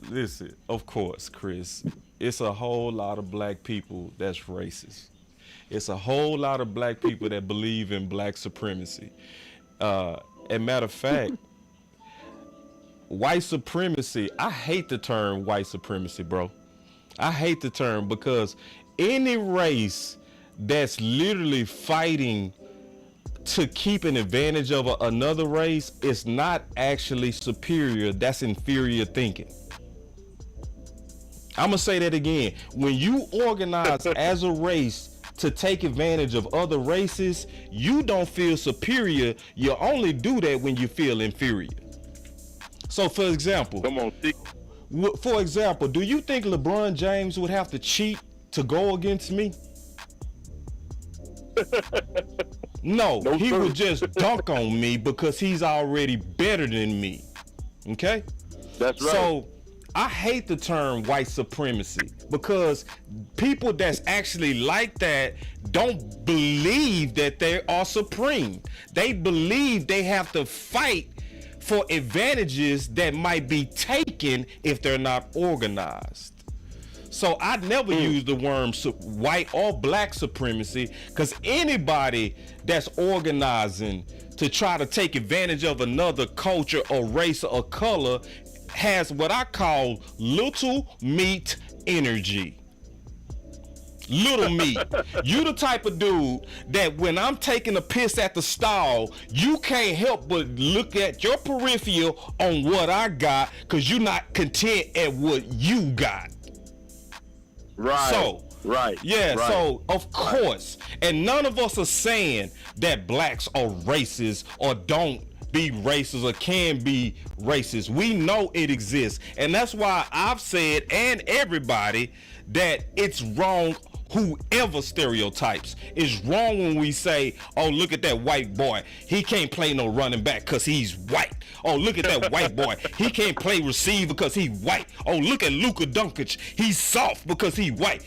Listen, of course, Chris. It's a whole lot of black people that's racist. It's a whole lot of black people that believe in black supremacy. And matter of fact, white supremacy, I hate the term white supremacy, bro. I hate the term because any race that's literally fighting to keep an advantage of another race is not actually superior. That's inferior thinking. I'm going to say that again. When you organize as a race to take advantage of other races, you don't feel superior. You only do that when you feel inferior. So, for example, do you think LeBron James would have to cheat to go against me? No, he would just dunk on me because he's already better than me. Okay? That's right. So, I hate the term white supremacy because people that's actually like that don't believe that they are supreme. They believe they have to fight for advantages that might be taken if they're not organized. So I never use the word white or black supremacy because anybody that's organizing to try to take advantage of another culture or race or color has what I call little meat energy. Little meat. You the type of dude that when I'm taking a piss at the stall, you can't help but look at your peripheral on what I got because you're not content at what you got. Right. So, right. Yeah, right. So of course, and none of us are saying that blacks are racist or don't be racist or can be racist. We know it exists, and that's why I've said, and everybody, that it's wrong. Whoever stereotypes is wrong when we say, oh, look at that white boy, he can't play no running back because he's white. Oh, look at that white boy, he can't play receiver because he's white. Oh, look at Luka Doncic, he's soft because he's white.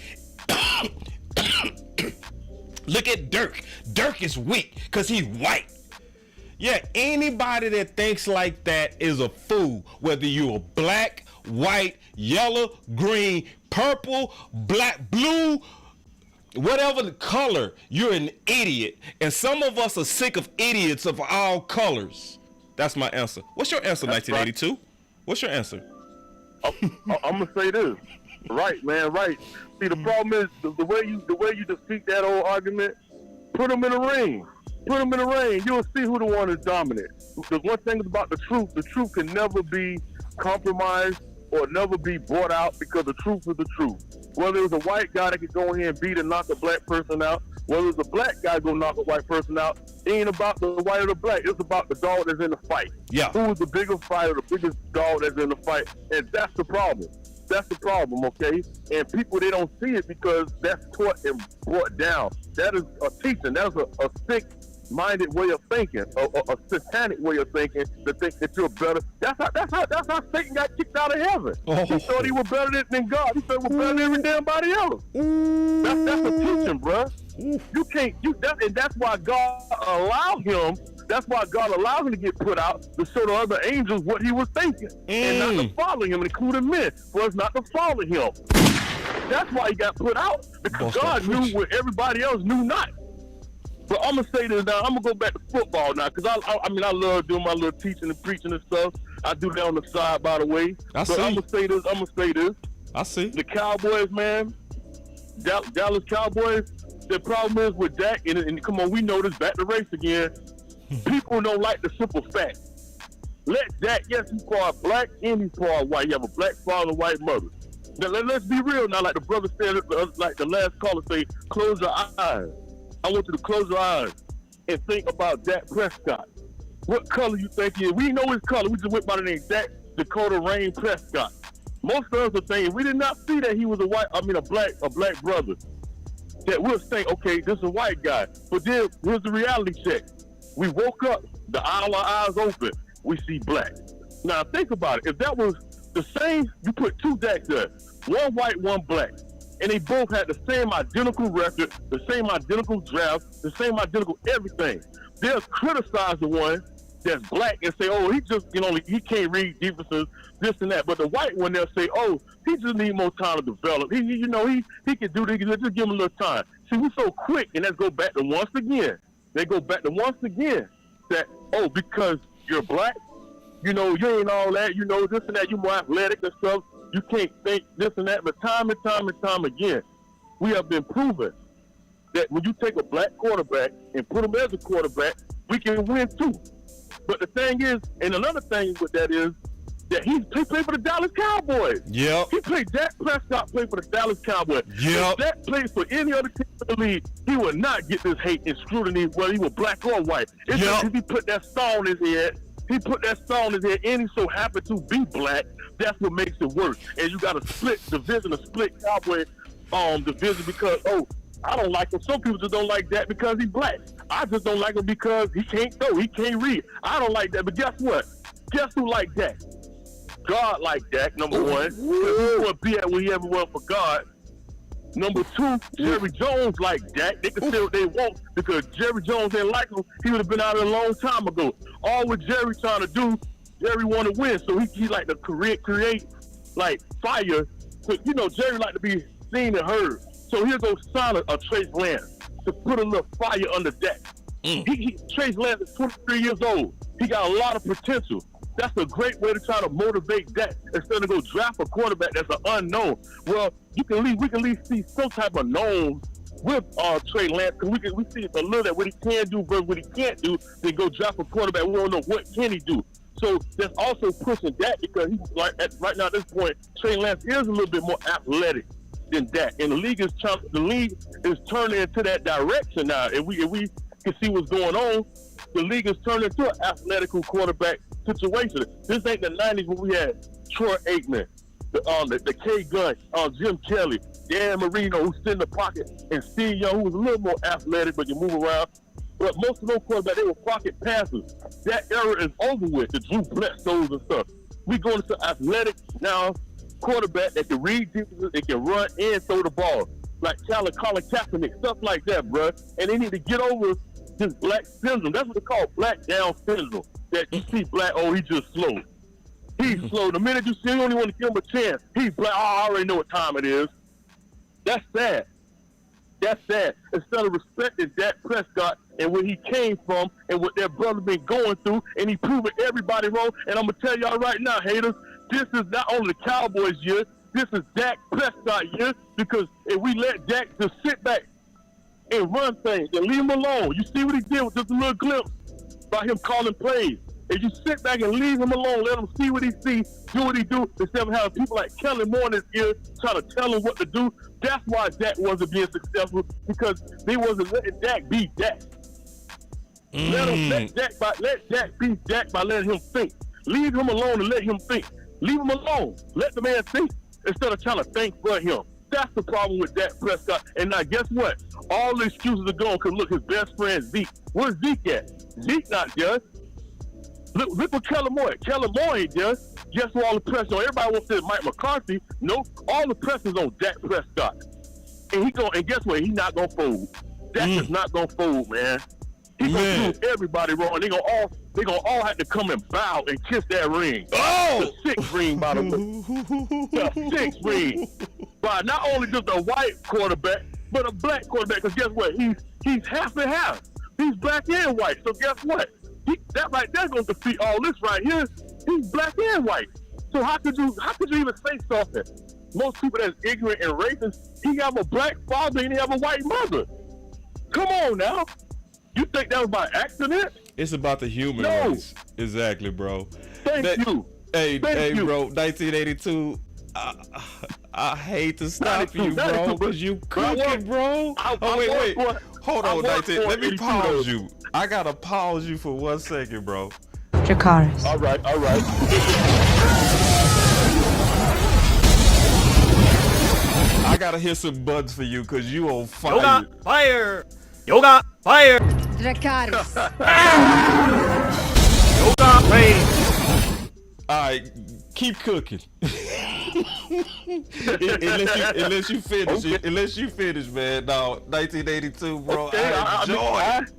Look at Dirk is weak because he's white. Yeah, anybody that thinks like that is a fool, whether you're black, white, yellow, green, purple, black, blue, whatever the color, you're an idiot. And some of us are sick of idiots of all colors. That's my answer. What's your answer, 1982? Right. What's your answer? I'm gonna say this. Right, man, right. See, the problem is the way you defeat that old argument, put them in the ring. Put them in the ring. You'll see who the one is dominant. Because one thing about the truth can never be compromised or never be brought out because the truth is the truth. Whether it was a white guy that could go in here and beat and knock a black person out, whether it's a black guy go knock a white person out, it ain't about the white or the black. It's about the dog that's in the fight. Yeah. Who is the biggest fighter, the biggest dog that's in the fight? And that's the problem. That's the problem, okay? And people, they don't see it because that's taught and brought down. That is a teaching. That's a sick-minded way of thinking, a satanic way of thinking, to think that you're better. That's how Satan got kicked out of heaven. Oh. He thought he was better than God. He thought he was better than every damn body else. That's a teaching, bruh. You can't. And that's why God allowed him. That's why God allowed him to get put out to show the other angels what he was thinking, and not to follow him, including men, for us not to follow him. That's why he got put out, because God knew what everybody else knew not. But I'm gonna say this now. I'm gonna go back to football now, because I love doing my little teaching and preaching and stuff. I do that on the side, by the way. I'm gonna say this. I see. The Cowboys, man, Dallas Cowboys. The problem is with Dak, and come on, we know this. Back to race again. People don't like the simple fact. Let Dak, yes, he's part black and he's part white. You have a black father, white mother. Now, let's be real now, like the brother said, like the last caller say, close your eyes. I want you to close your eyes and think about Dak Prescott. What color you think he is? We know his color. We just went by the name Dak Dakota Rain Prescott. Most of us are saying we did not see that he was a black brother. That we'll think, okay, this is a white guy. But then here's the reality check. We woke up, our eyes open, we see black. Now think about it. If that was the same, you put two Daks there, one white, one black, and they both had the same identical record, the same identical draft, the same identical everything. They'll criticize the one that's black and say, oh, he just, he can't read defenses, this and that. But the white one, they'll say, oh, he just need more time to develop. He can do this. Just give him a little time. See, we're so quick, and let's go back to once again. They go back to once again that, oh, because you're black, you ain't all that, this and that, you're more athletic and stuff. You can't think this and that. But time and time and time again, we have been proven that when you take a black quarterback and put him as a quarterback, we can win too. But the thing is, and another thing with that is that he played for the Dallas Cowboys. Yep. He played, Dak Prescott played for the Dallas Cowboys. Yep. If Dak played for any other team in the league, he would not get this hate and scrutiny, whether he was black or white. It's just if he put that star on his head, and he so happened to be black, that's what makes it worse. And you got a split division, a split Cowboy division because, I don't like him. Some people just don't like that because he's black. I just don't like him because he can't throw, he can't read. I don't like that. But guess what? Guess who like Dak? God like Dak, number one. He wouldn't be at where he ever was for God. Number two, Jerry Jones like Dak. They can say what they want because Jerry Jones didn't like him. He would have been out a long time ago. All what Jerry trying to do, Jerry want to win. So he like to create like fire. So, Jerry like to be seen and heard. So he'll go sign a Trace Lance to put a little fire under Dak. Trace Lance is 23 years old. He got a lot of potential. That's a great way to try to motivate Dak instead of go draft a quarterback that's an unknown. Well, we can at least see some type of known with Trey Lance because we see a little bit what he can do versus what he can't do. Then go draft a quarterback. We don't know what can he do. So that's also pushing Dak because he's right now at this point, Trey Lance is a little bit more athletic than Dak, and the league is turning into that direction now. And we can see what's going on. The league is turning into an athletical quarterback situation. This ain't the 90s when we had Troy Aikman, the K Gun, Jim Kelly, Dan Marino, who sit in the pocket, and Steve Young, who was a little more athletic but can move around. But most of those quarterbacks, they were pocket passers. That era is over with, the Drew Bledsoes and stuff. We going into athletic now quarterback that can read defenses, that can run and throw the ball. Like Colin Kaepernick, stuff like that, bro. And they need to get over this black syndrome. That's what they call black down syndrome. That you see black, he's just slow. He's slow. The minute you see him, you only want to give him a chance. He's black. I already know what time it is. That's sad. That's sad. Instead of respecting Dak Prescott and where he came from and what their brother been going through, and he proving everybody wrong. And I'm going to tell y'all right now, haters, this is not only the Cowboys year, this is Dak Prescott year, because if we let Dak just sit back and run things and leave him alone, you see what he did with just a little glimpse about him calling plays. If you sit back and leave him alone, let him see what he sees, do what he do, instead of having people like Kellen Moore in his ear trying to tell him what to do. That's why Dak wasn't being successful, because they wasn't letting Dak be Dak. Let Dak be Dak by letting him think. Leave him alone and let him think. Leave him alone. Let the man think instead of trying to think for him. That's the problem with Dak Prescott. And now guess what? All the excuses are gone because look, his best friend Zeke. Where's Zeke at? Zeke not there. Look what Kellen Moore. Kellen Moore ain't there. Guess what? All the pressure on everybody wants to say Mike McCarthy. No, all the pressure's on Dak Prescott. And guess what? He's not gonna fold. Dak is not gonna fold, man. He's gonna prove everybody wrong. They gonna all have to come and bow and kiss that ring. The sixth ring, by the way. The sixth ring. By not only just a white quarterback, but a black quarterback. Because guess what? He's half and half. He's black and white. So guess what? That right there gonna defeat all this right here. He's black and white. So how could you even say something? Most people that's ignorant and racist, he have a black father and he have a white mother. Come on now. You think that was by accident? It's about the human race. Exactly, bro. Thank you. Hey, bro, 1982. I hate to stop you, bro, because you cooking, bro. Wait. Hold on, 19. Let me pause you. I gotta pause you for 1 second, bro. Dracarys. All right. I gotta hit some buttons for you because you on fire. Yoga fire. Yoga fire. Dracarys. Yoga rain. All right, keep cooking. unless you finish, Okay. unless you finish, man. No, 1982, bro. Okay, I enjoyed it.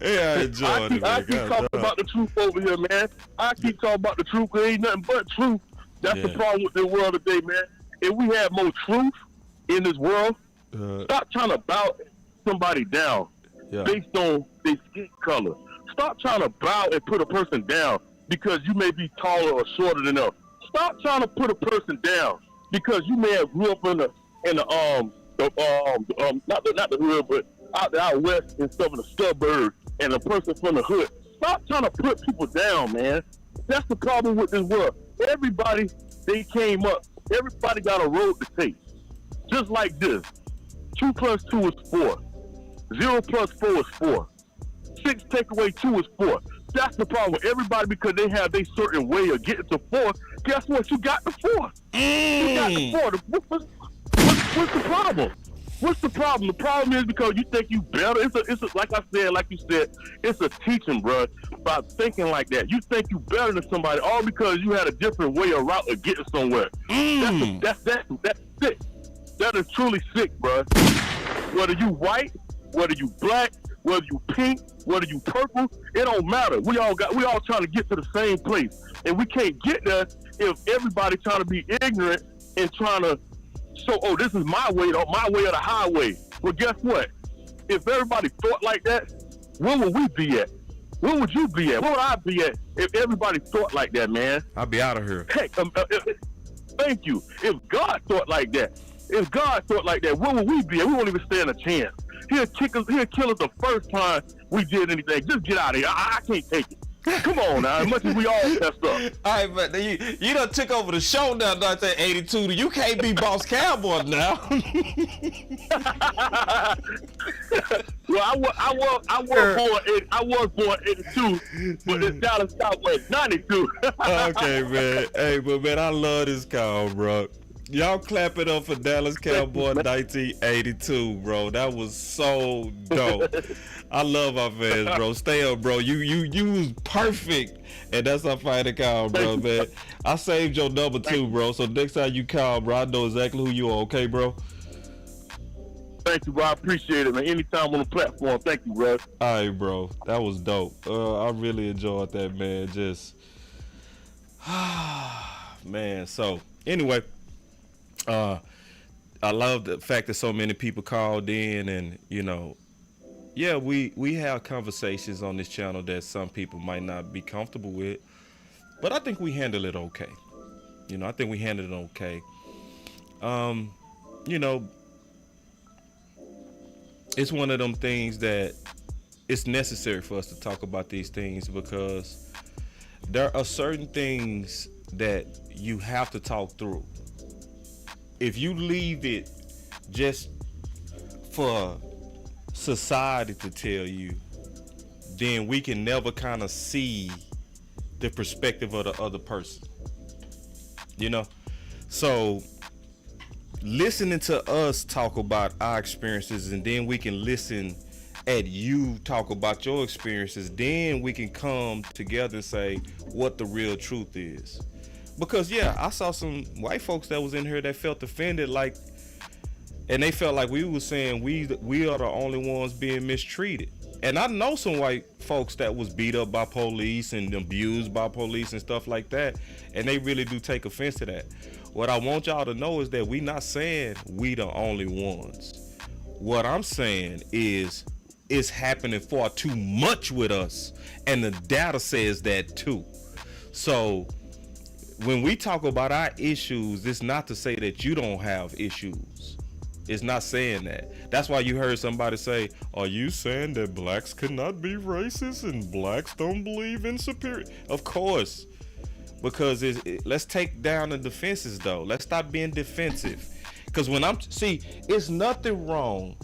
I enjoyed it, man. I keep talking about the truth over here, man. I keep talking about the truth. There ain't nothing but truth. That's the problem with the world today, man. If we had more truth in this world, stop trying to bow somebody down based on their skin color. Stop trying to bow and put a person down because you may be taller or shorter than them. Stop trying to put a person down because you may have grew up in the not the hood, but out west in some of the suburbs, and a person from the hood. Stop trying to put people down, man. That's the problem with this world. Everybody, they came up. Everybody got a road to take. Just like this. 2 + 2 is 4. 0 + 4 is 4. 6 take away 2 is 4. That's the problem with everybody because they have their certain way of getting to 4. Guess what? You got the 4. You got the 4. What's the problem? What's the problem? The problem is because you think you better. It's a, like you said, it's a teaching, bro, about thinking like that. You think you better than somebody all because you had a different way or route of getting somewhere. That's sick. That is truly sick, bro. Whether you white, whether you black, whether you pink, whether you purple, it don't matter. We all trying to get to the same place, and we can't get there if everybody trying to be ignorant and trying to. So, this is my way or the highway. Well, guess what? If everybody thought like that, where would we be at? Where would you be at? Where would I be at if everybody thought like that, man? I'll be out of here. Heck, thank you. If God thought like that, where would we be at? We won't even stand a chance. He'll kill us the first time we did anything. Just get out of here. I can't take it. Come on now, as much as we all messed up. All right, but you done took over the show now, 1982. You can't be Boss Cowboy now. Well, I was born 82, but it's Dallas Cowboys 92. Okay, man. Hey, but man, I love this call, bro. Y'all clap it up for Dallas Cowboy 1982, bro. That was so dope. I love our fans, bro. Stay up, bro. You was perfect, and that's our final call, bro, man. I saved your number too, bro. So next time you call, bro, I know exactly who you are. Okay, bro. Thank you, bro. I appreciate it, man. Anytime on the platform. Thank you, bro. All right, bro. That was dope. I really enjoyed that, man. Just, man. So anyway. I love the fact that so many people called in, and yeah, we have conversations on this channel that some people might not be comfortable with, but I think we handle it okay. I think we handled it okay. It's one of them things that it's necessary for us to talk about these things because there are certain things that you have to talk through. If you leave it just for society to tell you, then we can never kind of see the perspective of the other person. So listening to us talk about our experiences, and then we can listen at you talk about your experiences, then we can come together and say what the real truth is. Because yeah, I saw some white folks that was in here that felt offended, and they felt like we were saying we are the only ones being mistreated. And I know some white folks that was beat up by police and abused by police and stuff like that, and they really do take offense to that. What I want y'all to know is that we not saying we the only ones. What I'm saying is it's happening far too much with us, and the data says that too. So when we talk about our issues, it's not to say that you don't have issues. It's not saying that. That's why you heard somebody say, are you saying that blacks cannot be racist and blacks don't believe in superior? Of course. Because let's take down the defenses though. Let's stop being defensive. Because it's nothing wrong.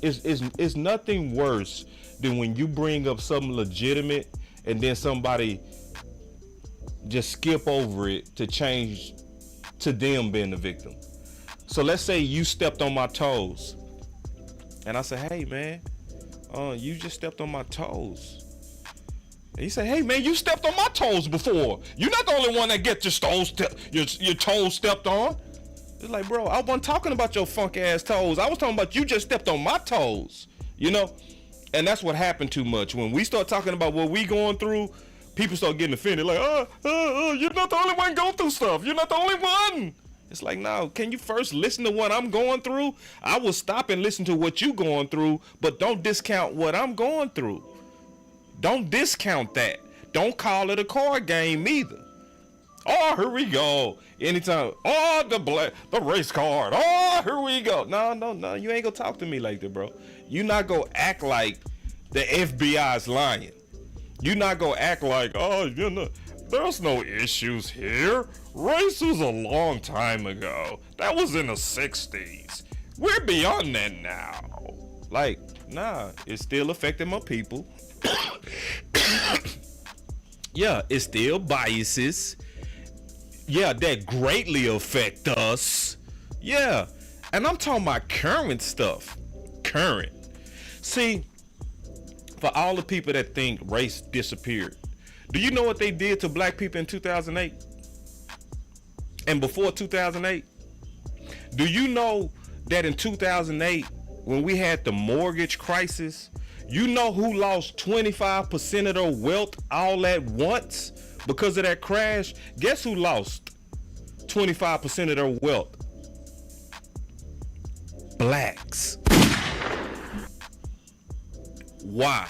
It's nothing worse than when you bring up something legitimate and then somebody just skip over it to change to them being the victim. So let's say you stepped on my toes and I say, hey man, you just stepped on my toes. And he said, hey man, you stepped on my toes before. You're not the only one that gets your toes stepped on. It's like, bro, I wasn't talking about your funk ass toes. I was talking about you just stepped on my toes, you know? And that's what happened too much. When we start talking about what we going through, people start getting offended. Like, you're not the only one going through stuff. You're not the only one. It's like, no, can you first listen to what I'm going through? I will stop and listen to what you going through, but don't discount what I'm going through. Don't discount that. Don't call it a card game either. Oh, here we go. Anytime. Oh, the race card. Oh, here we go. No. You ain't gonna talk to me like that, bro. You not gonna act like the FBI's lying. You not gonna act like, oh, you know, there's no issues here. Race was a long time ago. That was in the 60s. We're beyond that now. Like, nah, it's still affecting my people. Yeah, it's still biases. Yeah, that greatly affect us. Yeah, and I'm talking about current stuff. Current. See, for all the people that think race disappeared, do you know what they did to black people in 2008? And before 2008? Do you know that in 2008, when we had the mortgage crisis, you know who lost 25% of their wealth all at once because of that crash? Guess who lost 25% of their wealth? Blacks. Why?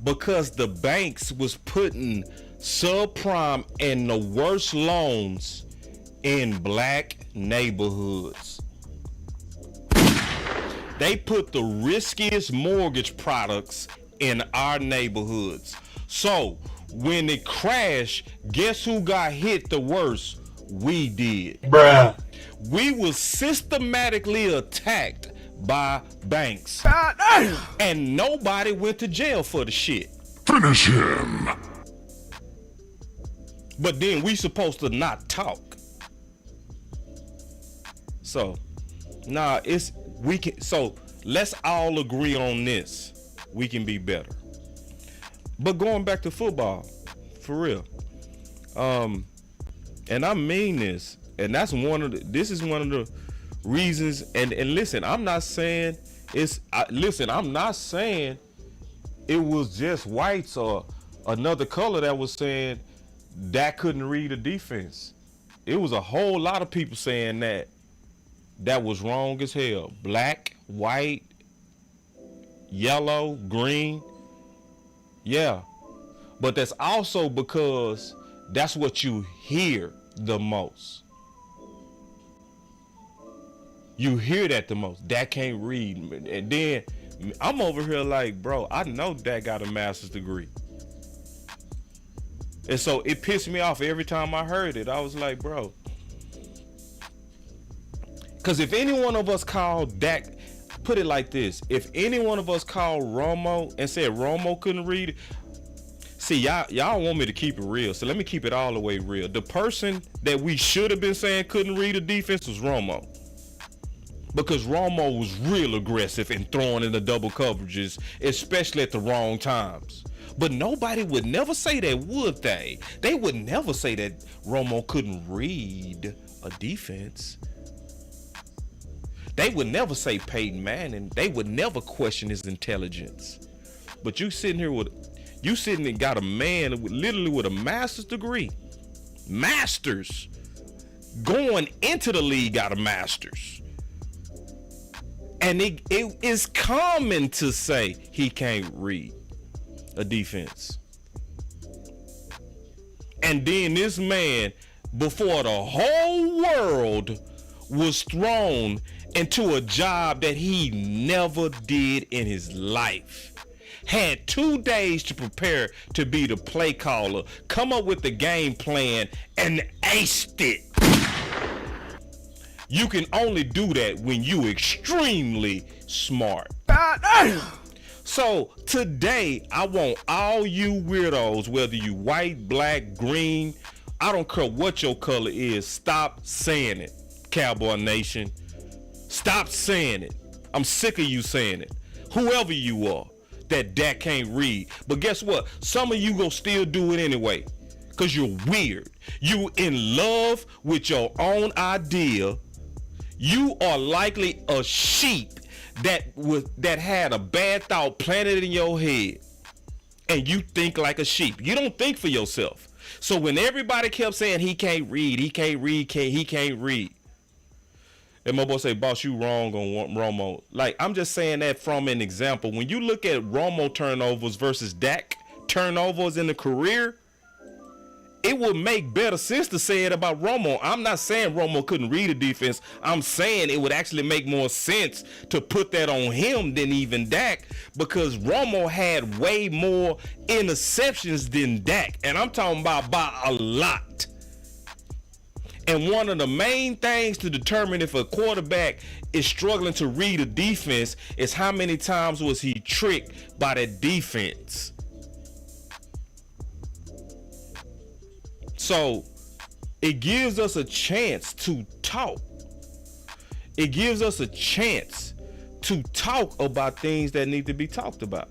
Because the banks was putting subprime and the worst loans in black neighborhoods. They put the riskiest mortgage products in our neighborhoods. So when it crashed, guess who got hit the worst? We did. Bruh. We was systematically attacked by banks. And nobody went to jail for the shit. Finish him. But then we supposed to not talk. So, nah, so let's all agree on this. We can be better. But going back to football, for real. And I mean this, and this is one of the reasons, and listen, I'm not saying I'm not saying it was just whites or another color that was saying Dak couldn't read a defense. It was a whole lot of people saying that was wrong as hell. Black, white, yellow, green. Yeah. But that's also because that's what you hear the most. You hear that the most. Dak can't read. And then I'm over here like, bro, I know Dak got a master's degree. And so it pissed me off every time I heard it. I was like, bro. Because if any one of us called Dak, put it like this. If any one of us called Romo and said Romo couldn't read it, see, y'all want me to keep it real, so let me keep it all the way real. The person that we should have been saying couldn't read a defense was Romo. Because Romo was real aggressive in throwing in the double coverages, especially at the wrong times. But nobody would never say that, would they? They would never say that Romo couldn't read a defense. They would never say Peyton Manning. They would never question his intelligence. But you sitting and got a man literally with a master's degree. Masters. Going into the league got a master's. And it is common to say he can't read a defense. And then this man, before the whole world was thrown into a job that he never did in his life, had 2 days to prepare to be the play caller, come up with the game plan, and aced it. You can only do that when you extremely smart. So today, I want all you weirdos, whether you white, black, green, I don't care what your color is, stop saying it, Cowboy Nation. Stop saying it. I'm sick of you saying it. Whoever you are. that Dak can't read. But guess what? Some of you gonna still do it anyway. Cause you're weird. You in love with your own idea. You are likely a sheep that had a bad thought planted in your head. And you think like a sheep. You don't think for yourself. So when everybody kept saying he can't read, he can't read. And my boy say, boss, you wrong on Romo. Like, I'm just saying that from an example. When you look at Romo turnovers versus Dak turnovers in the career, it would make better sense to say it about Romo. I'm not saying Romo couldn't read a defense. I'm saying it would actually make more sense to put that on him than even Dak, because Romo had way more interceptions than Dak. And I'm talking about by a lot. And one of the main things to determine if a quarterback is struggling to read a defense is how many times was he tricked by that defense. So it gives us a chance to talk. It gives us a chance to talk about things that need to be talked about.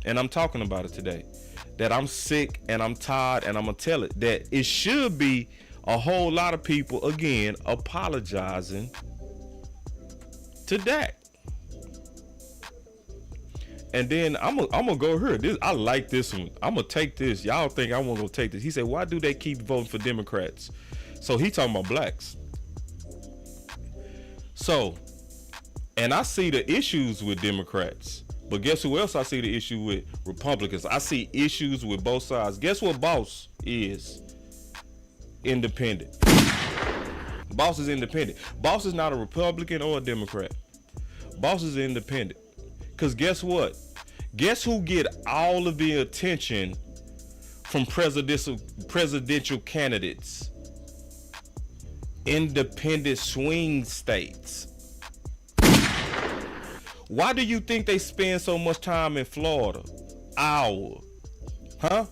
And I'm talking about it today. That I'm sick and I'm tired, and I'm going to tell it that it should be a whole lot of people, again, apologizing to Dak. And then I'm gonna go here. I like this one. I'm gonna take this. Y'all think I won't go take this? He said, "Why do they keep voting for Democrats?" So he talking about blacks. So, and I see the issues with Democrats, but guess who else I see the issue with? Republicans. I see issues with both sides. Guess what Boss is? Independent. Boss is independent. Boss is not a Republican or a Democrat. Boss is independent. Because guess what? Guess who get all of the attention from presidential candidates? Independent swing states. Why do you think they spend so much time in Florida? Iowa. Huh?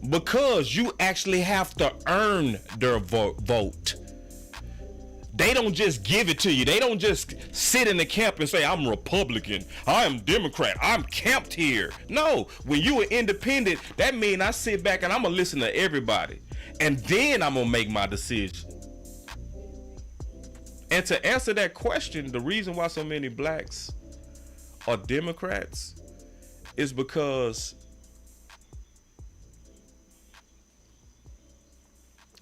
Because you actually have to earn their vote. They don't just give it to you. They don't just sit in the camp and say, I'm Republican, I am Democrat, I'm camped here. No, when you are independent, that means I sit back and I'm going to listen to everybody. And then I'm going to make my decision. And to answer that question, the reason why so many blacks are Democrats is because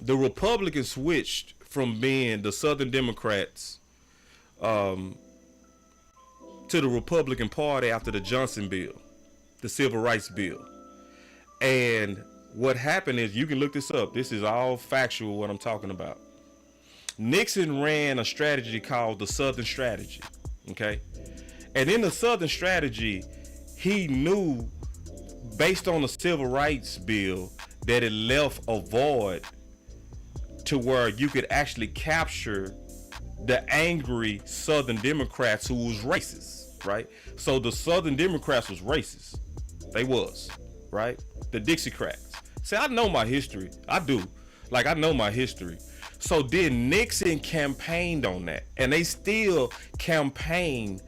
the Republicans switched from being the Southern Democrats to the Republican Party after the Johnson bill, the Civil Rights bill. And what happened is, you can look this up. This is all factual, what I'm talking about. Nixon ran a strategy called the Southern Strategy, okay? And in the Southern Strategy, he knew, based on the Civil Rights bill, that it left a void to where you could actually capture the angry Southern Democrats who was racist, right? So the Southern Democrats was racist. They was, right? The Dixiecrats. See, I know my history. I do. Like, I know my history. So then Nixon campaigned on that, and they still campaign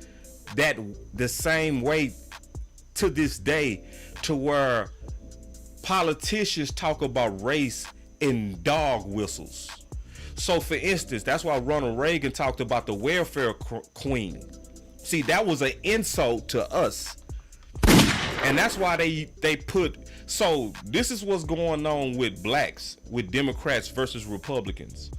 that the same way to this day, to where politicians talk about race in dog whistles. So for instance, that's why Ronald Reagan talked about the welfare queen. See, that was an insult to us. And that's why they put, so this is what's going on with blacks, with Democrats versus Republicans.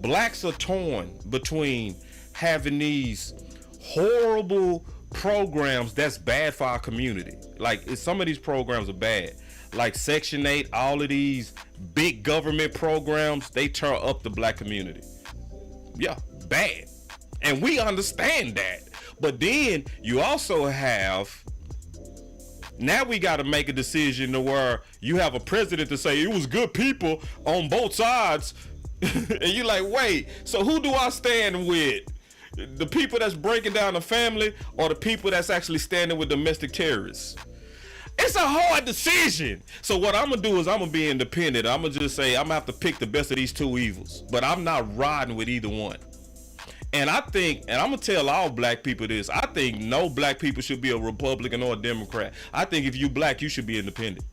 Blacks are torn between having these horrible programs that's bad for our community. Like, some of these programs are bad. Like Section 8, all of these big government programs, they tear up the black community. Yeah, bad. And we understand that. But then you also have, now we got to make a decision to where you have a president to say it was good people on both sides. And you're like, wait, so who do I stand with? The people that's breaking down the family, or the people that's actually standing with domestic terrorists? It's a hard decision. So what I'm going to do is I'm going to be independent. I'm going to just say I'm going to have to pick the best of these two evils. But I'm not riding with either one. And I think, and I'm gonna tell all black people this, I think no black people should be a Republican or a Democrat. I think if you black, you should be independent.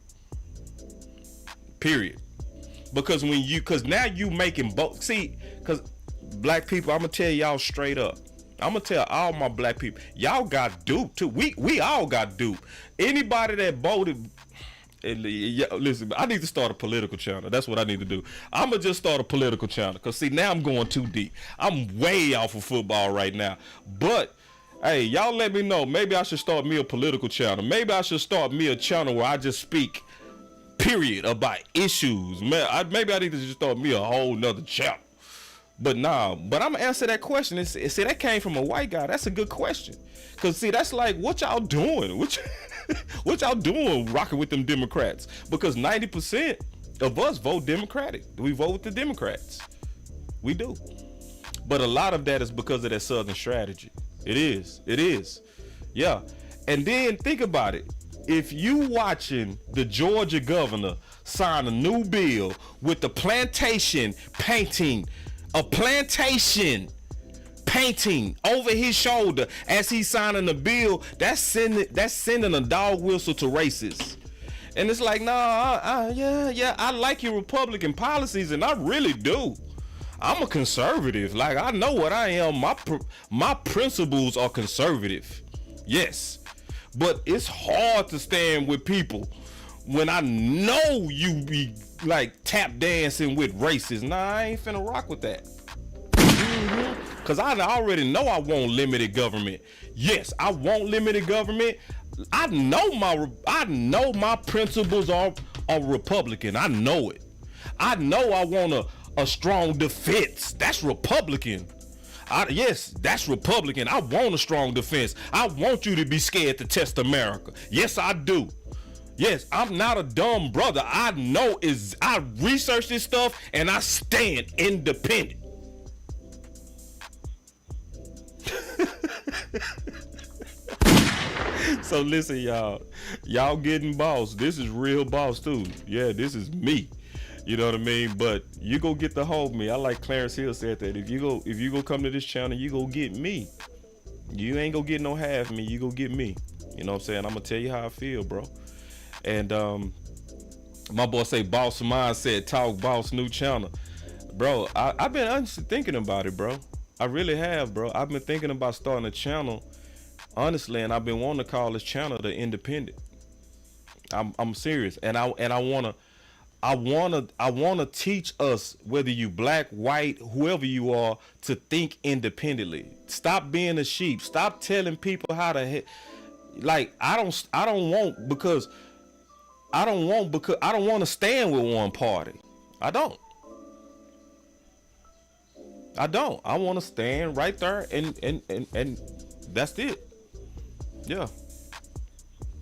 Period. Because because now you making both. See, because black people, I'm gonna tell y'all straight up. I'm gonna tell all my black people, y'all got duped too. We all got duped. Anybody that voted. Listen, I need to start a political channel. That's what I need to do. I'm gonna just start a political channel, because see, now I'm going too deep. I'm way off of football right now. But hey, y'all let me know. Maybe I should start me a political channel. Maybe I should start me a channel where I just speak period about issues. Maybe I need to just start me a whole nother channel. But nah, but I'm gonna answer that question. See, that came from a white guy. That's a good question. Cause see, that's like, what y'all doing? What y'all doing rocking with them Democrats? Because 90% of us vote Democratic. We vote with the Democrats. We do. But a lot of that is because of that Southern strategy. It is. Yeah. And then think about it. If you watching the Georgia governor sign a new bill with the plantation painting, a plantation painting over his shoulder as he's signing the bill, that's sending a dog whistle to racists. And it's like, yeah, I like your Republican policies, and I really do. I'm a conservative. Like, I know what I am. My principles are conservative. Yes. But it's hard to stand with people when I know you be like tap dancing with racists. Nah, I ain't finna rock with that. Cause I already know I want limited government. Yes, I want limited government. I know my principles are Republican. I know it. I know I want a strong defense. That's Republican. Yes, that's Republican. I want a strong defense. I want you to be scared to test America. Yes, I do. Yes, I'm not a dumb brother. I research this stuff and I stand independent. So listen, y'all getting boss. This is real boss too. Yeah, this is me. You know what I mean? But you go get the whole me. I like Clarence Hill said that. If you go come to this channel, you go get me. You ain't gonna get no half me. You go get me. You know what I'm saying? I'm gonna tell you how I feel, bro. And my boy say boss mindset, talk boss, new channel. Bro, I've been honestly thinking about it, bro. I really have, bro. I've been thinking about starting a channel, honestly, and I've been wanting to call this channel The Independent. I'm serious, and I wanna teach us, whether you black, white, whoever you are, to think independently. Stop being a sheep. Stop telling people how to hit. Like, I don't want to stand with one party. I don't. I want to stand right there and that's it. Yeah.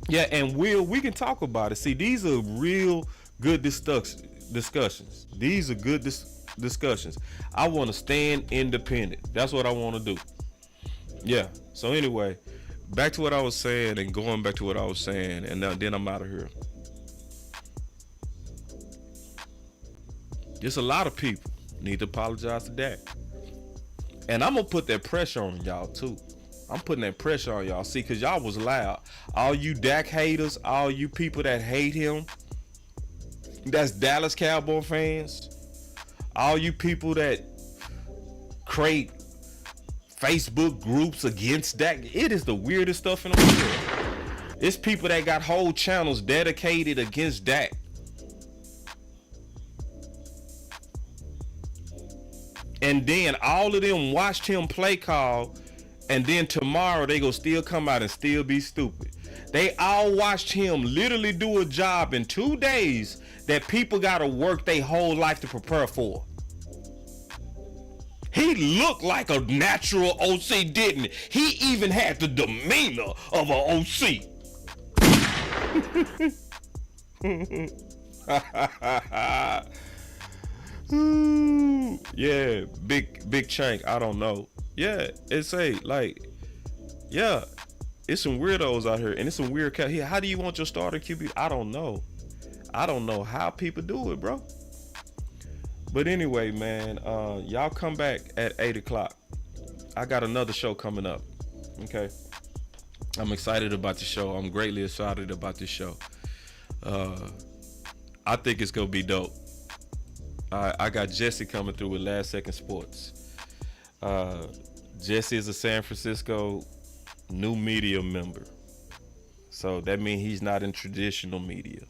Yeah, and we can talk about it. See, these are real good discussions. These are good discussions. I want to stand independent. That's what I want to do. Yeah. So anyway, back to what I was saying, and going back to what I was saying, and then I'm out of here. Just a lot of people need to apologize to Dak. And I'm going to put that pressure on y'all too. I'm putting that pressure on y'all. See, because y'all was loud. All you Dak haters, all you people that hate him, that's Dallas Cowboy fans, all you people that create Facebook groups against Dak, it is the weirdest stuff in the world. It's people that got whole channels dedicated against Dak. And then all of them watched him play call, and then tomorrow they go still come out and still be stupid. They all watched him literally do a job in 2 days that people gotta work their whole life to prepare for. He looked like a natural OC, didn't he? He even had the demeanor of an OC. Yeah, big chank. I don't know. Yeah, it's it's some weirdos out here, and it's some weird cat here. How do you want your starting QB? I don't know. I don't know how people do it, bro. But anyway, man, y'all come back at 8 o'clock. I got another show coming up. Okay. I'm excited about the show. I'm greatly excited about this show. I think it's gonna be dope. I got Jesse coming through with Last Second Sports. Jesse is a San Francisco new media member. So that means he's not in traditional media.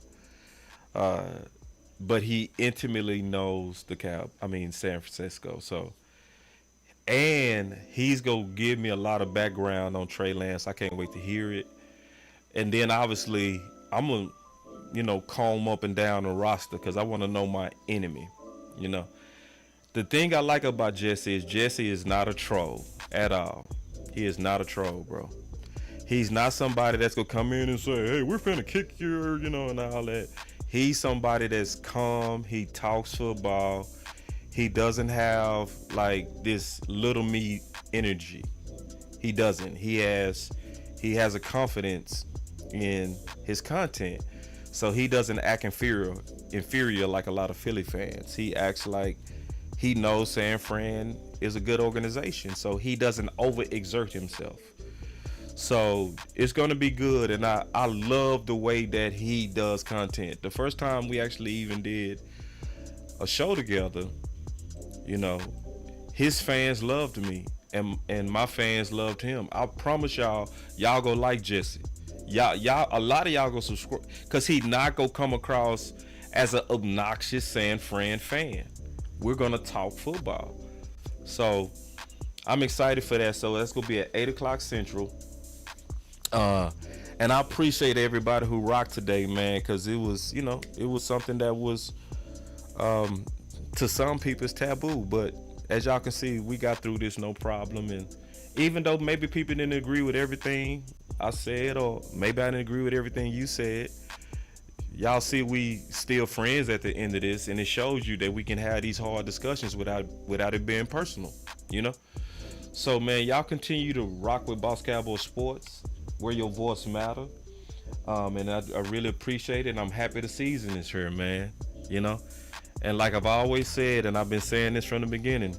But he intimately knows San Francisco. So, and he's gonna give me a lot of background on Trey Lance. I can't wait to hear it. And then obviously I'm gonna, comb up and down the roster because I want to know my enemy. The thing I like about Jesse is not a troll at all. He is not a troll, bro. He's not somebody that's gonna come in and say, hey, we're finna kick you, and all that. He's somebody that's calm. He talks football. He doesn't have like this little me energy. He doesn't. He has a confidence in his content. So he doesn't act inferior like a lot of Philly fans. He acts like he knows San Fran is a good organization. So he doesn't overexert himself. So it's going to be good. And I love the way that he does content. The first time we actually even did a show together, his fans loved me and my fans loved him. I promise y'all go like Jesse. Y'all, a lot of y'all go subscribe because he not gonna come across as an obnoxious San Fran fan. We're gonna talk football. So I'm excited for that. So that's gonna be at 8:00 Central. And I appreciate everybody who rocked today, man, because it was something that was to some people it's taboo, but as y'all can see, we got through this no problem. And even though maybe people didn't agree with everything I said, or maybe I didn't agree with everything you said, y'all see we still friends at the end of this, and it shows you that we can have these hard discussions without it being personal, So man, y'all continue to rock with Boss Cowboy Sports, where your voice matter. And I really appreciate it, and I'm happy the season is here, man. And like I've always said, and I've been saying this from the beginning,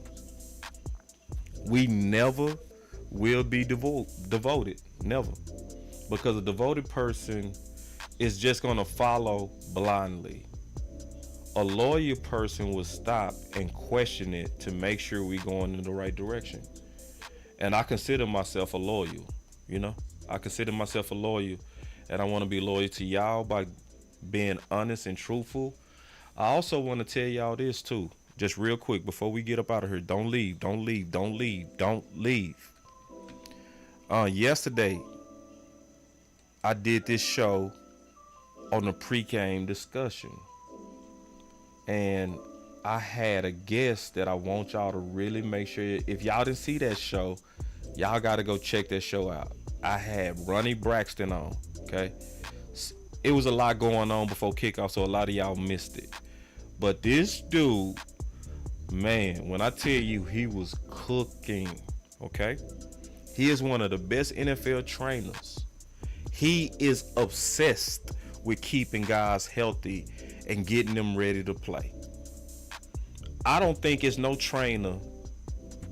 we never will be devoted. Never. Because a devoted person is just going to follow blindly. A loyal person will stop and question it to make sure we're going in the right direction. And I consider myself a loyal, I consider myself a loyal, and I want to be loyal to y'all by being honest and truthful. I also want to tell y'all this too, just real quick before we get up out of here. Don't leave. Yesterday, I did this show on the pregame discussion, and I had a guest that I want y'all to really make sure, if y'all didn't see that show, y'all got to go check that show out. I had Ronnie Braxton on, okay? It was a lot going on before kickoff, so a lot of y'all missed it. But this dude, man, when I tell you he was cooking, okay? He is one of the best NFL trainers. He is obsessed with keeping guys healthy and getting them ready to play. I don't think it's no trainer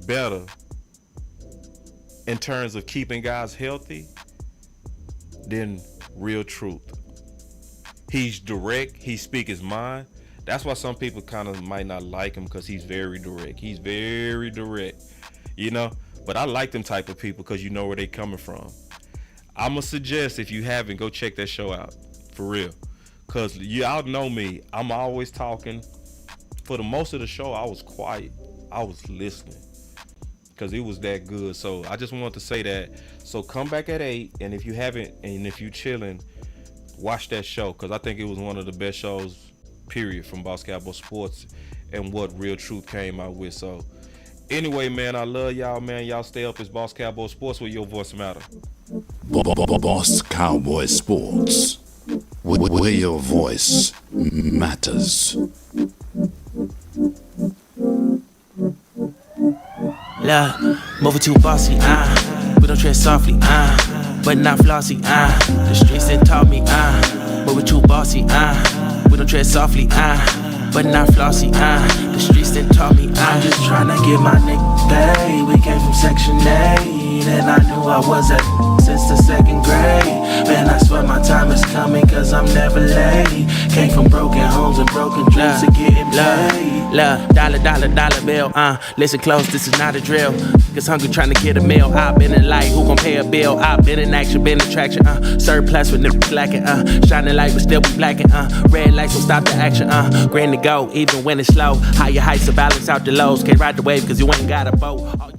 better in terms of keeping guys healthy than Real Truth. He's direct. He speaks his mind. That's why some people kind of might not like him, because he's very direct. He's very direct, But I like them type of people because you know where they coming from. I'm going to suggest, if you haven't, go check that show out. For real. Because y'all know me. I'm always talking. For the most of the show, I was quiet. I was listening. Because it was that good. So I just wanted to say that. So come back at 8. And if you haven't, and if you chilling, watch that show. Because I think it was one of the best shows, period, from Boss Cowboy Sports and what Real Truth came out with. So anyway, man, I love y'all, man. Y'all stay up. It's Boss Cowboy Sports, where your voice matter. Boss Cowboy Sports, where your voice matters. Look, moving too bossy, we don't tread softly, but not flossy, the streets that taught me, moving too bossy, we don't tread softly, but but not flossy, the streets that taught me, I'm just tryna get my nigga paid. We came from Section 8, and I knew I was at since the 2nd grade. Man, I swear my time is coming, cause I'm never late. Came from broken homes and broken dreams to getting paid. Love, dollar bill, listen close, this is not a drill. Cause hungry trying to get a meal. I've been in light, who gon' pay a bill? I've been in action, been in traction, surplus with niggas lacking, shining light but still be blacking, red lights will stop the action, green to go, even when it's slow. Higher heights to balance out the lows. Can't ride the wave cause you ain't got a boat.